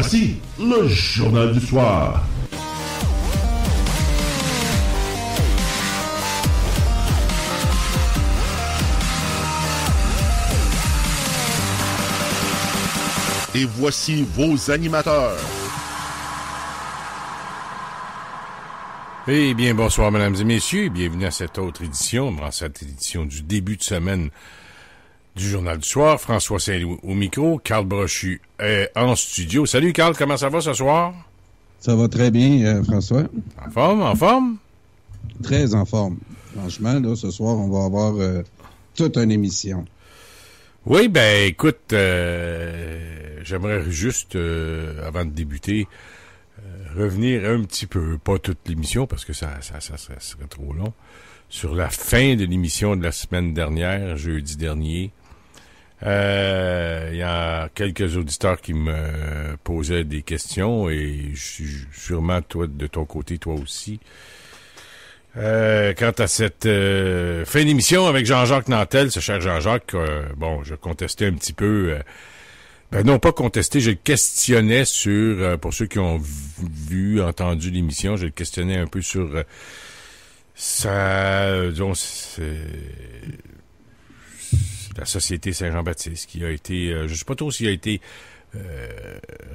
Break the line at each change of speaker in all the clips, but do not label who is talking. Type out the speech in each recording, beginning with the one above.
Voici le Journal du soir. Et voici vos animateurs.
Eh bien, bonsoir, mesdames et messieurs. Bienvenue à cette autre édition, dans cette édition du début de semaine du Journal du soir. François Saint-Louis au micro, Carl Brochu est en studio. Salut, Carl, comment ça va ce soir?
Ça va très bien, François.
En forme, en forme?
Très en forme. Franchement, là, ce soir, on va avoir toute une émission.
Oui, ben, écoute, j'aimerais juste, avant de débuter, revenir un petit peu, pas toute l'émission, parce que ça serait trop long, sur la fin de l'émission de la semaine dernière, jeudi dernier. Il y a quelques auditeurs qui me posaient des questions, et sûrement, toi, de ton côté, toi aussi. Quant à cette fin d'émission avec Jean-Jacques Nantel, ce cher Jean-Jacques, je contestais un petit peu... non, pas contesté, je le questionnais sur, pour ceux qui ont entendu l'émission, je le questionnais un peu sur la Société Saint-Jean-Baptiste, qui a été, je sais pas trop s'il a été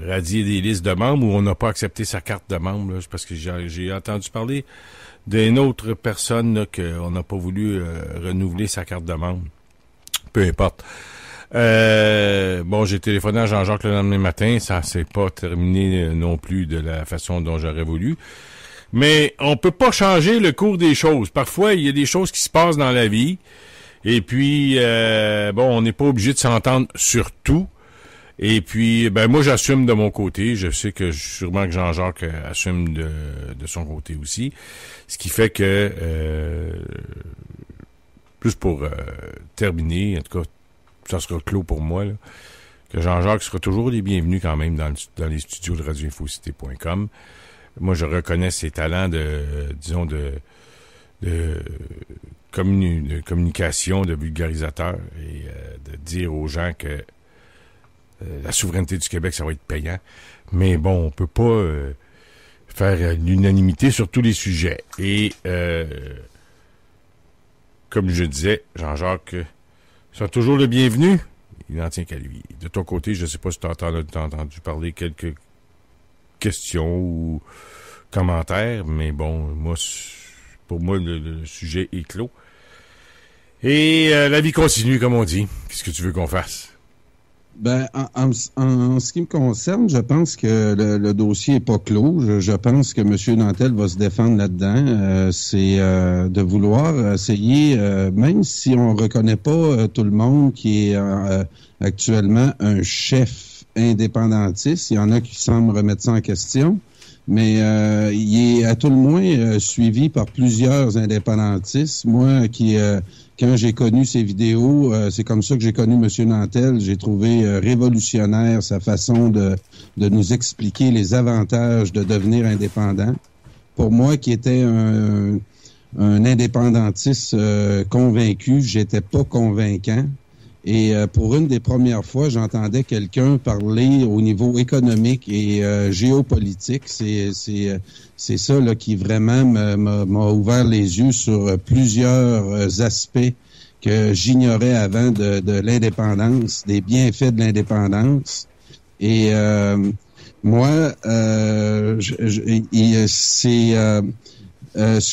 radié des listes de membres ou on n'a pas accepté sa carte de membre, là, parce que j'ai entendu parler d'une autre personne là, qu'on n'a pas voulu renouveler sa carte de membre. Peu importe. J'ai téléphoné à Jean-Jacques le lendemain matin, ça s'est pas terminé non plus de la façon dont j'aurais voulu. Mais on peut pas changer le cours des choses. Parfois, il y a des choses qui se passent dans la vie. Et puis, on n'est pas obligé de s'entendre sur tout. Et puis, moi, j'assume de mon côté. Je sais que sûrement que Jean-Jacques assume de son côté aussi. Ce qui fait que, plus pour terminer, en tout cas, ça sera clos pour moi, là, que Jean-Jacques sera toujours les bienvenus quand même dans les studios de radioinfocité.com. Moi, je reconnais ses talents de communication, de vulgarisateur et de dire aux gens que la souveraineté du Québec, ça va être payant. Mais bon, on peut pas faire l'unanimité sur tous les sujets. Et comme je disais, Jean-Jacques sont toujours le bienvenu. Il n'en tient qu'à lui. De ton côté, je ne sais pas si tu as entendu parler quelques questions ou commentaires, mais bon, pour moi, le sujet est clos. Et la vie continue, comme on dit. Qu'est-ce que tu veux qu'on fasse?
En ce qui me concerne, je pense que le dossier est pas clos. Je pense que M. Nantel va se défendre là-dedans. C'est de vouloir essayer, même si on reconnaît pas tout le monde qui est actuellement un chef indépendantiste. Il y en a qui semblent remettre ça en question. Mais il est à tout le moins suivi par plusieurs indépendantistes. Moi, quand j'ai connu ses vidéos, c'est comme ça que j'ai connu M. Nantel. J'ai trouvé révolutionnaire sa façon de nous expliquer les avantages de devenir indépendant. Pour moi, qui était un indépendantiste convaincu, j'étais pas convaincant. Et pour une des premières fois, j'entendais quelqu'un parler au niveau économique et géopolitique. C'est ça là qui vraiment m'a ouvert les yeux sur plusieurs aspects que j'ignorais avant de l'indépendance, des bienfaits de l'indépendance. Et moi, ce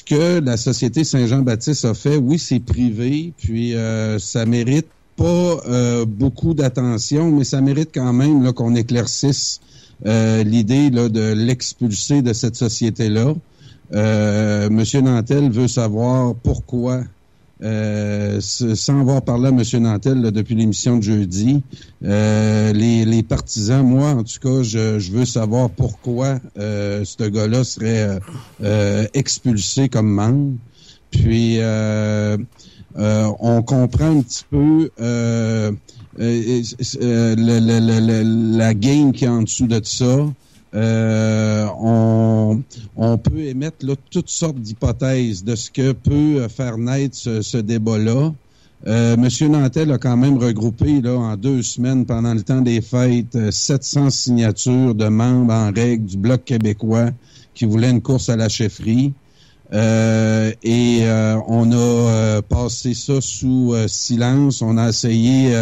que la Société Saint-Jean-Baptiste a fait, oui, c'est privé, puis ça mérite pas beaucoup d'attention, mais ça mérite quand même là, qu'on éclaircisse l'idée là, de l'expulser de cette société-là. Monsieur Nantel veut savoir pourquoi, sans avoir parlé à Monsieur Nantel là, depuis l'émission de jeudi, les partisans, moi en tout cas, je veux savoir pourquoi ce gars-là serait expulsé comme membre. Puis on comprend un petit peu la game qui est en dessous de ça. On peut émettre là, toutes sortes d'hypothèses de ce que peut faire naître ce débat-là. Monsieur Nantel a quand même regroupé là en 2 semaines pendant le temps des fêtes 700 signatures de membres en règle du Bloc québécois qui voulaient une course à la chefferie. On a passé ça sous silence. On a essayé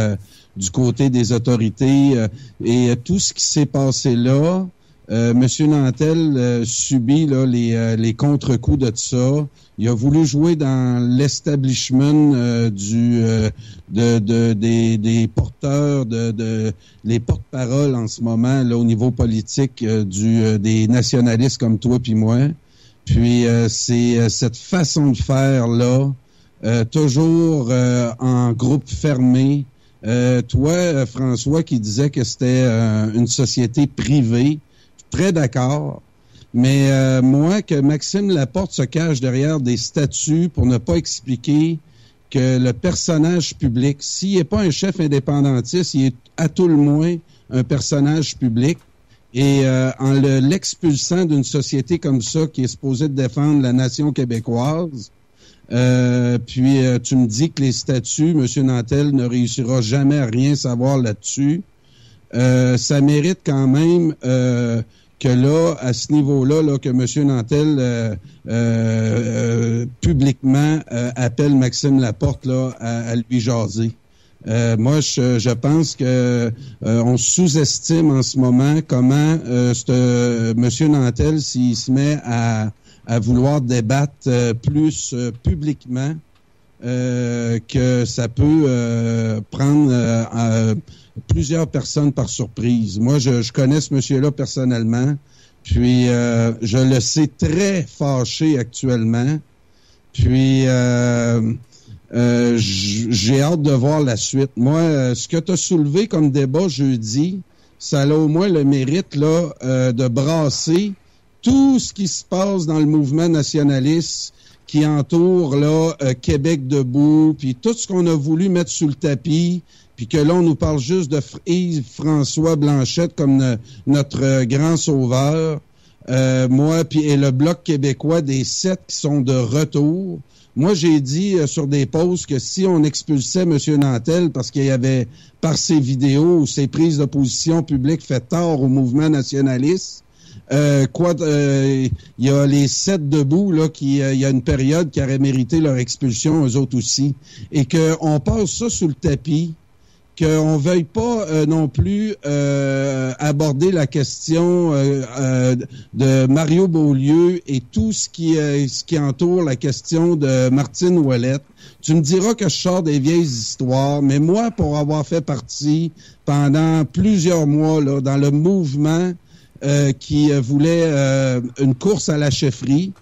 du côté des autorités et tout ce qui s'est passé là, Monsieur Nantel subit là les contre-coups de ça. Il a voulu jouer dans l'establishment des porteurs les porte-paroles en ce moment là au niveau politique des nationalistes comme toi puis moi. Puis c'est cette façon de faire là, toujours en groupe fermé. Toi, François, qui disait que c'était une société privée, très d'accord. Mais moi, que Maxime Laporte se cache derrière des statuts pour ne pas expliquer que le personnage public, s'il n'est pas un chef indépendantiste, il est à tout le moins un personnage public. Et en l'expulsant d'une société comme ça qui est supposée défendre la nation québécoise, puis tu me dis que les statuts, M. Nantel ne réussira jamais à rien savoir là-dessus. Ça mérite quand même que là, à ce niveau-là, là, que M. Nantel publiquement appelle Maxime Laporte là, à lui jaser. Moi, je pense que on sous-estime en ce moment comment M. Nantel, s'il se met à vouloir débattre plus publiquement, que ça peut prendre plusieurs personnes par surprise. Moi, je connais ce monsieur-là personnellement, puis je le sais très fâché actuellement, puis j'ai hâte de voir la suite. Moi, ce que tu as soulevé comme débat jeudi, ça a au moins le mérite là de brasser tout ce qui se passe dans le mouvement nationaliste qui entoure là Québec debout, puis tout ce qu'on a voulu mettre sous le tapis, puis que là, on nous parle juste de Yves-François Blanchette comme notre grand sauveur. Moi, puis et le Bloc québécois des 7 qui sont de retour. Moi, j'ai dit sur des posts que si on expulsait M. Nantel parce qu'il y avait, par ses vidéos ou ses prises de position publiques, fait tort au mouvement nationaliste, il y a les 7 debout, là, il y a une période qui aurait mérité leur expulsion, eux autres aussi. Et qu'on passe ça sous le tapis, qu'on veuille pas non plus aborder la question de Mario Beaulieu et tout ce qui entoure la question de Martine Ouellette. Tu me diras que je sors des vieilles histoires, mais moi, pour avoir fait partie pendant plusieurs mois là dans le mouvement qui voulait une course à la chefferie,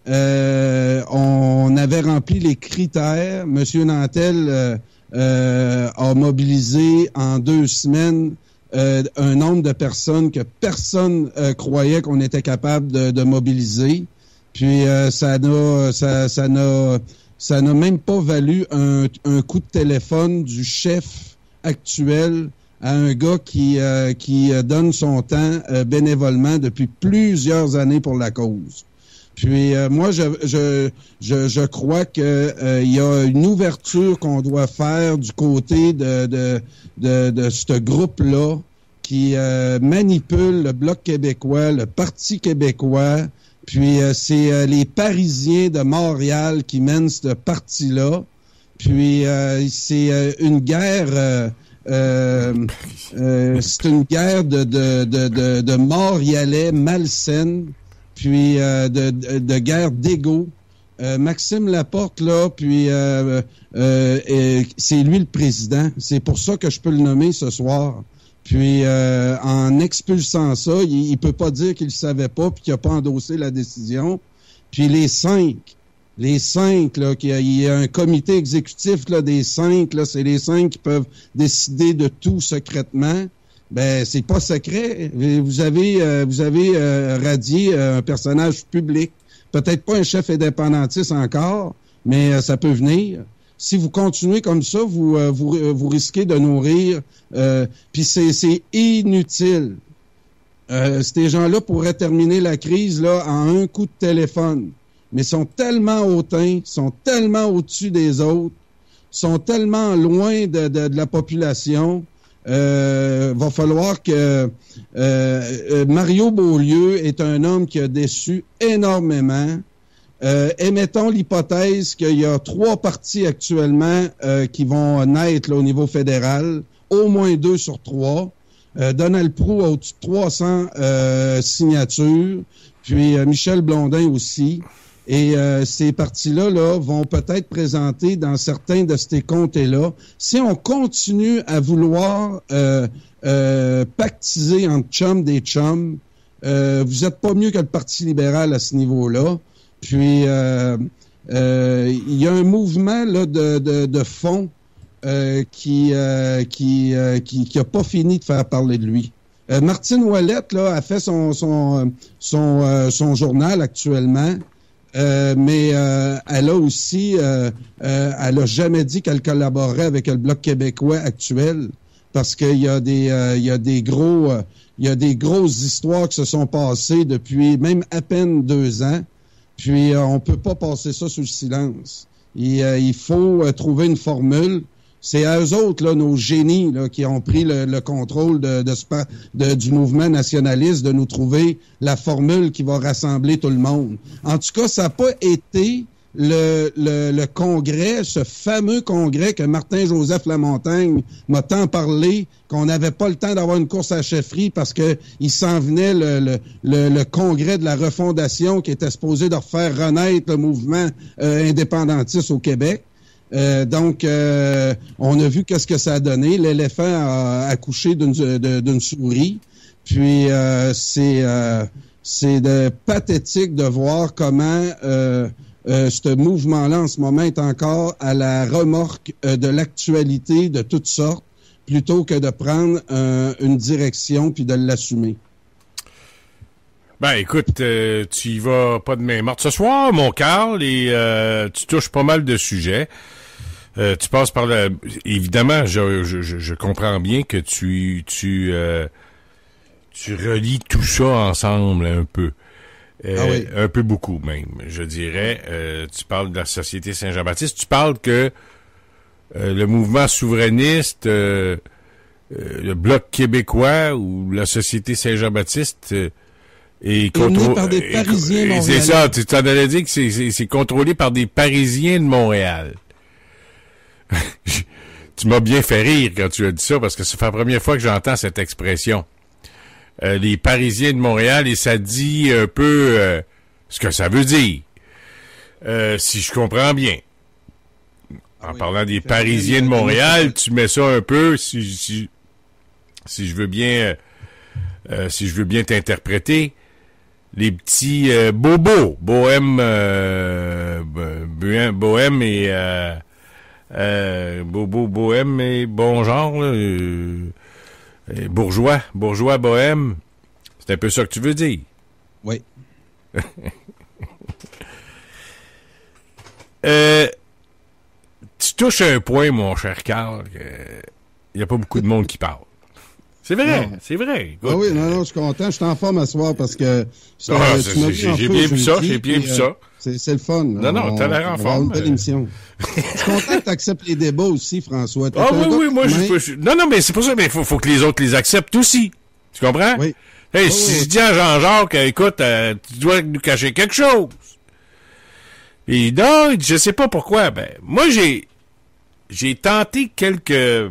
on avait rempli les critères. Monsieur Nantel a mobilisé en 2 semaines un nombre de personnes que personne croyait qu'on était capable de mobiliser. Puis ça n'a même pas valu un coup de téléphone du chef actuel à un gars qui donne son temps bénévolement depuis plusieurs années pour la cause. Puis moi, je crois que il y a une ouverture qu'on doit faire du côté de ce groupe-là qui manipule le Bloc québécois, le Parti québécois. Puis c'est les Parisiens de Montréal qui mènent ce parti-là. Puis c'est une guerre. C'est une guerre de Montréalais malsaine. Puis de guerre d'ego. Maxime Laporte, là, puis c'est lui le président. C'est pour ça que je peux le nommer ce soir. Puis en expulsant ça, il peut pas dire qu'il le savait pas puis qu'il a pas endossé la décision. Puis les 5, là, il y a un comité exécutif là, des 5, là, c'est les 5 qui peuvent décider de tout secrètement. Ben, c'est pas secret. Vous avez radié un personnage public. Peut-être pas un chef indépendantiste encore, mais ça peut venir. Si vous continuez comme ça, vous risquez de nourrir. Puis c'est inutile. Ces gens-là pourraient terminer la crise là en un coup de téléphone. Mais sont tellement hautains, sont tellement au-dessus des autres, sont tellement loin de la population. Va falloir que Mario Beaulieu est un homme qui a déçu énormément. Émettons l'hypothèse qu'il y a 3 partis actuellement qui vont naître là, au niveau fédéral, au moins 2 sur 3. Donald Proulx a au-dessus de 300 signatures, puis Michel Blondin aussi. Et ces partis-là vont peut-être présenter dans certains de ces comtés-là. Si on continue à vouloir pactiser entre chums des chums, vous êtes pas mieux que le Parti libéral à ce niveau-là. Puis, il y a un mouvement là, de fond qui a pas fini de faire parler de lui. Martine Ouellette là, a fait son journal actuellement. Mais elle a aussi, elle a jamais dit qu'elle collaborerait avec le Bloc québécois actuel, parce qu'il y a des grosses histoires qui se sont passées depuis même à peine 2 ans. Puis on peut pas passer ça sous le silence. Il faut trouver une formule. C'est à eux autres, là, nos génies, là, qui ont pris le contrôle du mouvement nationaliste, de nous trouver la formule qui va rassembler tout le monde. En tout cas, ça n'a pas été le congrès, ce fameux congrès que Martin-Joseph Lamontagne m'a tant parlé, qu'on n'avait pas le temps d'avoir une course à la chefferie parce que il s'en venait le congrès de la refondation qui était supposé de refaire renaître le mouvement indépendantiste au Québec. Donc, on a vu qu'est-ce que ça a donné. L'éléphant a accouché d'une souris. Puis, c'est pathétique de voir comment ce mouvement-là, en ce moment, est encore à la remorque de l'actualité de toutes sortes, plutôt que de prendre une direction puis de l'assumer.
Ben, écoute, tu y vas pas de main morte ce soir, mon Carl, et tu touches pas mal de sujets. Tu passes par la... Évidemment, je comprends bien que tu relis tout ça ensemble un peu.
Oui.
Un peu beaucoup même, je dirais. Tu parles de la Société Saint-Jean-Baptiste. Tu parles que le mouvement souverainiste, le Bloc québécois ou la Société Saint-Jean-Baptiste... est
contrôlé par des Parisiens montréalais.
C'est ça, tu t'en allais dire que c'est contrôlé par des Parisiens de Montréal. Tu m'as bien fait rire quand tu as dit ça, parce que ça fait la première fois que j'entends cette expression. Les Parisiens de Montréal, et ça dit un peu ce que ça veut dire. Si je comprends bien. En parlant des Parisiens de Montréal, tu mets ça un peu, si je veux bien t'interpréter, les petits bobos, bohème et bohème et bon genre, là, et bourgeois bohème, c'est un peu ça que tu veux dire.
Oui.
Tu touches un point, mon cher Carl, il n'y a pas beaucoup de monde qui parle. C'est vrai, non. C'est vrai. Écoute,
oui, non, je suis content. Je suis en forme à soir parce que...
j'ai bien vu ça, j'ai bien vu ça.
C'est le fun.
Non, t'as l'air en forme.
Une belle émission. Je suis content que tu acceptes les débats aussi, François.
Oui, moi, non, mais c'est pour ça, mais faut que les autres les acceptent aussi. Tu comprends?
Oui.
Hey, si je dis à Jean-Jacques, écoute, tu dois nous cacher quelque chose. Et non, je sais pas pourquoi. Ben, moi, j'ai tenté quelques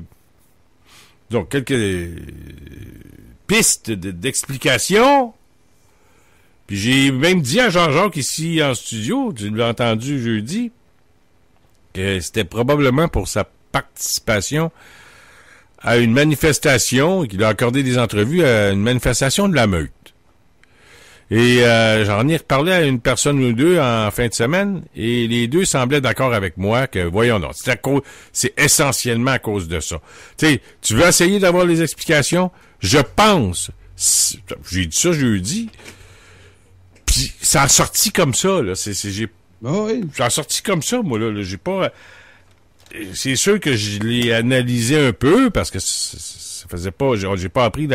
pistes d'explication. Puis j'ai même dit à Jean-Jacques ici en studio, tu l'as entendu jeudi, que c'était probablement pour sa participation à une manifestation, qu'il a accordé des entrevues à une manifestation de la Meute. Et j'en ai reparlé à une personne ou deux en fin de semaine, et les deux semblaient d'accord avec moi que, voyons donc, c'est essentiellement à cause de ça. Tu sais, tu veux essayer d'avoir les explications? Je pense, j'ai dit ça jeudi, puis ça a sorti comme ça, là. Ça a sorti comme ça, moi, là. J'ai pas... C'est sûr que je l'ai analysé un peu, parce que ça faisait pas... J'ai pas appris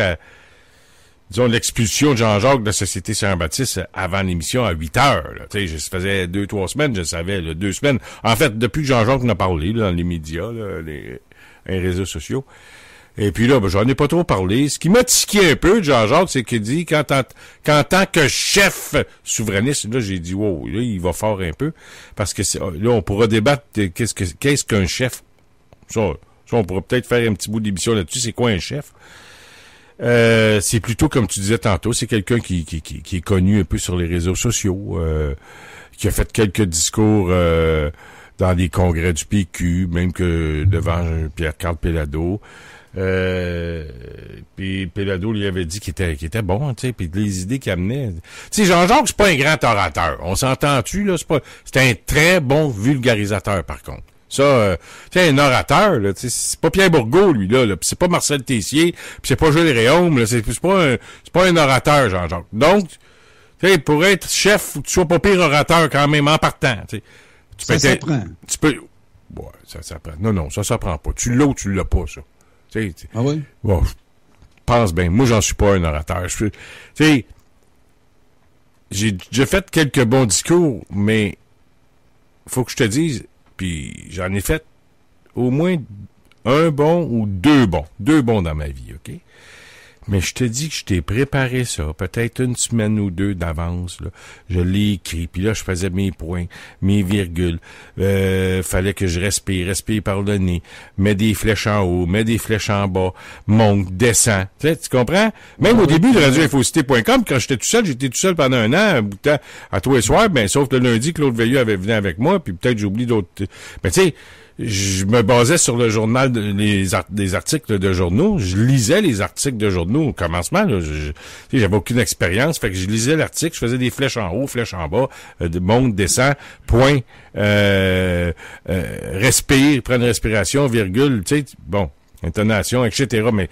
disons, l'expulsion de Jean-Jacques de la Société Saint-Baptiste avant l'émission à 8 heures. Là. Tu sais, ça faisait 2-3 semaines, je savais, là, 2 semaines. En fait, depuis que Jean-Jacques en a parlé, là, dans les médias, là, les réseaux sociaux. Et puis là, ben, j'en ai pas trop parlé. Ce qui m'a tiqué un peu de Jean-Jacques, c'est qu'il dit qu'en tant que chef souverainiste, là, j'ai dit, wow, là, il va fort un peu. Parce que là, on pourra débattre de qu'est-ce qu'un chef. Ça, on pourra peut-être faire un petit bout d'émission là-dessus. C'est quoi un chef? C'est plutôt, comme tu disais tantôt, c'est quelqu'un qui est connu un peu sur les réseaux sociaux, qui a fait quelques discours dans des congrès du PQ, même que devant Pierre-Carl Péladeau. Puis Péladeau lui avait dit qu'il était bon, tu sais, puis les idées qu'il amenait. Tu sais, Jean-Jacques, c'est pas un grand orateur. On s'entend-tu, là? C'est un très bon vulgarisateur, par contre. Ça, tu sais, un orateur, là, c'est pas Pierre Bourgault, lui, là, pis c'est pas Marcel Tessier, pis c'est pas Jules Réaume, là, c'est pas un orateur, Jean-Jacques. Donc, tu sais, pour être chef, faut que tu sois pas pire orateur quand même en partant, tu sais.
Ça s'apprend.
Tu peux, ouais, ça s'apprend. Non, ça s'apprend pas. Tu l'as ou tu l'as pas, ça. Tu sais.
Ah oui?
Bon, pense bien. Moi, j'en suis pas un orateur. Tu sais, j'ai fait quelques bons discours, mais faut que je te dise, puis j'en ai fait au moins un bon ou deux bons. Deux bons dans ma vie, OK? Mais je te dis que je t'ai préparé ça, peut-être une semaine ou deux d'avance, là. Je l'ai écrit, puis là, je faisais mes points, mes virgules. Fallait que je respire par le nez, mets des flèches en haut, mets des flèches en bas, monte, descend. Tu comprends? Même au début de radioinfocité.com, quand j'étais tout seul pendant un an, un bout de temps, à tous les soirs, ben, sauf le lundi, Claude Veilleux avait venu avec moi, puis peut-être j'oublie d'autres. Mais tu sais, je me basais sur le journal des articles de journaux. Je lisais les articles de journaux au commencement. Là, j'avais aucune expérience. Fait que je lisais l'article, je faisais des flèches en haut, flèches en bas, monte, descend, point, respire, prends une respiration, virgule, tu sais, bon, intonation, etc. Mais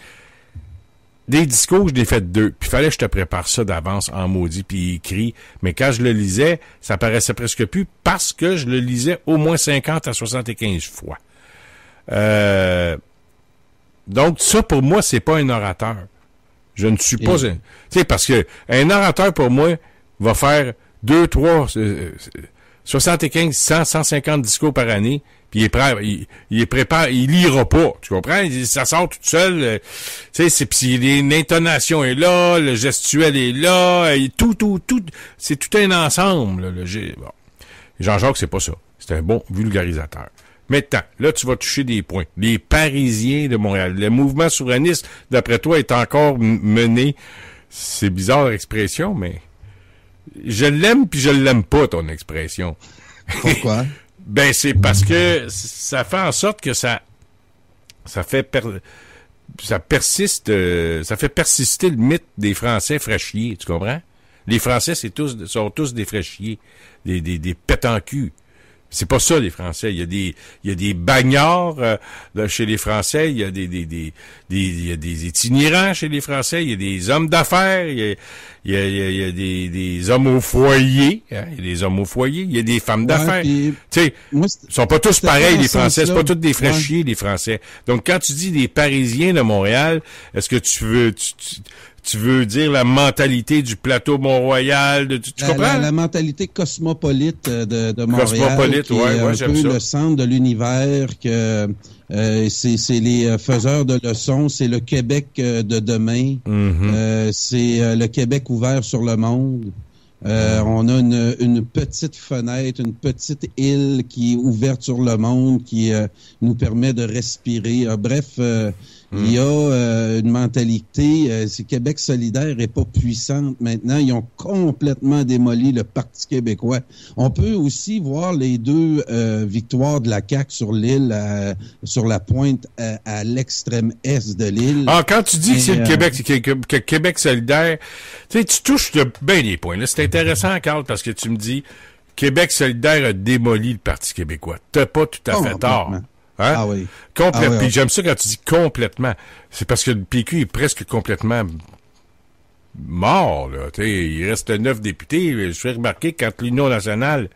des discours, je l'ai fait 2. Puis fallait que je te prépare ça d'avance en maudit puis écrit. Mais quand je le lisais, ça paraissait presque plus parce que je le lisais au moins 50 à 75 fois. Donc ça, pour moi, c'est pas un orateur. Je ne suis pas un... Tu sais, parce que un orateur, pour moi, va faire 2, 3, 75, 100, 150 discours par année. Puis il est prêt, il est préparé, il lira pas, tu comprends? Ça sort tout seul, tu sais, puis l'intonation est là, le gestuel est là, et tout, c'est tout un ensemble, là, bon. Jean-Jacques, c'est pas ça. C'est un bon vulgarisateur. Maintenant, là, tu vas toucher des points. Les Parisiens de Montréal. Le mouvement souverainiste, d'après toi, est encore mené. C'est bizarre l'expression, mais je l'aime puis je l'aime pas, ton expression.
Pourquoi?
Ben, c'est parce que ça fait en sorte que ça fait persister le mythe des Français fraîchiers, tu comprends? Les Français, sont tous des fraîchiers, des pètes en cul. C'est pas ça, les Français. Il y a des bagnards chez les Français, il y a des itinérants chez les Français, il y a des hommes d'affaires, il y a des hommes au foyer, hein, il y a des hommes au foyer, il y a des femmes d'affaires. Tu sais, ils sont pas tous pareils, les Français, c'est pas tous des fraîchiers, les Français. Donc, quand tu dis des Parisiens de Montréal, est-ce que tu veux dire la mentalité du plateau Mont-Royal, tu comprends?
La mentalité cosmopolite de Montréal.
Cosmopolite, ouais, j'aime ça.
Le centre de l'univers, que c'est les faiseurs de leçons, c'est le Québec de demain, c'est le Québec ouvert sur le monde. On a une petite fenêtre, une petite île qui est ouverte sur le monde, qui nous permet de respirer. Bref, il y a une mentalité. Si Québec solidaire est pas puissante maintenant, ils ont complètement démoli le Parti québécois. On peut aussi voir les deux victoires de la CAQ sur l'île, sur la pointe à l'extrême est de l'île.
Ah, quand tu dis que c'est le Québec, c'est que Québec solidaire, tu sais, tu touches bien les points. Là, c'est intéressant, Carl, parce que tu me dis Québec solidaire a démoli le Parti québécois. T'as pas tout à fait tort. Hein?
Ah oui.
Complètement. Puis j'aime ça quand tu dis complètement. C'est parce que le PQ est presque complètement mort, là. Il reste 9 députés. Je fais remarquer quand l'Union nationale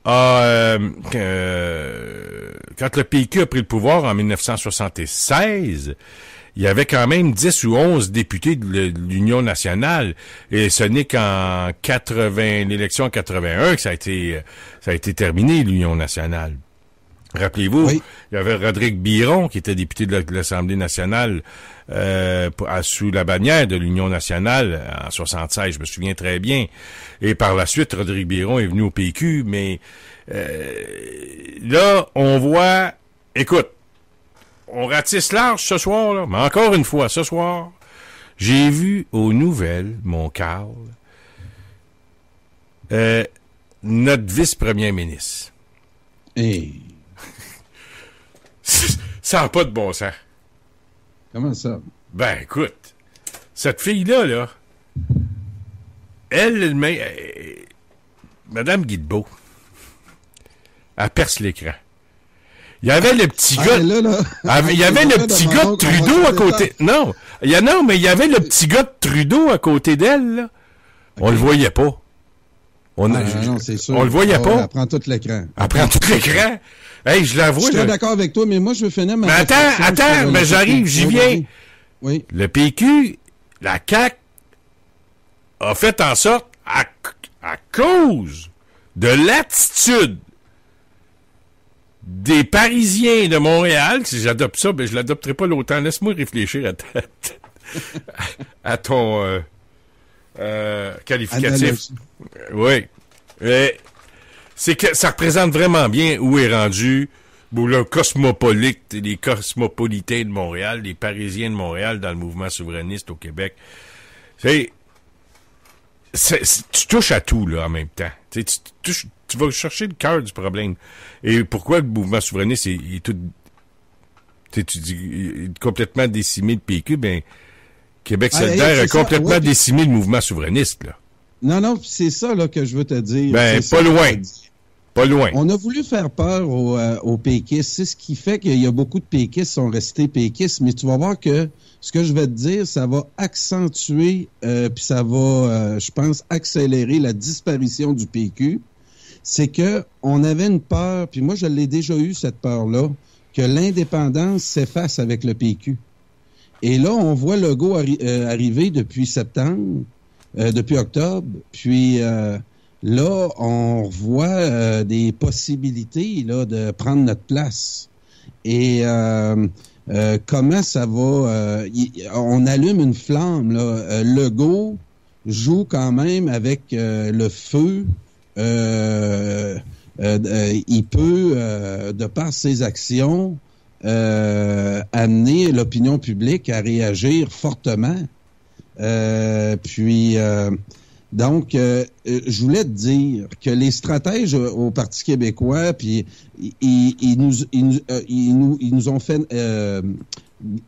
quand le PQ a pris le pouvoir en 1976, il y avait quand même 10 ou 11 députés de l'Union nationale. Et ce n'est qu'en l'élection en 81 que ça a été terminé, l'Union nationale. Rappelez-vous,
Oui.
il y avait Rodrigue Biron, qui était député de l'Assemblée nationale sous la bannière de l'Union nationale en 76, je me souviens très bien. Et par la suite, Rodrigue Biron est venu au PQ, mais là, on voit... Écoute, on ratisse large ce soir, là, mais encore une fois, ce soir, j'ai vu aux nouvelles, mon Carl, notre vice-premier ministre.
Hey,
Ça n'a pas de bon sens.
comment ça?
Ben, écoute, cette fille-là, là, Madame Guilbeault, elle perce l'écran. Il y avait le petit gars... Il y avait le petit gars de Trudeau à côté... Non, mais il y avait le petit gars de Trudeau à côté d'elle, là. On le voyait pas.
Non, c'est sûr.
On le voyait pas.
Elle prend tout l'écran.
Elle prend tout l'écran. Hey, je la vois.
Je suis d'accord avec toi, mais moi, je veux finir ma...
Mais attends, mais j'arrive, j'y viens.
Oui.
Le PQ, la CAQ, a fait en sorte, à cause de l'attitude des Parisiens de Montréal, si j'adopte ça, ben je l'adopterai pas longtemps. Laisse-moi réfléchir à ton qualificatif. Oui. C'est que ça représente vraiment bien où est rendu le les cosmopolitains de Montréal, les Parisiens de Montréal dans le mouvement souverainiste au Québec. Tu touches à tout, là, en même temps. Tu vas chercher le cœur du problème. Et pourquoi le mouvement souverainiste est tout... Tu dis complètement décimé le PQ, ben Québec solidaire a complètement décimé le mouvement souverainiste, là.
Non, c'est ça là que je veux te dire.
Ben, pas loin. Pas loin.
On a voulu faire peur aux péquistes. C'est ce qui fait qu'il y a beaucoup de péquistes qui sont restés péquistes, mais tu vas voir que ce que je vais te dire, ça va accentuer, puis ça va, je pense, accélérer la disparition du PQ. C'est que on avait une peur, puis moi je l'ai déjà eu cette peur-là, que l'indépendance s'efface avec le PQ. Et là, on voit Legault arriver depuis septembre, depuis octobre, puis là, on revoit des possibilités là de prendre notre place. Et comment ça va... on allume une flamme, là. Legault joue quand même avec le feu. Il peut, de par ses actions, amener l'opinion publique à réagir fortement. Donc, je voulais te dire que les stratèges au Parti québécois, puis ils nous ont fait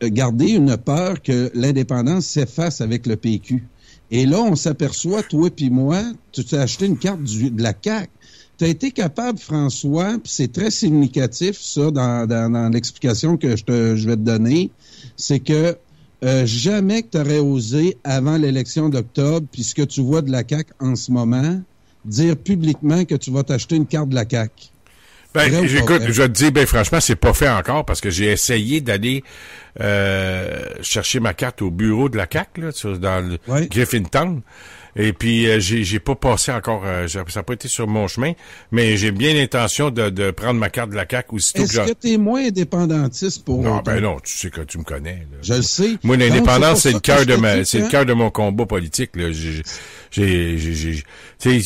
garder une peur que l'indépendance s'efface avec le PQ. Et là, on s'aperçoit, toi puis moi, tu t'es acheté une carte de la CAQ. Tu as été capable, François, puis c'est très significatif, ça, dans l'explication que je vais te donner, c'est que jamais que tu aurais osé, avant l'élection d'octobre, puis ce que tu vois de la CAQ en ce moment, dire publiquement que tu vas t'acheter une carte de la CAQ.
Ben, écoute, je te dis, ben franchement, c'est pas fait encore parce que j'ai essayé d'aller chercher ma carte au bureau de la CAQ, là, dans le Griffintown. Et puis, j'ai pas passé encore, ça n'a pas été sur mon chemin, mais j'ai bien l'intention de prendre ma carte de la CAQ aussitôt
Est-ce que tu es moins indépendantiste pour
Non, ben non, tu sais que tu me connais. Là.
Je le sais.
Moi, l'indépendance, c'est le cœur de c'est le cœur de mon combat politique, là. Tu sais,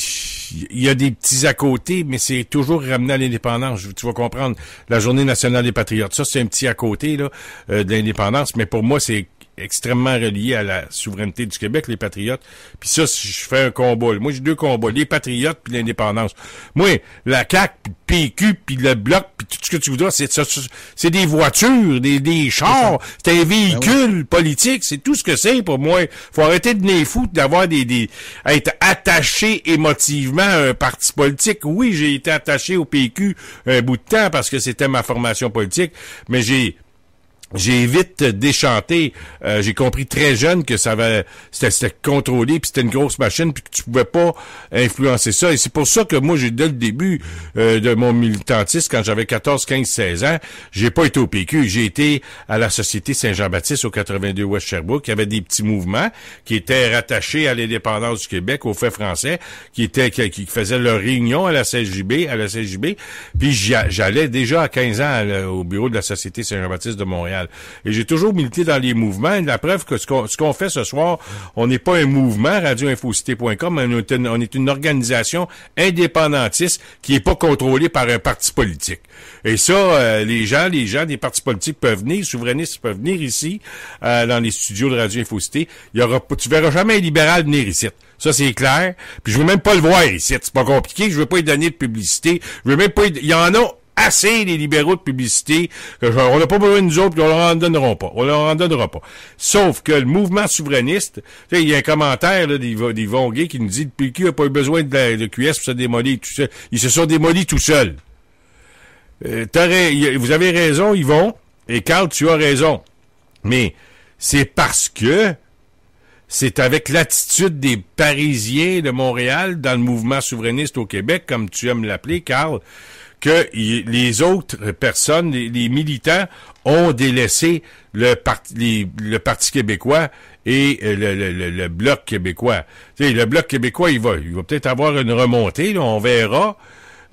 il y a des petits à côté, mais c'est toujours ramené à l'indépendance. Tu vas comprendre, la Journée nationale des patriotes, ça, c'est un petit à côté, là, de l'indépendance, mais pour moi, c'est extrêmement relié à la souveraineté du Québec, les patriotes. Puis ça, si je fais un combat, moi j'ai deux combats, les patriotes puis l'indépendance. Moi, la CAQ, puis le PQ, puis le Bloc, puis tout ce que tu voudras, c'est des voitures, des chars, c'est un véhicule politique, c'est tout ce que c'est pour moi. Faut arrêter de venir fou d'avoir être attaché émotivement à un parti politique. Oui, j'ai été attaché au PQ un bout de temps parce que c'était ma formation politique, mais j'ai vite déchanté. J'ai compris très jeune que c'était contrôlé, puis c'était une grosse machine, puis que tu pouvais pas influencer ça. Et c'est pour ça que moi, dès le début de mon militantisme, quand j'avais 14, 15, 16 ans, j'ai pas été au PQ. J'ai été à la Société Saint-Jean-Baptiste au 82 Ouest Sherbrooke. Il y avait des petits mouvements qui étaient rattachés à l'indépendance du Québec, aux faits français, qui faisaient leur réunion à la CJB. Puis j'allais déjà à 15 ans au bureau de la Société Saint-Jean-Baptiste de Montréal. Et j'ai toujours milité dans les mouvements. Et la preuve que ce qu'on fait ce soir, on n'est pas un mouvement, radioinfocité.com, on est une organisation indépendantiste qui est pas contrôlée par un parti politique. Et ça, les gens des partis politiques peuvent venir, souverainistes peuvent venir ici, dans les studios de Radio Infocité. Tu verras jamais un libéral venir ici. Ça, c'est clair. Puis je veux même pas le voir ici. C'est pas compliqué. Je veux pas lui donner de publicité. Je veux même pas il y en a assez, les libéraux de publicité, on n'a pas besoin de nous autres, puis on leur en donnera pas. Sauf que le mouvement souverainiste, il y a un commentaire là, des Vongués qui nous dit que le PQ n'a pas eu besoin de QS pour se démolir tout seul. Ils se sont démolis tout seuls. Vous avez raison, Yvon, et Carl, tu as raison. Mais c'est parce que c'est avec l'attitude des Parisiens de Montréal dans le mouvement souverainiste au Québec, comme tu aimes l'appeler, Carl, que les autres personnes, les militants, ont délaissé le Parti québécois et le Bloc québécois. Tu sais, le Bloc québécois, il va peut-être avoir une remontée, là, on verra.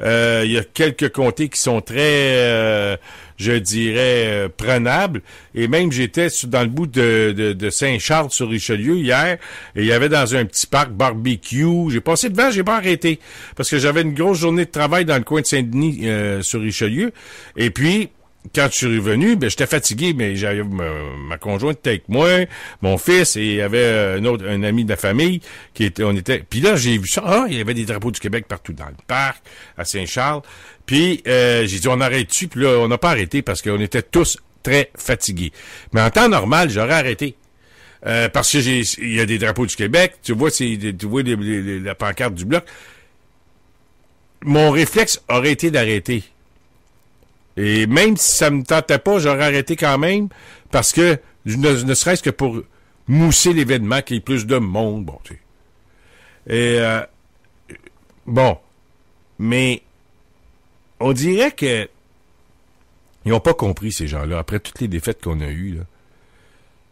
Il y a quelques comtés qui sont très, je dirais, prenables. Et même, j'étais dans le bout de Saint-Charles-sur-Richelieu hier, et il y avait dans un petit parc barbecue. J'ai passé devant, j'ai pas arrêté, parce que j'avais une grosse journée de travail dans le coin de Saint-Denis, sur Richelieu. Et puis, quand je suis revenu, j'étais fatigué, mais j'avais ma conjointe était avec moi, mon fils, et il y avait un ami de la famille puis là, j'ai vu ça, il y avait des drapeaux du Québec partout dans le parc, à Saint-Charles, puis j'ai dit, on arrête-tu, puis là, on n'a pas arrêté, parce qu'on était tous très fatigués. Mais en temps normal, j'aurais arrêté. Parce que il y a des drapeaux du Québec, tu vois la pancarte du Bloc. Mon réflexe aurait été d'arrêter. Et même si ça me tentait pas, j'aurais arrêté quand même, parce que, ne serait-ce que pour mousser l'événement, qu'il y ait plus de monde, bon, tu sais. Et, mais, on dirait que, ils ont pas compris, ces gens-là, après toutes les défaites qu'on a eues, là.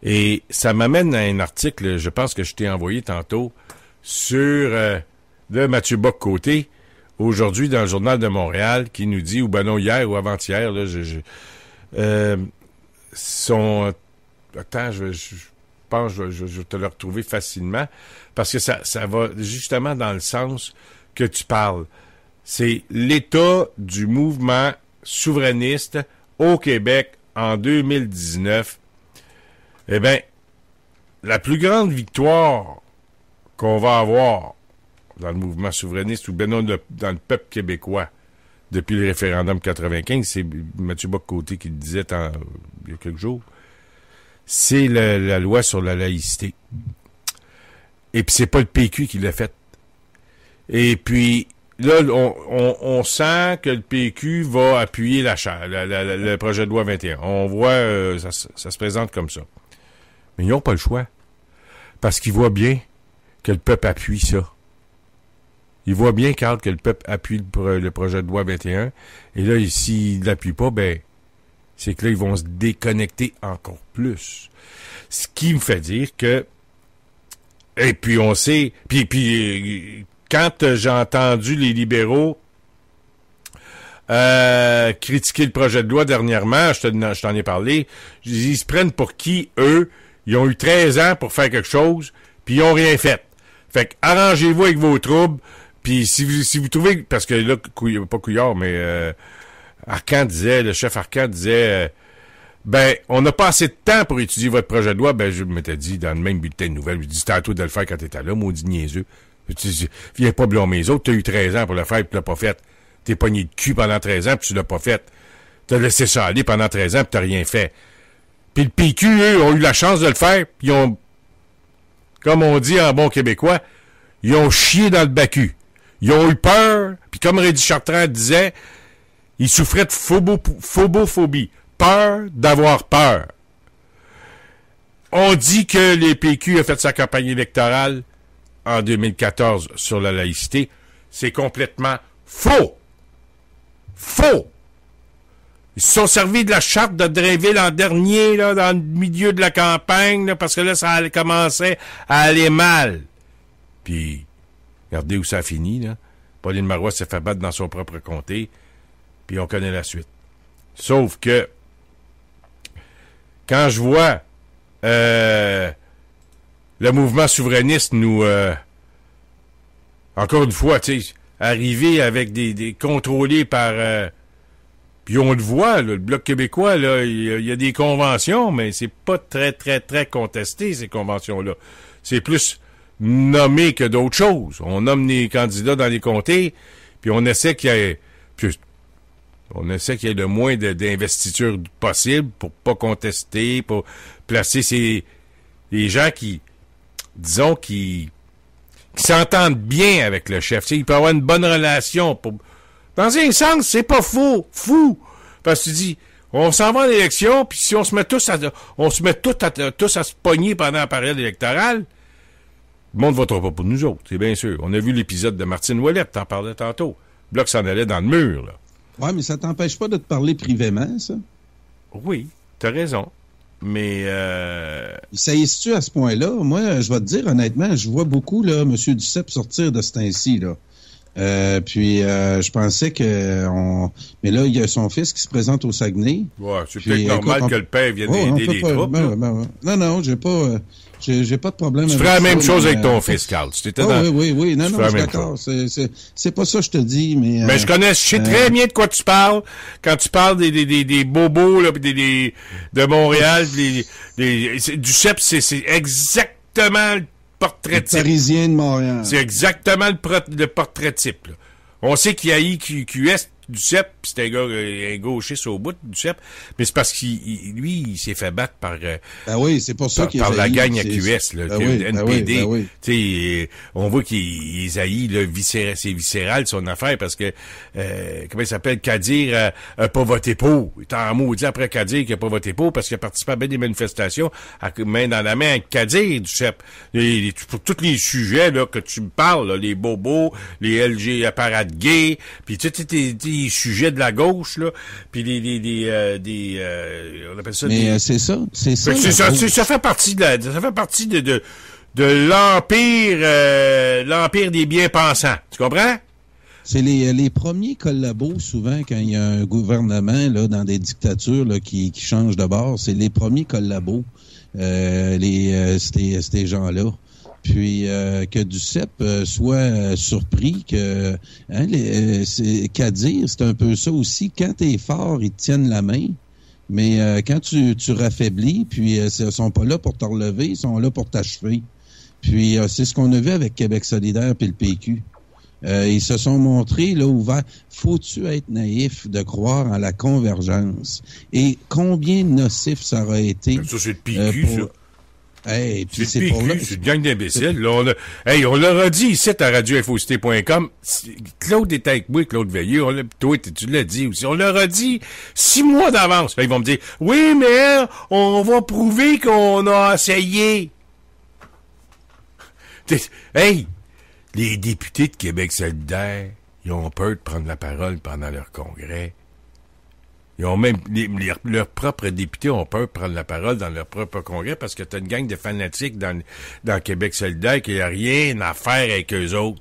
Et ça m'amène à un article, je pense que je t'ai envoyé tantôt, sur, de Mathieu Bock-Côté, aujourd'hui dans le Journal de Montréal, qui nous dit, ou ben non, hier ou avant-hier, là, attends, je pense que je vais te le retrouver facilement, parce que ça va justement dans le sens que tu parles. C'est l'état du mouvement souverainiste au Québec en 2019. Eh bien, la plus grande victoire qu'on va avoir dans le mouvement souverainiste, ou bien non, dans le peuple québécois, depuis le référendum 95, c'est Mathieu Bock-Côté qui le disait il y a quelques jours, c'est la loi sur la laïcité. Et puis c'est pas le PQ qui l'a fait. Et puis, là, on sent que le PQ va appuyer le projet de loi 21. On voit, ça se présente comme ça. Mais ils n'ont pas le choix. Parce qu'ils voient bien que le peuple appuie ça. Ils voient bien, Carl, que le peuple appuie le projet de loi 21. Et là, s'ils ne l'appuient pas, c'est que là, ils vont se déconnecter encore plus. Ce qui me fait dire que... Et puis, on sait... Puis quand j'ai entendu les libéraux critiquer le projet de loi dernièrement, je t'en ai parlé, ils se prennent pour qui, eux? Ils ont eu 13 ans pour faire quelque chose, puis ils ont rien fait. Fait que arrangez-vous avec vos troubles, puis si vous trouvez... Parce que là, pas Couillard, mais le chef Arcan disait... on n'a pas assez de temps pour étudier votre projet de loi. Je m'étais dit, dans le même bulletin de nouvelles, je dis, c'était à toi de le faire quand t'étais là, maudit niaiseux. Viens pas blâmer les autres, t'as eu 13 ans pour le faire, puis tu l'as pas fait. T'es pogné de cul pendant 13 ans, puis tu l'as pas fait. T'as laissé ça aller pendant 13 ans, puis t'as rien fait. Puis le PQ, eux, ont eu la chance de le faire, puis ils ont, comme on dit en bon québécois, ils ont chié dans le bacu. Ils ont eu peur, puis comme Rédy Chartrand disait, ils souffraient de phobophobie. Peur d'avoir peur. On dit que les PQ a fait sa campagne électorale en 2014 sur la laïcité. C'est complètement faux. Faux. Ils se sont servis de la charte de Drainville en dernier, là, dans le milieu de la campagne, là, parce que là, ça commençait à aller mal. Puis, regardez où ça a fini, là. Pauline Marois s'est fait battre dans son propre comté, puis on connaît la suite. Sauf que, quand je vois le mouvement souverainiste nous... encore une fois, tu sais, arriver avec des contrôlés par... puis on le voit, là, le Bloc québécois, là, il y a des conventions, mais c'est pas très, très, très contesté, ces conventions-là. C'est plus nommé que d'autres choses. On nomme les candidats dans les comtés, puis on essaie qu'il y ait... On essaie qu'il y ait le moins d'investitures possible pour pas contester, pour placer les gens qui, disons, qui s'entendent bien avec le chef. Tu sais, il peut avoir une bonne relation. Dans un sens, c'est pas fou. Parce que tu dis, on s'en va à l'élection, puis si on se met tous à se pogner pendant la période électorale, le monde ne votera pas pour nous autres, c'est bien sûr. On a vu l'épisode de Martine Ouellette, t'en parlais tantôt. Le Bloc s'en allait dans le mur, là.
Ouais, mais ça t'empêche pas de te parler privément, ça?
Oui, t'as raison. Mais
ça y est-tu à ce point-là? Moi, je vais te dire honnêtement, je vois beaucoup là, M. Duceppe sortir de ce temps-ci, là. Puis je pensais que mais là, il y a son fils qui se présente au Saguenay.
Ouais, c'est peut-être normal que le père vienne aider les troupes.
Non, j'ai pas de problème avec ça.
Tu ferais la même chose avec ton fils, Carl.
Oui. Non, je suis d'accord. C'est pas ça que je te dis, mais...
Mais je sais très bien de quoi tu parles quand tu parles des bobos, là, de Montréal, Duceppe, c'est exactement le portrait type.
Parisien de Montréal.
C'est exactement le portrait type, là. On sait qu'il y a IQS, Duceppe, pis c'est un gauchiste au bout, Duceppe, mais c'est parce lui, il s'est fait battre par...
oui, c'est pour ça qu'il
par la gang AQS, là, NPD.
Oui.
Tu sais, on voit qu'il haït, là, c'est viscéral, son affaire, parce que, comment il s'appelle, Kadir a pas voté pour. Il est en maudit après Kadir qui a pas voté pour, parce qu'il a participé à bien des manifestations, main dans la main avec Kadir, Duceppe. Pour tous les sujets, là, que tu me parles, là, les bobos, les LG apparats gays, puis tu sais, les sujets de la gauche, là, puis on appelle ça
mais c'est ça.
Ça fait partie de l'empire des bien-pensants. Tu comprends?
C'est les premiers collabos, souvent, quand il y a un gouvernement, là, dans des dictatures, là, qui changent de bord, c'est les premiers collabos, ces gens-là. Puis que Duceppe soit surpris que Kadir, c'est un peu ça aussi. Quand t'es fort, ils te tiennent la main. Mais quand tu raffaiblis, puis ils sont pas là pour te relever, ils sont là pour t'achever. Puis c'est ce qu'on a vu avec Québec solidaire puis le PQ. Ils se sont montrés là ouverts. Faut-tu être naïf de croire en la convergence? Et combien nocif ça aurait été?
Ça, c'est le PQ, ça.
Hey, puis
c'est une gang d'imbéciles. Là, on leur a dit ici à radioinfocité.com, Claude était avec moi, Claude Veilleux, toi, tu l'as dit aussi, on leur a dit 6 mois d'avance. Là, ils vont me dire, oui, mais on va prouver qu'on a essayé. Hey, les députés de Québec solidaire, ils ont peur de prendre la parole pendant leur congrès. Ils ont même, leurs propres députés ont peur de prendre la parole dans leur propre congrès parce que t'as une gang de fanatiques dans Québec solidaire qui a rien à faire avec eux autres.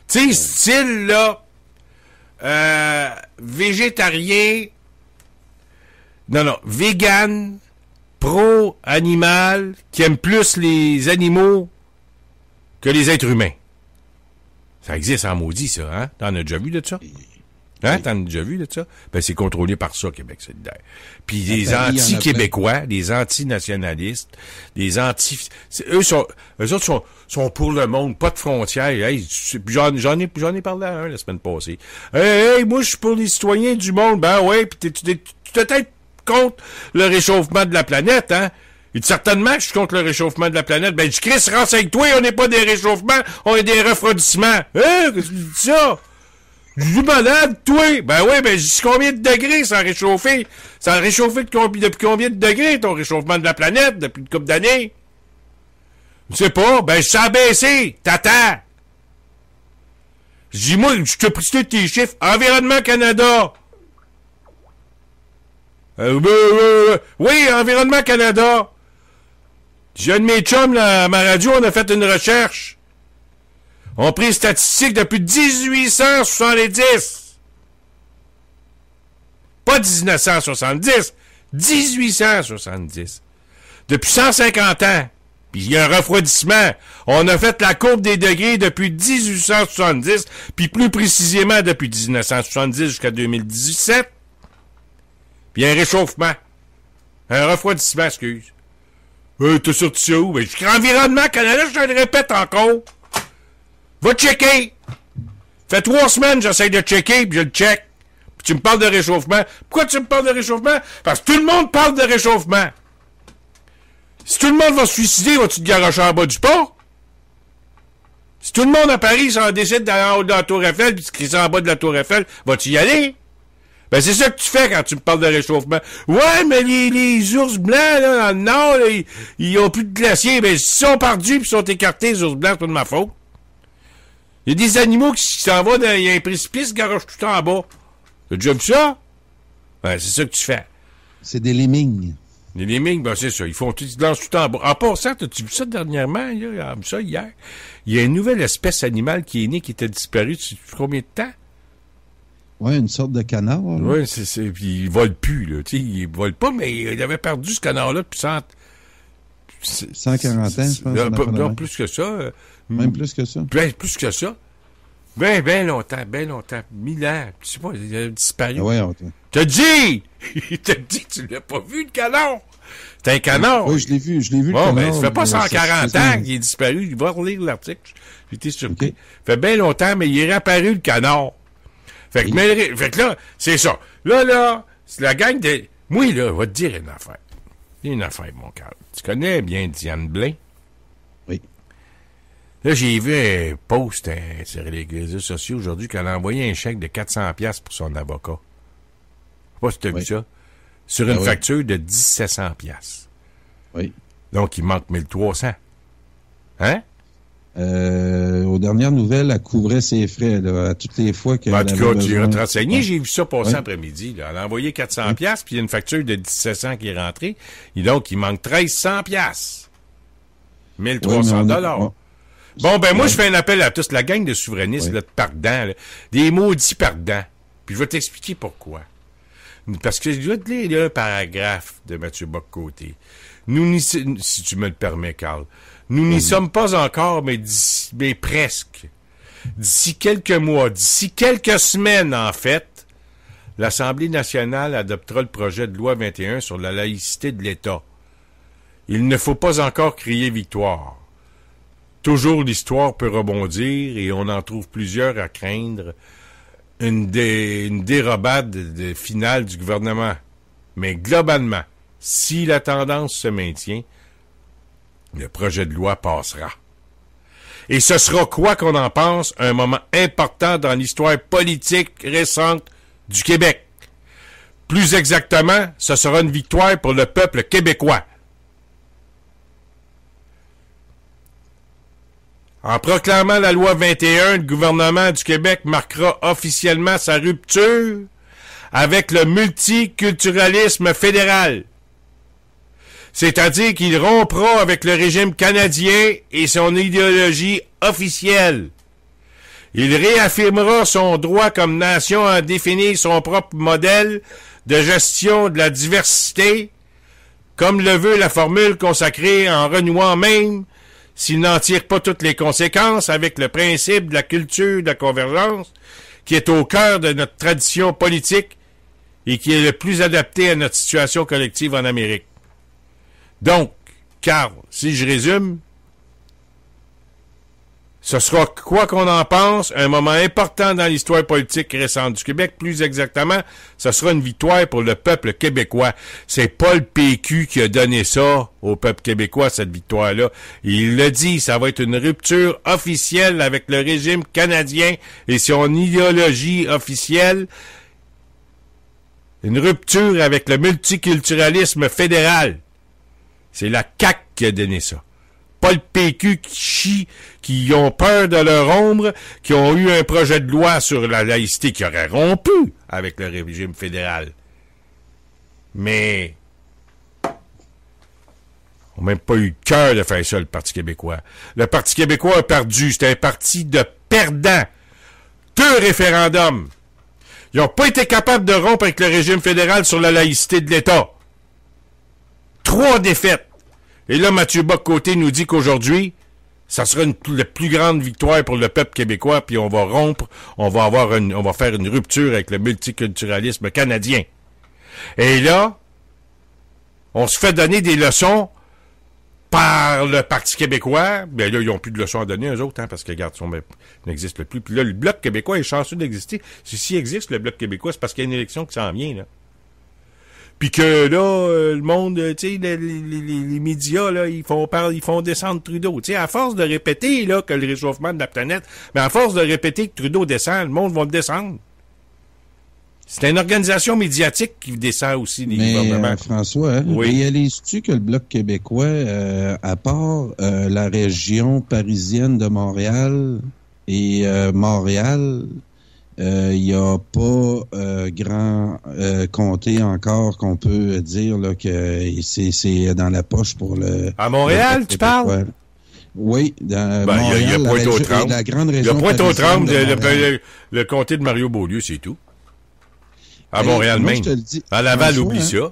Tu sais, style, là, végétarien, vegan, pro-animal, qui aime plus les animaux que les êtres humains. Ça existe en maudit, ça, hein? T'en as déjà vu de ça? Hein? T'en as déjà vu de ça? Ben, c'est contrôlé par ça, Québec solidaire. Puis des anti-québécois, des anti-nationalistes, des anti... Eux autres sont pour le monde, pas de frontières. Hey, j'en ai parlé à un la semaine passée. Hey, moi, je suis pour les citoyens du monde. Ben ouais, puis tu t'es peut-être contre le réchauffement de la planète, hein? Il dit certainement que je suis contre le réchauffement de la planète. Ben, Chris, renseigne-toi, on n'est pas des réchauffements, on est des refroidissements. Hein? Qu'est-ce que tu dis ça? Je dis, malade, toi? Ben oui, ben, je dis, combien de degrés ça a réchauffé? Ça a réchauffé depuis combien de degrés, ton réchauffement de la planète, depuis une couple d'années? Je sais pas. Ben, ça a baissé. T'attends. Je dis, moi, je te pris tes chiffres. Environnement Canada. Oui, Environnement Canada. J'ai un de mes chums, là, à ma radio, on a fait une recherche. On a pris les statistiques depuis 1870. Pas 1970. 1870. Depuis 150 ans. Puis il y a un refroidissement. On a fait la courbe des degrés depuis 1870, puis plus précisément depuis 1970 jusqu'à 2017. Puis il y a un réchauffement. Un refroidissement, excuse. T'as sorti ça où? Ben, je dis, Environnement Canada, je te le répète encore. Va checker. Fait 3 semaines, j'essaie de checker, puis je le check. Puis tu me parles de réchauffement. Pourquoi tu me parles de réchauffement? Parce que tout le monde parle de réchauffement. Si tout le monde va se suicider, vas-tu te garocher en bas du pont? Si tout le monde à Paris s'en décide d'aller en haut de la Tour Eiffel, puis de se crisser en bas de la Tour Eiffel, vas-tu y aller? Ben, c'est ça que tu fais quand tu me parles de réchauffement. Ouais, mais les ours blancs, là, dans le nord, là, ils ont plus de glaciers. Ben, s'ils sont perdus pis sont écartés, les ours blancs, c'est pas de ma faute. Il y a des animaux qui s'en vont dans un précipice, garochent tout en bas. T'as déjà vu ça? Ben, c'est ça que tu fais.
C'est des lemmings.
Les lemmings, ben, c'est ça. Ils lancent tout en bas. En passant, t'as-tu vu ça dernièrement, là? Vu ça hier? Il y a une nouvelle espèce animale qui est née, qui était disparue depuis combien de temps?
Ouais, une sorte de canard.
Oui, c'est. Puis il vole plus, là. Tu sais, il vole pas, mais il avait perdu ce canard-là depuis
140 ans, je pense.
Non, plus que ça.
Même plus que ça.
Ben, plus que ça. Ben longtemps. 1000 ans. Je sais pas, il a disparu.
Ah ouais,
T'as dit! T'as dit, tu l'as pas vu, le canard! C'est un canard!
Oui, je l'ai vu, le
canard.
Ben,
ça fait pas 140 ans qu'il est disparu. Il va relire l'article. J'étais surpris. Okay. Ça fait bien longtemps, mais il est réapparu, le canard. Fait que là, c'est ça. Là, c'est la gang de... Moi, là, je vais te dire une affaire. Une affaire, mon cœur. Tu connais bien Diane Blain?
Oui.
Là, j'ai vu un post sur les réseaux sociaux aujourd'hui qu'elle a envoyé un chèque de 400$ pour son avocat. Je sais pas si tu as vu ça. Sur une facture de 1700$.
Oui.
Donc, il manque 1300. Hein?
Aux dernières nouvelles, elle couvrait ses frais, là, à toutes les fois qu'elle
en tout cas, tu as renseigné,
ouais.
J'ai vu ça passer après-midi, là. Elle a envoyé 400$, puis il y a une facture de 1700 qui est rentrée. Et donc, il manque 1300$. 1300$. Bon, ben, moi, je fais un appel à tous, la gang de souverainistes, là, de pardans, là, des maudits pardans. Puis je vais t'expliquer pourquoi. Parce que je dois te lire un paragraphe de Mathieu Bock-Côté. Si tu me le permets, Carl. Nous n'y sommes pas encore, mais presque. D'ici quelques mois, d'ici quelques semaines, en fait, l'Assemblée nationale adoptera le projet de loi 21 sur la laïcité de l'État. Il ne faut pas encore crier victoire. Toujours l'histoire peut rebondir et on en trouve plusieurs à craindre une dérobade finale du gouvernement. Mais globalement, si la tendance se maintient, le projet de loi passera. Et ce sera, quoi qu'on en pense, un moment important dans l'histoire politique récente du Québec. Plus exactement, ce sera une victoire pour le peuple québécois. En proclamant la loi 21, le gouvernement du Québec marquera officiellement sa rupture avec le multiculturalisme fédéral. C'est-à-dire qu'il rompra avec le régime canadien et son idéologie officielle. Il réaffirmera son droit comme nation à définir son propre modèle de gestion de la diversité, comme le veut la formule consacrée en renouant même, s'il n'en tire pas toutes les conséquences, avec le principe de la culture de la convergence, qui est au cœur de notre tradition politique et qui est le plus adapté à notre situation collective en Amérique. Donc, Carl, si je résume, Ce sera, quoi qu'on en pense, un moment important dans l'histoire politique récente du Québec. Plus exactement, ce sera une victoire pour le peuple québécois. C'est pas le PQ qui a donné ça au peuple québécois, cette victoire-là. Il le dit, ça va être une rupture officielle avec le régime canadien et son idéologie officielle. Une rupture avec le multiculturalisme fédéral. C'est la CAQ qui a donné ça. Pas le PQ qui chie, qui ont peur de leur ombre, qui ont eu un projet de loi sur la laïcité qui aurait rompu avec le régime fédéral. Mais on n'a même pas eu le cœur de faire ça, le Parti québécois. Le Parti québécois a perdu. C'était un parti de perdants. 2 référendums. Ils n'ont pas été capables de rompre avec le régime fédéral sur la laïcité de l'État. 3 défaites. Et là, Mathieu Bock-Côté nous dit qu'aujourd'hui, ça sera la plus grande victoire pour le peuple québécois, puis on va rompre, on va faire une rupture avec le multiculturalisme canadien. Et là, on se fait donner des leçons par le Parti québécois. Ben là, ils n'ont plus de leçons à donner, eux autres, parce que, regarde, n'existe plus. Puis là, le Bloc québécois est chanceux d'exister. S'il existe, le Bloc québécois, c'est parce qu'il y a une élection qui s'en vient, là. Puis que là, le monde, tu sais, les médias, là, ils font descendre Trudeau. Tu sais, à force de répéter, là, que le réchauffement de la planète, mais à force de répéter que Trudeau descend, le monde va le descendre. C'est une organisation médiatique qui descend aussi les gouvernements.
François,
oui.
Réalises-tu que le Bloc québécois, à part la région parisienne de Montréal et Montréal, il n'y a pas grand comté encore qu'on peut dire là, que c'est dans la poche pour le...
À Montréal, tu parles?
Oui, dans Montréal,
il y a Pointe-aux-Trembles.
La grande région.
Il y a Pointe-aux-Trembles, le comté de Mario-Beaulieu, c'est tout. À Montréal même. À Laval, oublie ça.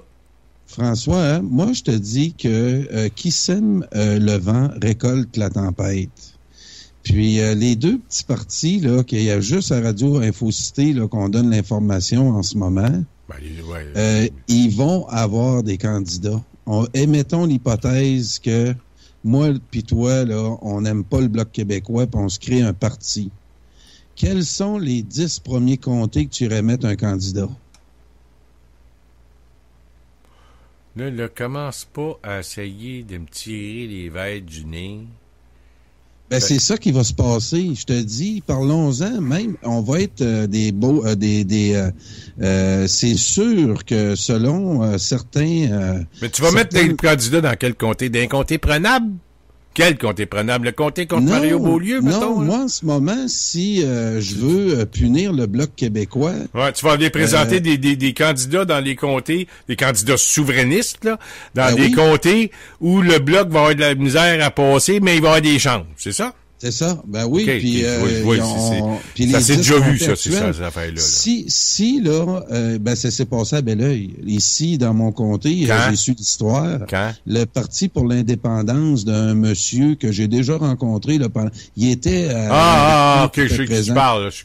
François, hein, moi, je te dis que qui sème le vent récolte la tempête. Puis les 2 petits partis, là, qu'il y a juste à Radio Infocité là, qu'on donne l'information en ce moment, ils vont avoir des candidats. Émettons l'hypothèse que moi puis toi, là, on n'aime pas le Bloc québécois puis on se crée un parti. Quels sont les 10 premiers comtés que tu irais mettre un candidat?
Là, commence pas à essayer de me tirer les verres du nez.
Ben, c'est ça qui va se passer. Je te dis, parlons-en même. On va être c'est sûr que selon certains...
Mais tu vas mettre les candidats dans quel comté? D'un comté prenable? Quel comté prenable? Le comté contre Mario-Beaulieu, mettons?
Non, moi, en ce moment, si je veux punir le Bloc québécois...
Ouais, tu vas les présenter des candidats dans les comtés, des candidats souverainistes, là, dans des comtés où le Bloc va avoir de la misère à passer, mais il va avoir des chances, c'est ça?
C'est ça, ben oui,
okay,
puis
puis ça s'est déjà vu, ça, c'est ça, cette affaire-là.
Si là, ben ça s'est passé à Belleuil. Ici, dans mon comté, j'ai su l'histoire. Le Parti pour l'indépendance d'un monsieur que j'ai déjà rencontré, là, il était...
ok, je sais que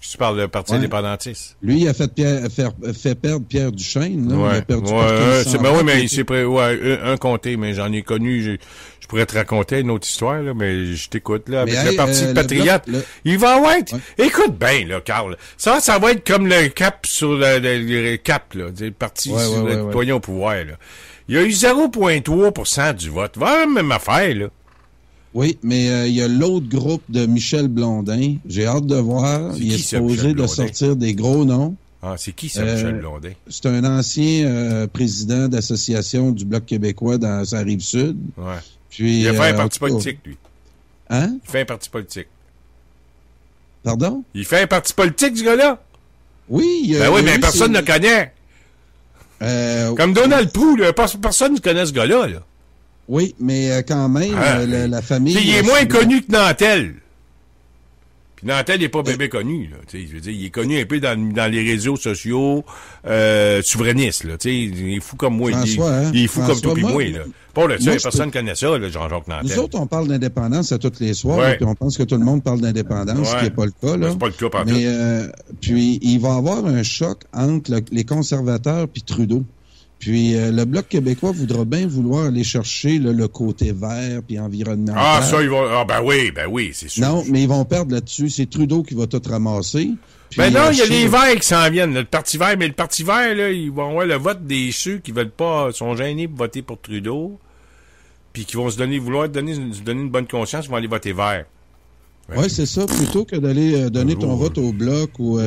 tu parles, le Parti indépendantiste.
Lui, il a fait perdre Pierre Duchesne, là.
Ouais,
il a perdu
mais c'est un comté, mais j'en ai connu, je pourrais te raconter une autre histoire, là, mais je t'écoute, là, avec le Parti patriote. Il va être... Ouais. Écoute bien, là, Carl. Ça va être comme le cap sur le cap, là, le parti sur le poignet au pouvoir, là. Il y a eu 0,3% du vote. Va même affaire, là.
Oui, mais il y a l'autre groupe de Michel Blondin. J'ai hâte de voir. Il est supposé de sortir des gros noms.
Ah, c'est qui ça, Michel Blondin?
C'est un ancien président d'association du Bloc québécois dans sa Rive-Sud.
Ouais.
Puis,
il a fait un parti politique, lui.
Hein?
Il fait un parti politique.
Pardon?
Il fait un parti politique, ce gars-là?
Oui.
Mais personne ne le connaît. Comme Donald Proulx, là, personne ne connaît ce gars-là. Là.
Oui, mais quand même, la famille...
Il est moins connu que Nantel. Puis Nantel n'est pas bébé connu, là. Je veux dire, il est connu un peu dans les réseaux sociaux souverainistes, là. Il est fou comme moi.
François,
il est fou comme toi et moi, là. Pas le seul, personne ne connaît ça, là, Jean-Jacques Nantel.
Nous autres, on parle d'indépendance à tous les soirs, puis on pense que tout le monde parle d'indépendance, ce qui n'est pas le cas, là.
C'est pas le cas, par
mais puis, il va y avoir un choc entre les conservateurs puis Trudeau. Puis le Bloc québécois voudra bien vouloir aller chercher le côté vert puis environnemental.
Ah, ça, ils vont... Ah, ben oui, c'est sûr.
Non, mais ils vont perdre là-dessus. C'est Trudeau qui va tout ramasser. Puis,
ben non, il y a les Verts qui s'en viennent, là, le Parti vert. Mais le Parti vert, là, ils vont avoir le vote des ceux qui veulent pas, sont gênés pour voter pour Trudeau, puis qui vont vouloir se donner une bonne conscience, ils vont aller voter vert.
Oui, c'est ça. Plutôt que d'aller donner ton vote au Bloc ou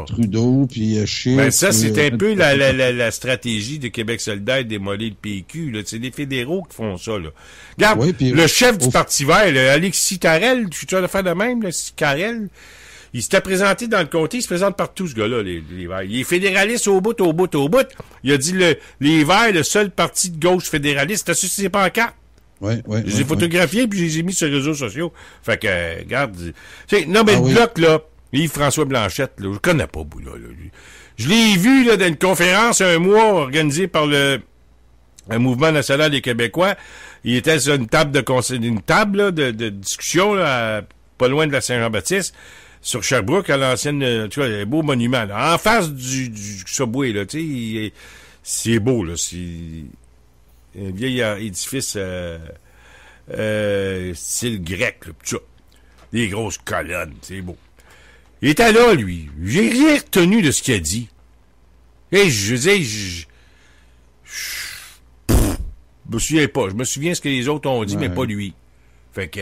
Trudeau, puis chier.
Ben ça, c'est un peu la stratégie de Québec solidaire de démolir le PQ. Là. C'est les fédéraux qui font ça. Là. Regarde, le chef du Parti vert, là, Alexis Carrel, tu vas le faire de même, là, Carrel, il s'était présenté dans le comté, il se présente partout, ce gars-là, les Verts. Il est fédéraliste au bout. Il a dit les Verts, le seul parti de gauche fédéraliste, t'as su ses pancartes?
Ouais.
Je les ai photographiés puis je les ai mis sur les réseaux sociaux. Fait que, regarde. Non, mais le Bloc, là, Yves-François Blanchette, là, je connais pas Boula, là. Je l'ai vu, là, dans une conférence un mois organisée par le Mouvement national des Québécois. Il était sur une table de discussion, là, pas loin de la Saint-Jean-Baptiste, sur Sherbrooke, à l'ancienne, tu vois, un beau monument, là, en face du Subway, là, tu sais, c'est beau, là, c'est un vieil édifice style grec, là, tout ça. Des grosses colonnes, c'est beau. Il était là, lui. J'ai rien retenu de ce qu'il a dit. Et je me souviens pas. Je me souviens ce que les autres ont dit, mais pas lui. Fait que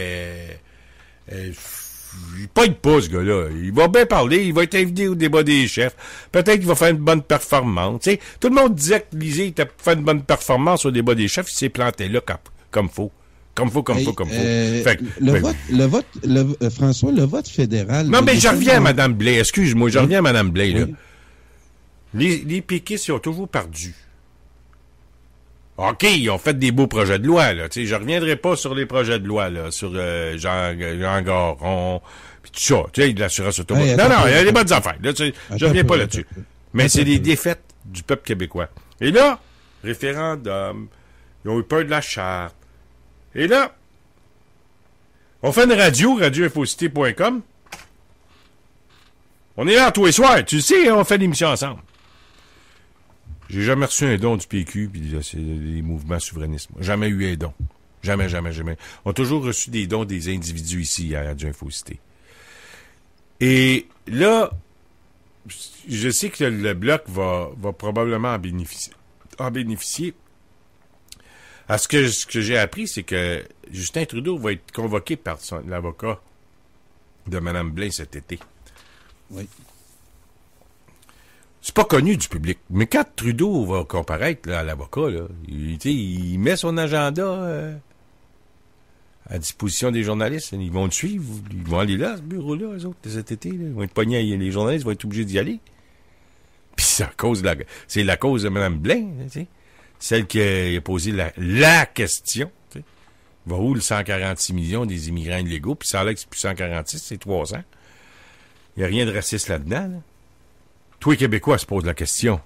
il pogne pas, ce gars-là. Il va bien parler, il va être invité au débat des chefs. Peut-être qu'il va faire une bonne performance. T'sais, tout le monde disait que Lisée était pour faire une bonne performance au débat des chefs, il s'est planté là comme faut. Comme faut. Fait que,
François, le vote fédéral...
Non, mais je reviens à Mme Blais. Excuse-moi, je reviens à Mme Blais, là. Les péquistes, ils ont toujours perdu. OK, ils ont fait des beaux projets de loi, là. Tu sais, je reviendrai pas sur les projets de loi, là, sur Jean Garon, puis tout ça. Tu sais, de l'assurance automobile. Non, il y a des bonnes affaires. Là, je reviens pas là-dessus. Mais c'est des défaites du peuple québécois. Et là, référendum, ils ont eu peur de la charte. Et là, on fait une radioinfocité.com. On est là tous les soirs. Tu sais, on fait l'émission ensemble. J'ai jamais reçu un don du PQ puis c'est des mouvements souverainistes. Jamais eu un don. Jamais. On a toujours reçu des dons des individus ici à Radio Infocité. Et là, je sais que le Bloc va probablement en bénéficier. À ce que j'ai appris, c'est que Justin Trudeau va être convoqué par l'avocat de Mme Blais cet été.
Oui.
C'est pas connu du public. Mais quand Trudeau va comparaître là, à l'avocat, là, il met son agenda à disposition des journalistes. Ils vont le suivre. Ils vont aller là, ce bureau-là, eux autres, cet été. Là. Ils vont être pognés. Les journalistes vont être obligés d'y aller. Puis c'est la cause de Mme Blais, celle qui a posé la question. T'sais. Va où le 146 millions des immigrants illégaux? Puis ça a l'air que c'est plus 146, c'est 300. Il n'y a rien de raciste là-dedans. Là. Tous les Québécois se posent la question.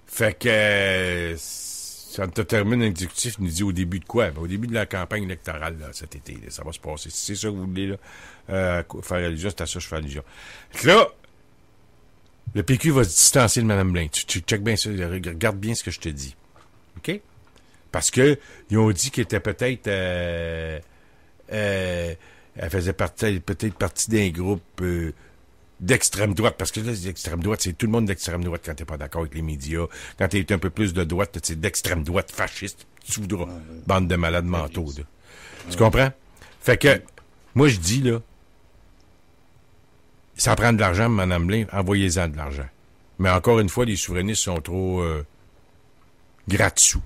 Fait que ça te termine l'exécutif nous dit au début de quoi? Ben, au début de la campagne électorale là, cet été. Là, ça va se passer. Si c'est ça que vous voulez là, faire allusion, c'est à ça que je fais allusion. Là, le PQ va se distancer de Mme Blais. Tu check bien ça, regarde bien ce que je te dis. OK? Parce que ils ont dit qu'elle était peut-être elle faisait peut-être partie d'un groupe d'extrême droite. Parce que là, l'extrême droite, c'est tout le monde d'extrême droite quand t'es pas d'accord avec les médias. Quand t'es un peu plus de droite, c'est d'extrême droite fasciste. Tu voudras. Bande de malades mentaux. Là. Tu comprends? Fait que, moi, je dis, là, ça prend de l'argent, Mme Blais, envoyez-en de l'argent. Mais encore une fois, les souverainistes sont trop gratte-sous.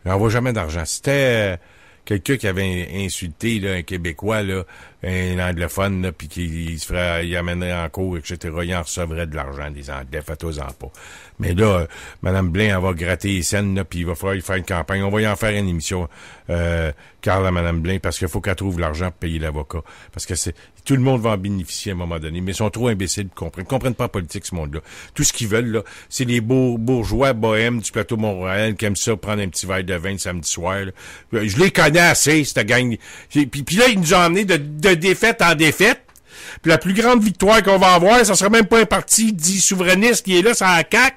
Ils n'envoient jamais d'argent. C'était quelqu'un qui avait insulté là, un Québécois, là, un anglophone, là, puis il amènerait en cours, etc., il en recevrait de l'argent des Anglais, faites-en pas. Mais là, Mme Blais, elle va gratter les scènes, là, puis il va falloir y faire une campagne. On va y en faire une émission, Carl à Mme Blais, parce qu'il faut qu'elle trouve l'argent pour payer l'avocat. Parce que tout le monde va en bénéficier à un moment donné, mais ils sont trop imbéciles pour comprendre. Ils comprennent pas la politique, ce monde-là. Tout ce qu'ils veulent, là, c'est les bourgeois bohèmes du plateau Mont-Royal qui aiment ça prendre un petit verre de vin le samedi soir, là. Je les connais assez, cette gang. Puis là, ils nous ont emmenés de défaite en défaite. Puis la plus grande victoire qu'on va avoir, ça sera même pas un parti dit souverainiste qui est là, ça a CAQ.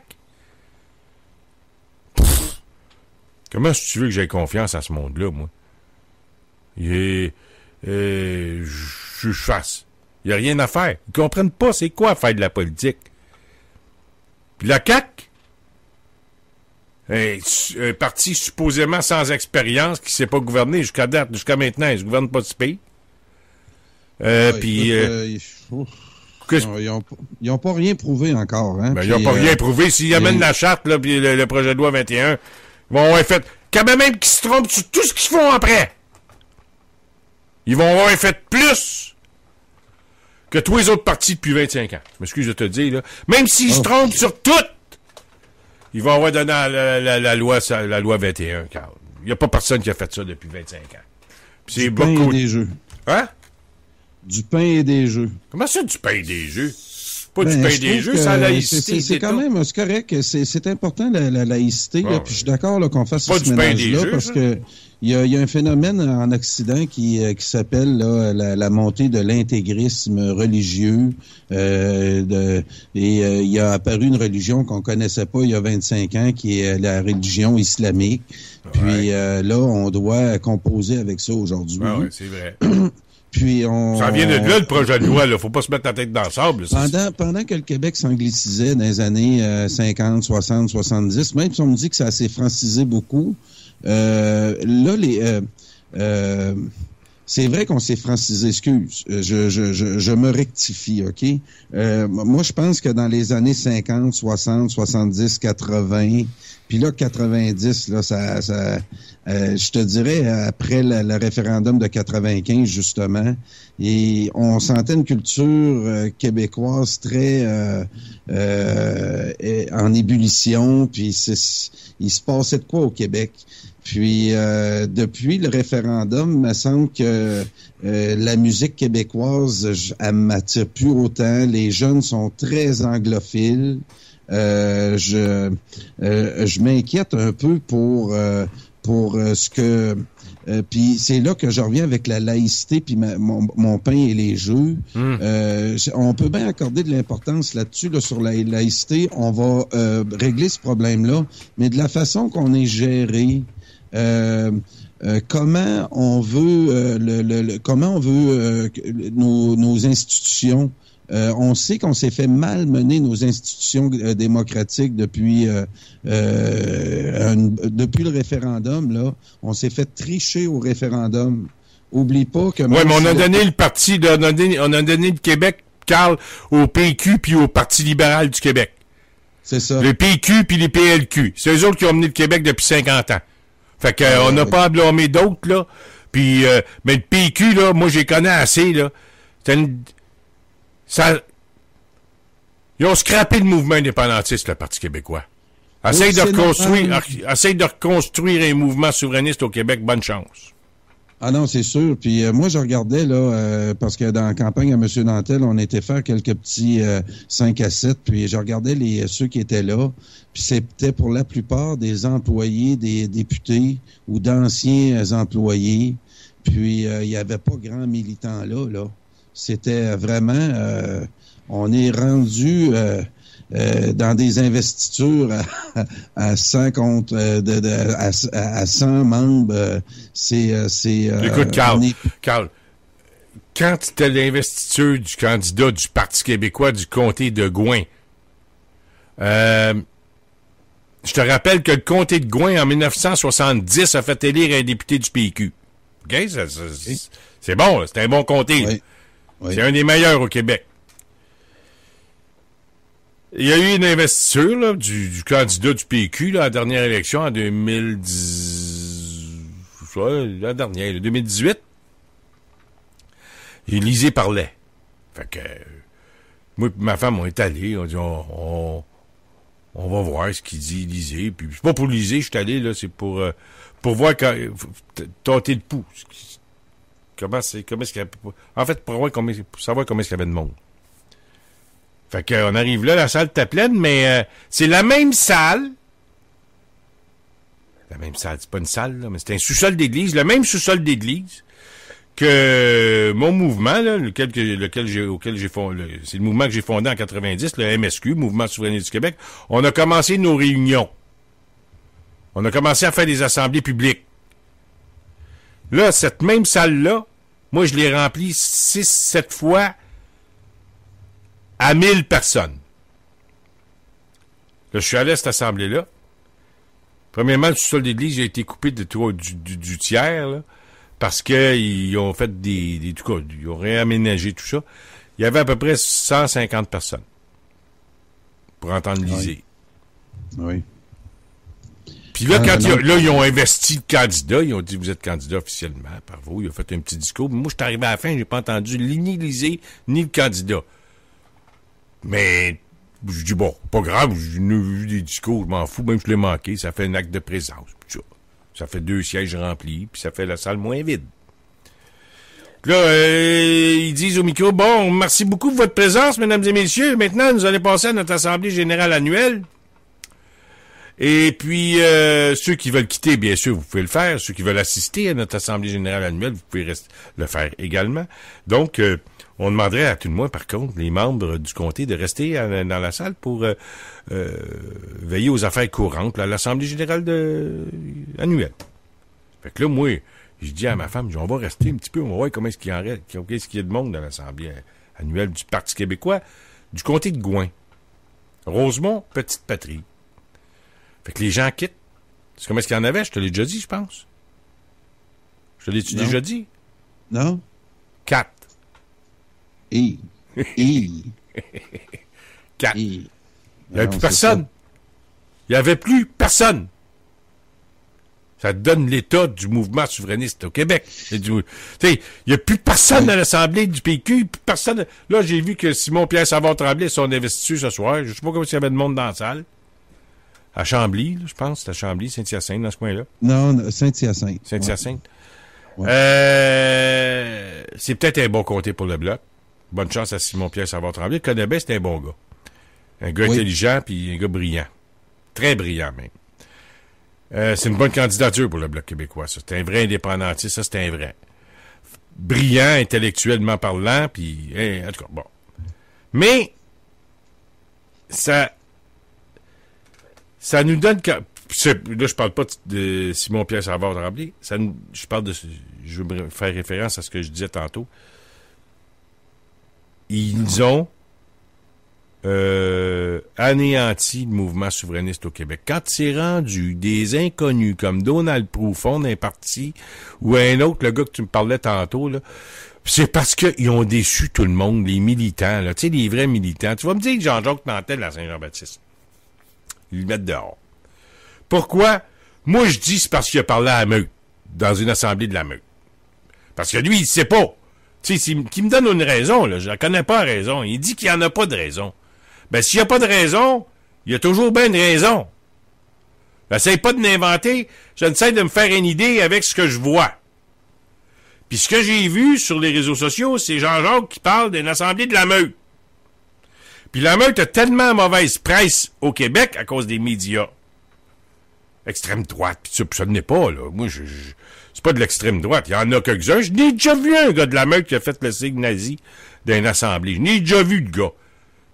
Comment est-ce que tu veux que j'aie confiance à ce monde-là, moi? Je fasse. Il n'y a rien à faire. Ils comprennent pas c'est quoi faire de la politique. Puis la CAQ, un parti supposément sans expérience qui ne sait pas gouverner jusqu'à maintenant, il ne gouverne pas ce pays.
Ils n'ont pas rien prouvé encore. Hein?
Ben, ils n'ont pas rien prouvé. S'ils amènent la charte, là, puis le projet de loi 21, ils vont avoir fait... Quand même qu'ils se trompent sur tout ce qu'ils font après. Ils vont avoir fait plus que tous les autres partis depuis 25 ans. Je m'excuse de te dire, là. Même s'ils se trompent sur tout, ils vont avoir donné la loi 21, Carl. Il n'y a pas personne qui a fait ça depuis 25 ans. Puis c'est
pain et des jeux.
Hein?
Du pain et des jeux.
Comment ça, du pain et des jeux? Pas du pain et des jeux, c'est la laïcité.
C'est quand même, c'est correct, c'est important la laïcité, là, puis je suis d'accord là, qu'on fasse ce ménage-là, parce que il y a un phénomène en Occident qui s'appelle là, la montée de l'intégrisme religieux, il y a apparu une religion qu'on connaissait pas il y a 25 ans, qui est la religion islamique. Puis là, on doit composer avec ça aujourd'hui.
Oui, c'est vrai.
Puis
ça vient de là, le projet de loi, là. Faut pas se mettre la tête dans le sable.
Pendant que le Québec s'anglicisait dans les années 50, 60, 70, même si on me dit que ça s'est francisé beaucoup, c'est vrai qu'on s'est francisé, excuse. Je me rectifie, OK? Moi, je pense que dans les années 50, 60, 70, 80, puis là, 90, là, je te dirais, après le référendum de 95, justement, et on sentait une culture québécoise très en ébullition, puis il se passait de quoi au Québec? Puis, depuis le référendum, il me semble que la musique québécoise, elle m'attire plus autant. Les jeunes sont très anglophiles. Je m'inquiète un peu pour ce que... puis c'est là que je reviens avec la laïcité puis mon pain et les jeux. On peut bien accorder de l'importance là-dessus, là, sur la laïcité. On va régler ce problème-là, mais de la façon qu'on est géré... comment on veut nos institutions. On sait qu'on s'est fait malmener nos institutions démocratiques depuis le référendum. Là, on s'est fait tricher au référendum. Oublie pas que...
Oui, mais on a donné le parti, on a donné le Québec, Carl, au PQ puis au Parti libéral du Québec.
C'est ça.
Le PQ puis les PLQ. C'est eux autres qui ont mené le Québec depuis 50 ans. Fait que on n'a pas à blâmer d'autres, là. Puis mais le PQ, là, moi j'y connais assez, là. Ils ont scrappé le mouvement indépendantiste, le Parti québécois. Essaye de reconstruire un mouvement souverainiste au Québec, bonne chance.
Ah non, c'est sûr. Puis moi, je regardais, là, parce que dans la campagne à M. Nantel, on était faire quelques petits 5 à 7, puis je regardais ceux qui étaient là, puis c'était pour la plupart des employés, des députés ou d'anciens employés, puis il n'y avait pas grand militant là. C'était vraiment... on est rendu... dans des investitures à 100 contre à 100 membres,
écoute, Carl, quand c'était l'investiture du candidat du Parti québécois du comté de Gouin, je te rappelle que le comté de Gouin, en 1970, a fait élire un député du PQ. OK? C'est bon, là, c'est un bon comté.
Oui. Oui.
C'est un des meilleurs au Québec. Il y a eu une investiture là, du candidat du PQ là, à la dernière élection en 2010. La dernière, 2018. Et Lisée parlait. Fait que moi et ma femme, on est allés, on dit on va voir ce qu'il dit, Lisée. Puis c'est pas pour Lisée, je suis allé, là, c'est pour voir tâter le pouls. Comment est-ce qu'il y a, en fait, pour savoir comment est-ce qu'il y avait de monde. Fait qu'on arrive là, la salle était pleine, mais c'est la même salle. La même salle, c'est pas une salle, là, mais c'est un sous-sol d'église, le même sous-sol d'église que mon mouvement, là, auquel j'ai fondé, c'est le mouvement que j'ai fondé en 90, le MSQ, Mouvement Souverainiste du Québec. On a commencé nos réunions. On a commencé à faire des assemblées publiques. Là, cette même salle-là, moi, je l'ai remplie 6-7 fois à 1000 personnes. Là, je suis allé à cette assemblée-là. Premièrement, le sous-sol d'église a été coupé du tiers, là, parce qu'ils ont fait des tout cas, ils ont réaménagé tout ça. Il y avait à peu près 150 personnes pour entendre liser.
Oui.
Puis là, ils ont investi le candidat, ils ont dit, vous êtes candidat officiellement, par vous, il a fait un petit discours. Moi, je suis arrivé à la fin, j'ai pas entendu ni liser, ni le candidat. Mais, je dis, bon, pas grave, j'ai vu des discours, je m'en fous, même si je l'ai manqué, ça fait un acte de présence. Ça fait 2 sièges remplis, puis ça fait la salle moins vide. Là, ils disent au micro, bon, merci beaucoup de votre présence, mesdames et messieurs. Maintenant, nous allons passer à notre assemblée générale annuelle. Et puis, ceux qui veulent quitter, bien sûr, vous pouvez le faire. Ceux qui veulent assister à notre assemblée générale annuelle, vous pouvez le faire également. Donc, on demanderait à tout le moins, par contre, les membres du comté de rester dans la salle pour veiller aux affaires courantes à l'assemblée générale annuelle. Fait que là, moi, je dis à ma femme, on va rester un petit peu, on va voir comment est-ce qu'il y en reste, qu'est-ce qu'il y a de monde dans l'assemblée annuelle du Parti québécois, du comté de Gouin. Rosemont, Petite Patrie. Fait que les gens quittent. C'est comment est-ce qu'il y en avait? Je te l'ai déjà dit, je pense. Je te l'ai-tu déjà dit?
Non.
4. 4. Il n'y avait plus personne. Il n'y avait plus personne. Ça donne l'état du mouvement souverainiste au Québec. Il n'y a plus personne à l'Assemblée du PQ, plus personne. Là, j'ai vu que Simon-Pierre Savard-Tremblay son investiture ce soir. Je ne sais pas comment il y avait de monde dans la salle. À Chambly, là, je pense. C'est à Chambly, Saint-Hyacinthe, dans ce coin-là.
Non, Saint-Hyacinthe.
Saint-Hyacinthe.
Ouais.
C'est peut-être un bon comté pour le Bloc. Bonne chance à Simon-Pierre Savard-Tremblay. Le connaît bien, c'est un bon gars. Un gars intelligent, puis un gars brillant. Très brillant, même. C'est une bonne candidature pour le Bloc québécois, ça. C'est un vrai indépendantiste, ça, c'est un vrai. Brillant, intellectuellement parlant, puis... en tout cas, bon. Mais, ça nous donne... Là, je parle pas de Simon-Pierre Savard-Tremblay. Je veux faire référence à ce que je disais tantôt. Ils ont anéanti le mouvement souverainiste au Québec. Quand c'est rendu des inconnus comme Donald Proufond d'un parti ou un autre, le gars que tu me parlais tantôt, là, c'est parce qu'ils ont déçu tout le monde, les militants, là, tu sais, les vrais militants. Tu vas me dire que Jean-Jacques Nantel à Saint-Jean-Baptiste. Ils le mettent dehors. Pourquoi? Moi, je dis c'est parce qu'il a parlé à la meute, dans une assemblée de la meute. Parce que lui, il sait pas. Tu sais, qui me donne une raison, là, je la connais pas la raison. Il dit qu'il n'y en a pas de raison. Ben, s'il n'y a pas de raison, il y a toujours bien une raison. J'essaie pas de l'inventer, j'essaie de me faire une idée avec ce que je vois. Puis ce que j'ai vu sur les réseaux sociaux, c'est Jean-Jacques qui parle d'une assemblée de la meute. Puis la meute a tellement mauvaise presse au Québec à cause des médias. Extrême droite, puis ça n'est pas, là. Moi, c'est pas de l'extrême droite. Il y en a quelques-uns. Je n'ai déjà vu un gars de la meute qui a fait le signe nazi d'une assemblée. Je n'ai déjà vu le gars.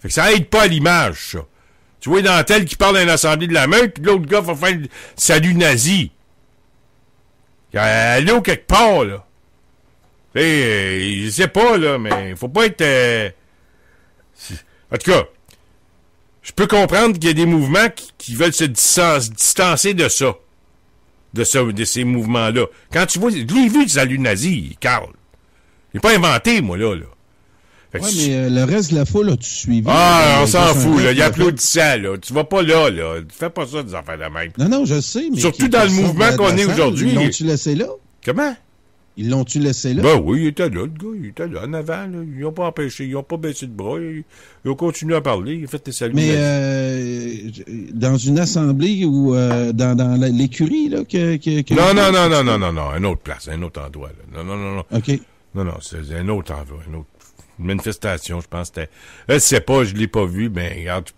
Fait que ça aide pas à l'image, ça. Tu vois Nantel qui parle d'une assemblée de la meute, puis l'autre gars va faire le salut nazi. Allô quelque part, là. Je sais pas, là, mais faut pas être... En tout cas, je peux comprendre qu'il y a des mouvements qui veulent se distancer de ça. De ces mouvements-là. Quand tu vois... Je l'ai vu, le salut nazi, Carl. J'ai pas inventé, moi, là.
Ouais, mais le reste de la foule, as-tu suivi?
Ah, on s'en fout, là. Il applaudissait, là. Tu vas pas là, là. Tu fais pas ça des affaires de même.
Non, je sais, mais...
Surtout dans le mouvement qu'on est aujourd'hui.
Ils l'ont-tu laissé là?
Comment?
Ils l'ont-tu laissé là?
Ben oui, il était là, le gars. Il était là, en avant, là. Ils n'ont pas empêché. Ils n'ont pas baissé de bras. Ils ont continué à parler. Ils ont fait des saluts.
Mais dans une assemblée ou dans l'écurie, là,
Non. Une autre place, un autre endroit, là. Non.
OK.
Non, c'est un autre endroit, une manifestation, je pense. Je sais pas, je l'ai pas vu, mais regarde,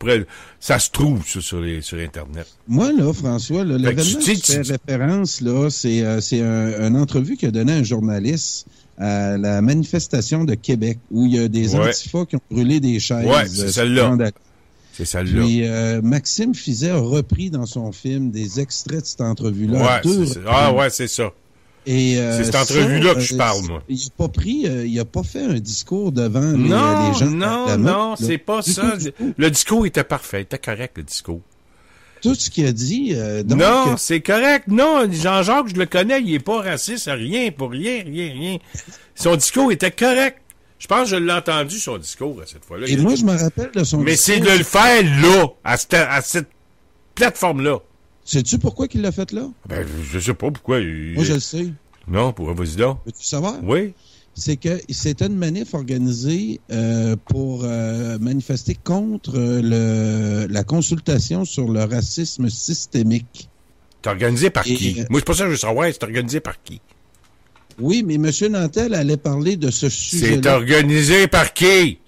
ça se trouve sur Internet.
Moi, là, François, là, l'événement que tu fais référence, là, c'est une entrevue qu'a donné un journaliste à la manifestation de Québec, où il y a des antifas qui ont brûlé des chaises.
Ouais, c'est celle-là. C'est celle-là.
Puis Maxime Fizet a repris dans son film des extraits de cette entrevue-là.
C'est ça.
Et,
c'est cette entrevue-là que je parle, moi.
Il a pas fait un discours devant les gens.
Non, c'est pas ça. Le discours était parfait, il était correct, le discours.
Tout ce qu'il a dit...
non, c'est correct. Non, Jean-Jacques, je le connais, il est pas raciste, rien. Son discours était correct. Je pense que je l'ai entendu, son discours, à cette fois-là.
Et moi, je me rappelle de son discours.
Mais c'est de le faire là, à cette plateforme-là.
Sais-tu pourquoi il l'a fait là?
Ben, je sais pas pourquoi.
Moi, je le sais.
Non, vas-y donc.
Veux-tu savoir?
Oui.
C'est que c'était une manif organisée pour manifester contre la consultation sur le racisme systémique.
C'est organisé par qui? Moi, c'est pas ça que je veux savoir. C'est organisé par qui?
Oui, mais M. Nantel allait parler de ce sujet-là.
C'est organisé par qui?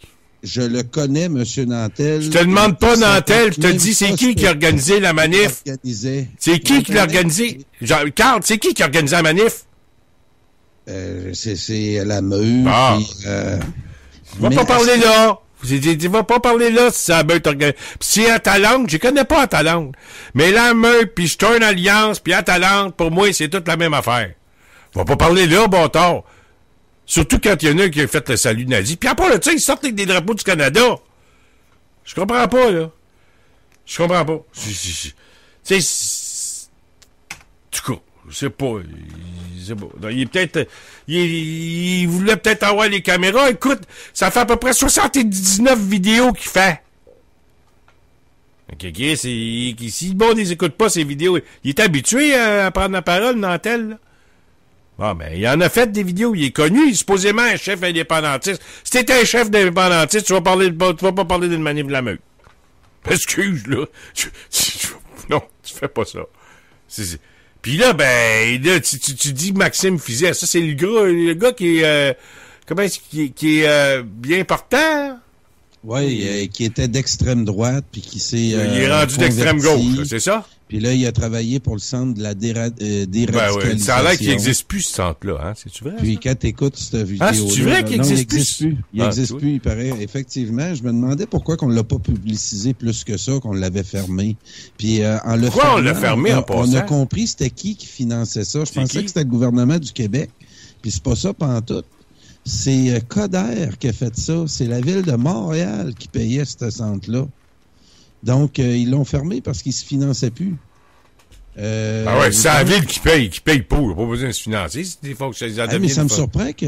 Je le connais, M. Nantel.
Je te demande pas Nantel, je te dis c'est qui a organisé la manif? C'est qui l'a organisé? Carl, c'est qui a organisé la manif?
C'est la meute.
Ah. Tu vas pas parler là. Tu vas pas parler là si c'est la meute organisée. Pis si à Talente, je connais pas à Talente. Mais la meute, puis je tourne alliance, puis à Talente, pour moi, c'est toute la même affaire. Tu vas pas parler là, bon tard. Surtout quand il y en a qui a fait le salut nazi. Puis après, là, tu sais, ils sortent avec des drapeaux du Canada. Je comprends pas, là. Je comprends pas. Tu sais, tout cas, je sais pas. Il est peut-être... Il voulait peut-être avoir les caméras. Écoute, ça fait à peu près 79 vidéos qu'il fait. OK, si bon, ils écoutent pas ces vidéos, il est habitué à prendre la parole, Nantel, là. Ah, ben, il en a fait des vidéos. Il est connu. Il est supposément un chef indépendantiste. Si t'es un chef indépendantiste, tu vas pas parler d'une manif de la meute. Excuse, là. Non, tu fais pas ça. Puis là, ben, là, tu dis Maxime Fizet. Ça, c'est le gars qui est, qui est bien portant.
Oui, qui était d'extrême droite, puis qui s'est
il est rendu d'extrême gauche, c'est ça?
Puis là, il a travaillé pour le centre de la déradicalisation.
Ben oui, ça a l'air qu'il n'existe plus, ce centre-là, hein? C'est-tu vrai?
Puis quand t'écoutes cette vidéo-là...
Ah, c'est-tu vrai qu'il n'existe plus?
Il n'existe plus, il paraît. Effectivement, je me demandais pourquoi qu'on ne l'a pas publicisé plus que ça, qu'on l'avait fermé. Puis en le
pourquoi on l'a fermé en passant?
On a compris c'était qui finançait ça. Je pensais que c'était le gouvernement du Québec. Puis c'est pas ça pantoute. C'est Coder qui a fait ça. C'est la ville de Montréal qui payait ce centre-là. Donc, ils l'ont fermé parce qu'il se finançait plus.
Ah ouais, c'est la ville qui paye pour. Il n'y a pas besoin de se financer. C'est des fonctionnaires.
Mais ça me surprend que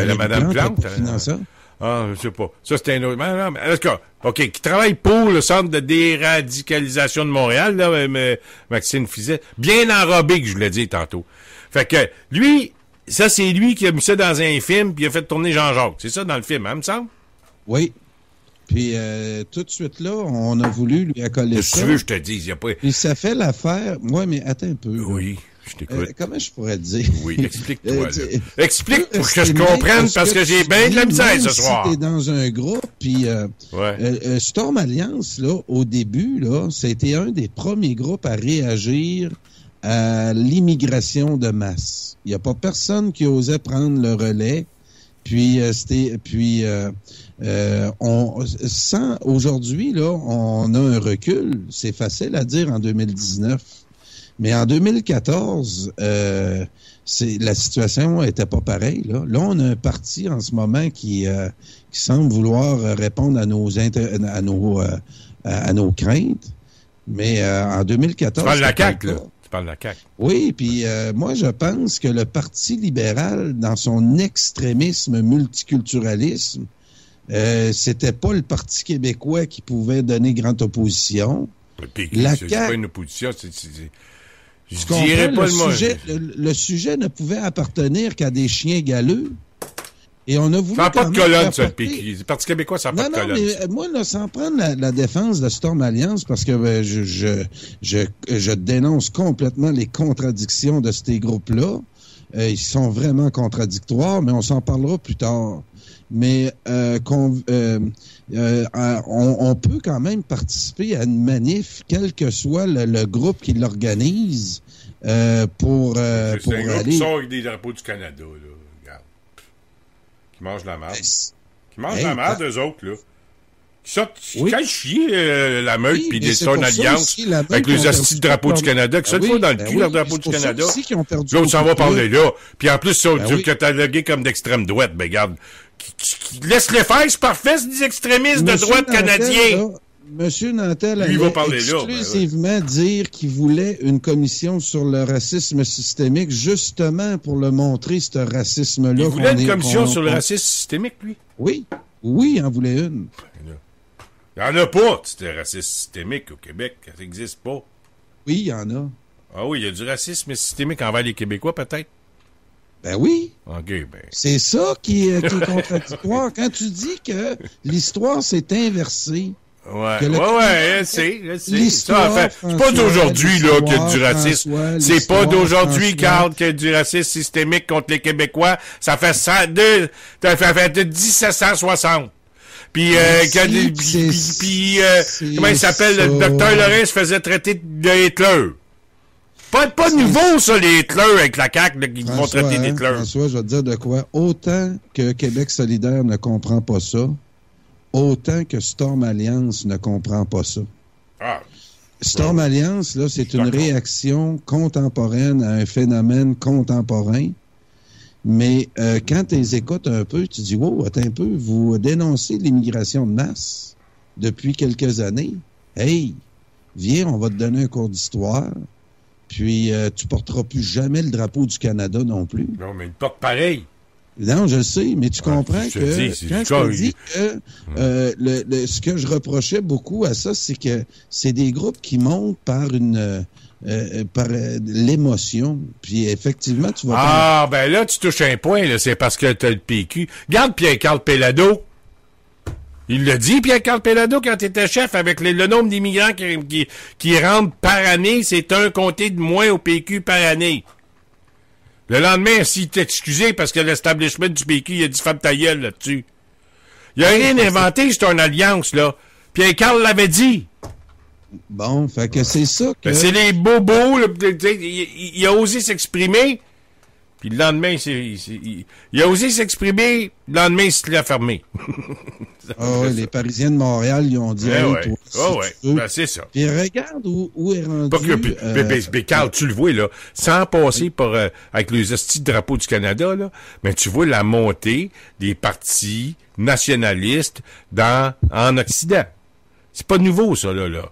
la Madame Plante
finance ça.
Ah, je sais pas. Ça, c'est un autre. Non, mais, en tout cas, OK, qui travaille pour le Centre de déradicalisation de Montréal, là, Maxime Fizet. Bien enrobé, que je voulais dire tantôt. Fait que, lui, ça, c'est lui qui a mis ça dans un film, puis il a fait tourner Jean-Jacques. C'est ça, dans le film, hein, me semble?
Oui. Puis, tout de suite là, on a voulu lui accoler ça.
Si tu veux, je te dis, il n'y a pas...
Puis, ça fait l'affaire... Ouais, mais attends un peu.
Oui, je t'écoute.
Comment je pourrais te dire?
Oui, explique-toi, là. Explique pour que je comprenne, parce que j'ai bien de la misère ce soir.
Si t'es dans un groupe, puis Storm Alliance, là, au début, là, c'était un des premiers groupes à réagir à l'immigration de masse. Il n'y a pas personne qui osait prendre le relais. Puis aujourd'hui là, on a un recul. C'est facile à dire en 2019, mais en 2014, la situation était pas pareille. Là, on a un parti en ce moment qui semble vouloir répondre à nos craintes, mais en 2014,
tu parles de la CAQ, là. De la CAQ.
Oui, puis moi, je pense que le Parti libéral, dans son extrémisme multiculturalisme, c'était pas le Parti québécois qui pouvait donner grande opposition.
C'est pas une opposition, je dirais pas le mot.
Le sujet ne pouvait appartenir qu'à des chiens galeux. Et on a voulu.
Ça n'a pas de colonne, ça, le Parti québécois, ça n'a pas de colonne.
Non, mais moi, là, sans prendre la défense de Storm Alliance, parce que je dénonce complètement les contradictions de ces groupes-là. Ils sont vraiment contradictoires, mais on s'en parlera plus tard. Mais on peut quand même participer à une manif, quel que soit le groupe qui l'organise, pour aller...
C'est un groupe qui sort avec des drapeaux du Canada, là. Qui mangent la merde. Qui mangent la merde, eux autres, là. Qui cachent chier la meute, puis
mais
son alliance avec les hosties de drapeau du Canada, que ça le fois dans le cul, leur drapeau du Canada. L'autre s'en va parler là. Puis en plus, ça, tu catalogué comme d'extrême droite, ben regarde. Laisse-les faire, c'est parfait, c'est des extrémistes de droite canadiens.
Monsieur Nantel
lui,
allait exclusivement dire qu'il voulait une commission sur le racisme systémique, justement pour le montrer, ce racisme-là.
Il voulait une commission sur le racisme systémique, lui?
Oui, il en voulait une.
Il n'y en a pas, de racisme systémique au Québec. Ça n'existe pas.
Oui, il y en a.
Ah oui, il y a du racisme systémique envers les Québécois, peut-être?
Ben oui.
OK, ben.
C'est ça qui est contradictoire. Quand tu dis que l'histoire s'est inversée.
Je sais. Ça, en fait, c'est pas d'aujourd'hui, là, qu'il y a du racisme. C'est pas d'aujourd'hui, Carl, qu'il y a du racisme systémique contre les Québécois. Ça fait 1760. Puis, comment il s'appelle? Le docteur Lorrain se faisait traiter de Hitler. Pas nouveau, ça, les Hitler avec la CAQ, là, qui vont traiter d'Hitler.
François, je vais te dire de quoi. Autant que Québec solidaire ne comprend pas ça, autant que Storm Alliance ne comprend pas ça. Storm Alliance, là, c'est une réaction contemporaine à un phénomène contemporain. Mais quand tu les écoutes un peu, tu dis, wow, attends un peu, vous dénoncez l'immigration de masse depuis quelques années. Hey, viens, on va te donner un cours d'histoire. Puis, tu porteras plus jamais le drapeau du Canada non plus.
Non, mais il porte pareil.
Non, je le sais, mais tu comprends que quand je te dis que ce que je reprochais beaucoup à ça, c'est que c'est des groupes qui montent par l'émotion. Puis effectivement, tu vas...
ben là, tu touches un point, là, c'est parce que tu as le PQ. Regarde Pierre-Carl Pellado. Il l'a dit, Pierre-Carl Pellado, quand il était chef, avec le nombre d'immigrants qui rentrent par année, c'est un comté de moins au PQ par année. Le lendemain, s'il t'est excusé parce que l'establishment du PQ, il a dit « Femme ta gueule » là-dessus. Il a rien inventé, c'est une alliance, là. Pierre-Carl l'avait dit.
Bon, fait que c'est ça que...
C'est les bobos, là, il a osé s'exprimer, puis le lendemain, il a osé s'exprimer, le lendemain, il se l'a fermé.
Les Parisiens de Montréal, ils ont dit
ben, c'est ça.
Puis regarde où est rendu...
Mais Carl, tu le vois, là, sans passer par avec les hosties de drapeau du Canada, là, mais tu vois la montée des partis nationalistes en Occident. C'est pas nouveau, ça, là.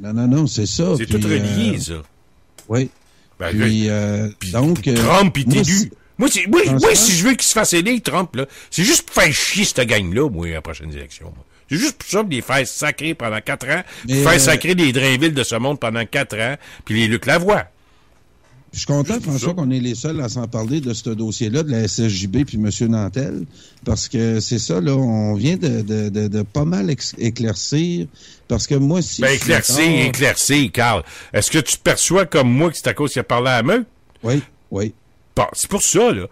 Non, c'est ça.
C'est tout relié, ça.
Oui.
Ben,
puis donc...
Trump, il t'élu. Moi, si je veux qu'il se fasse aider, Trump, là, c'est juste pour faire chier cette gang-là, moi, à la prochaine élection. C'est juste pour ça, de les faire sacrer pendant 4 ans, puis faire sacrer des Drainville de ce monde pendant 4 ans, puis les Luc Lavoie.
Je suis content, François, qu'on est les seuls à s'en parler de ce dossier-là, de la SSJB puis M. Nantel, parce que c'est ça, là, on vient de pas mal éclaircir, parce que moi, si...
Ben, éclaircir, Carl. Est-ce que tu perçois comme moi que c'est à cause qu'il a parlé à la meute?
Oui.
Bon, c'est pour ça, là.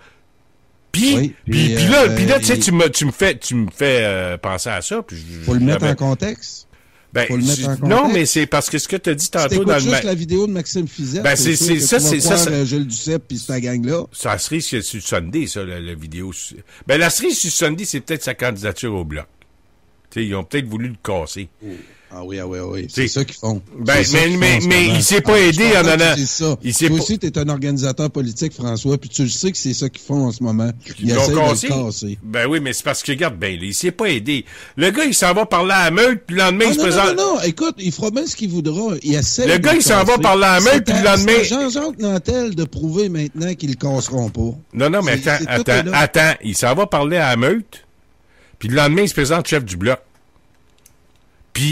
Puis là, tu sais, tu me fais penser à ça.
Faut le mettre en contexte.
Ben, non, mais c'est parce que ce que tu as dit tantôt dans le...
juste la vidéo de Maxime Fizette.
Ben, c'est ça.
Gilles Duceppe puis cette gang-là.
Ça serait sur Sunday, ça, la vidéo. Ben, la cerise sur Sunday, c'est peut-être sa candidature au Bloc. Tu sais, ils ont peut-être voulu le casser.
Ah oui. C'est ça qu'ils font.
Ben, mais il s'est pas aidé en allant.
C'est ça. Toi aussi, t'es un organisateur politique, François, puis tu le sais que c'est ça qu'ils font en ce moment. Ils essaient de le casser.
Ben oui, mais c'est parce que, regarde, il s'est pas aidé. Le gars, il s'en va parler à la meute, puis le lendemain, il se présente...
Non, écoute, il fera bien ce qu'il voudra. Il essaie
le gars, il s'en va parler à la meute, puis le lendemain...
C'est Jean-Jacques Nantel de prouver maintenant qu'ils le casseront pas.
Non, mais attends. Il s'en va parler à la meute, puis le lendemain, il se présente chef du Bloc.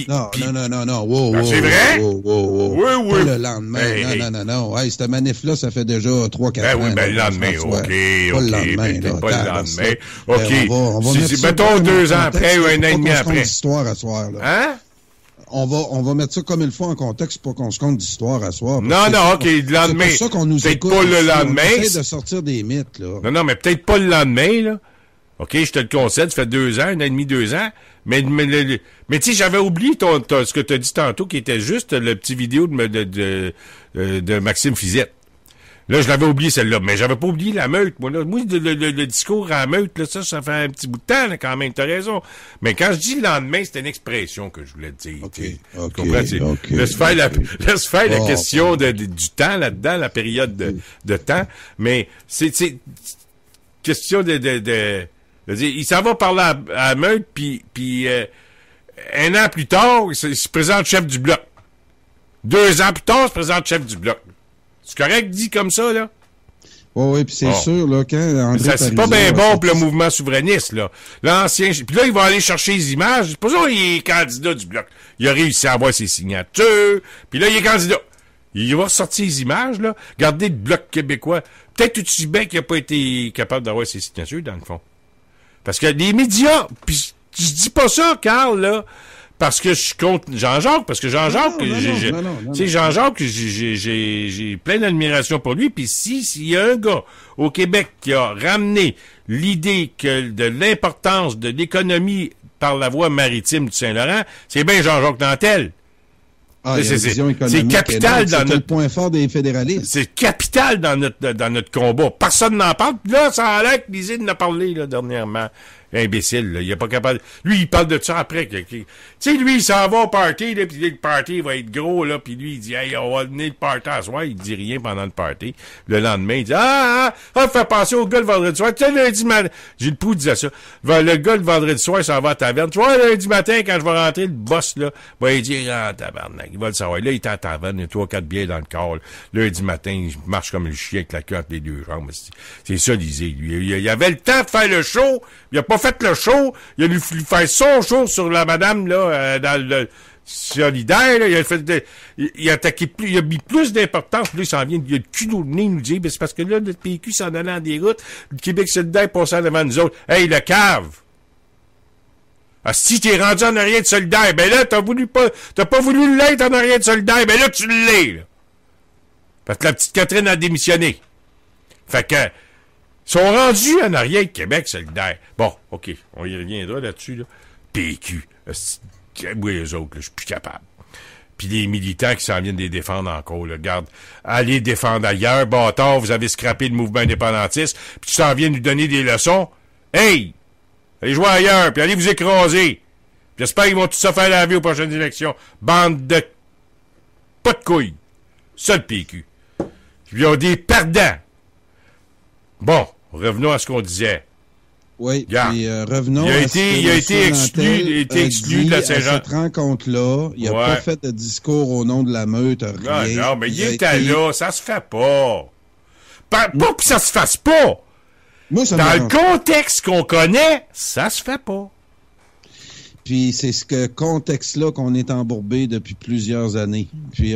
Non. Wow,
c'est vrai?
Wow.
Oui.
Pas le lendemain. Non. Hey, cette manif-là, ça fait déjà 3-4 ans.
Oui, le lendemain, OK.
Pas le lendemain,
pas le lendemain. OK.
On va
mettons 2 ans après ou 1 an et demi après.
D'histoire à soir, là.
Hein?
On va mettre ça comme il faut en contexte pour qu'on se compte d'histoire à soir.
Non, OK, le lendemain.
C'est pour ça qu'on nous écoute.
Peut-être pas le lendemain.
On essaie de sortir des mythes, là.
Non, mais peut-être pas le lendemain, là. OK, je te le concède, ça fait 2 ans, 1 an et demi, 2 ans. Mais tu sais, j'avais oublié ce que tu as dit tantôt, qui était juste le petit vidéo de Maxime Fizette. Là, je l'avais oublié celle-là, mais j'avais pas oublié la meute. Moi, là, le discours à la meute, là, ça fait un petit bout de temps, là, quand même, t'as raison. Mais quand je dis le lendemain, c'était une expression que je voulais dire.
Okay.
Laisse faire la question du temps là-dedans, la période de temps. Mais c'est question de il s'en va parler à la meute, puis un an plus tard, il se présente chef du bloc. 2 ans plus tard, il se présente chef du bloc. C'est correct dit comme ça, là?
Oui, puis c'est sûr, là, quand André
ça, c'est pas bien bon pour le mouvement souverainiste, là. L'ancien... Puis là, il va aller chercher les images. C'est pas ça qu'il est candidat du bloc. Il a réussi à avoir ses signatures. Puis là, il est candidat. Il va sortir les images, là. Regardez le bloc québécois. Peut-être aussi bien qu'il n'a pas été capable d'avoir ses signatures, dans le fond. Parce que les médias... Puis je dis pas ça, Carl, là... Parce que je suis contre Jean-Jacques, parce que Jean-Jacques, Jean-Jacques, j'ai plein d'admiration pour lui, puis s'il y a un gars au Québec qui a ramené l'idée de l'importance de l'économie par la voie maritime du Saint-Laurent, c'est bien Jean-Jacques Nantel. C'est capital dans notre
point fort des fédéralistes.
C'est capital dans notre combat. Personne n'en parle. Là, ça a l'air que Lisée en a parlé là, dernièrement. Imbécile, là. Il est pas capable. Lui, il parle de ça après. Tu sais, lui, il s'en va au party, là, puis le party va être gros, là, puis lui, il dit, hey, on va donner le party à soir. Il dit rien pendant le party. Le lendemain, il dit, fait penser au gars le vendredi soir. Tu sais, lundi matin, Gilles Proulx disait ça. Le gars le vendredi soir, il s'en va à la taverne. Tu vois, lundi matin, quand je vais rentrer, le boss, là, va lui dire, tabarnak, il va le savoir. Là, il est à la taverne, il y a 3-4 bières dans le corps, là. Lundi matin, il marche comme le chien avec la queue entre les 2 jambes. C'est ça, Lisée, lui. Il avait le temps de faire le show. Il a pas fait le show, il a lui fait son show sur la madame, là, dans le solidaire, là, il a attaqué plus, il a mis plus d'importance, puis là, il s'en vient, il a le cul au nez, nous dit, ben, c'est parce que là, notre PQ s'en allait en des routes, le Québec solidaire passait devant nous autres. Hey, le cave! Ah, si t'es rendu en arrière de solidaire, ben là, t'as pas voulu l'être en arrière de solidaire, ben là, tu l'es, là. Parce que la petite Catherine a démissionné. Fait que, ils sont rendus en arrière de Québec solidaire. Bon, OK, on y reviendra là-dessus, là. PQ. Oui, eux autres, là, je suis plus capable. Puis les militants qui s'en viennent les défendre encore, là. Regarde, allez défendre ailleurs, bâtard, vous avez scrappé le mouvement indépendantiste, puis tu s'en viens nous donner des leçons. Hey! Allez jouer ailleurs, puis allez vous écraser. Puis j'espère qu'ils vont tous se faire laver aux prochaines élections. Bande de... pas de couilles. Ça, le PQ. Puis ils ont des perdants. Bon, revenons à ce qu'on disait.
Oui, puis revenons
il a été exclu de la Saint-Jean.
À cette rencontre-là, il n'a pas fait de discours au nom de la meute, rien.
Non, mais il était là, ça se fait pas. Pas que ça se fasse pas. Moi, ça dans le contexte qu'on connaît, ça se fait pas.
Puis c'est ce contexte-là qu'on est embourbé depuis plusieurs années. Puis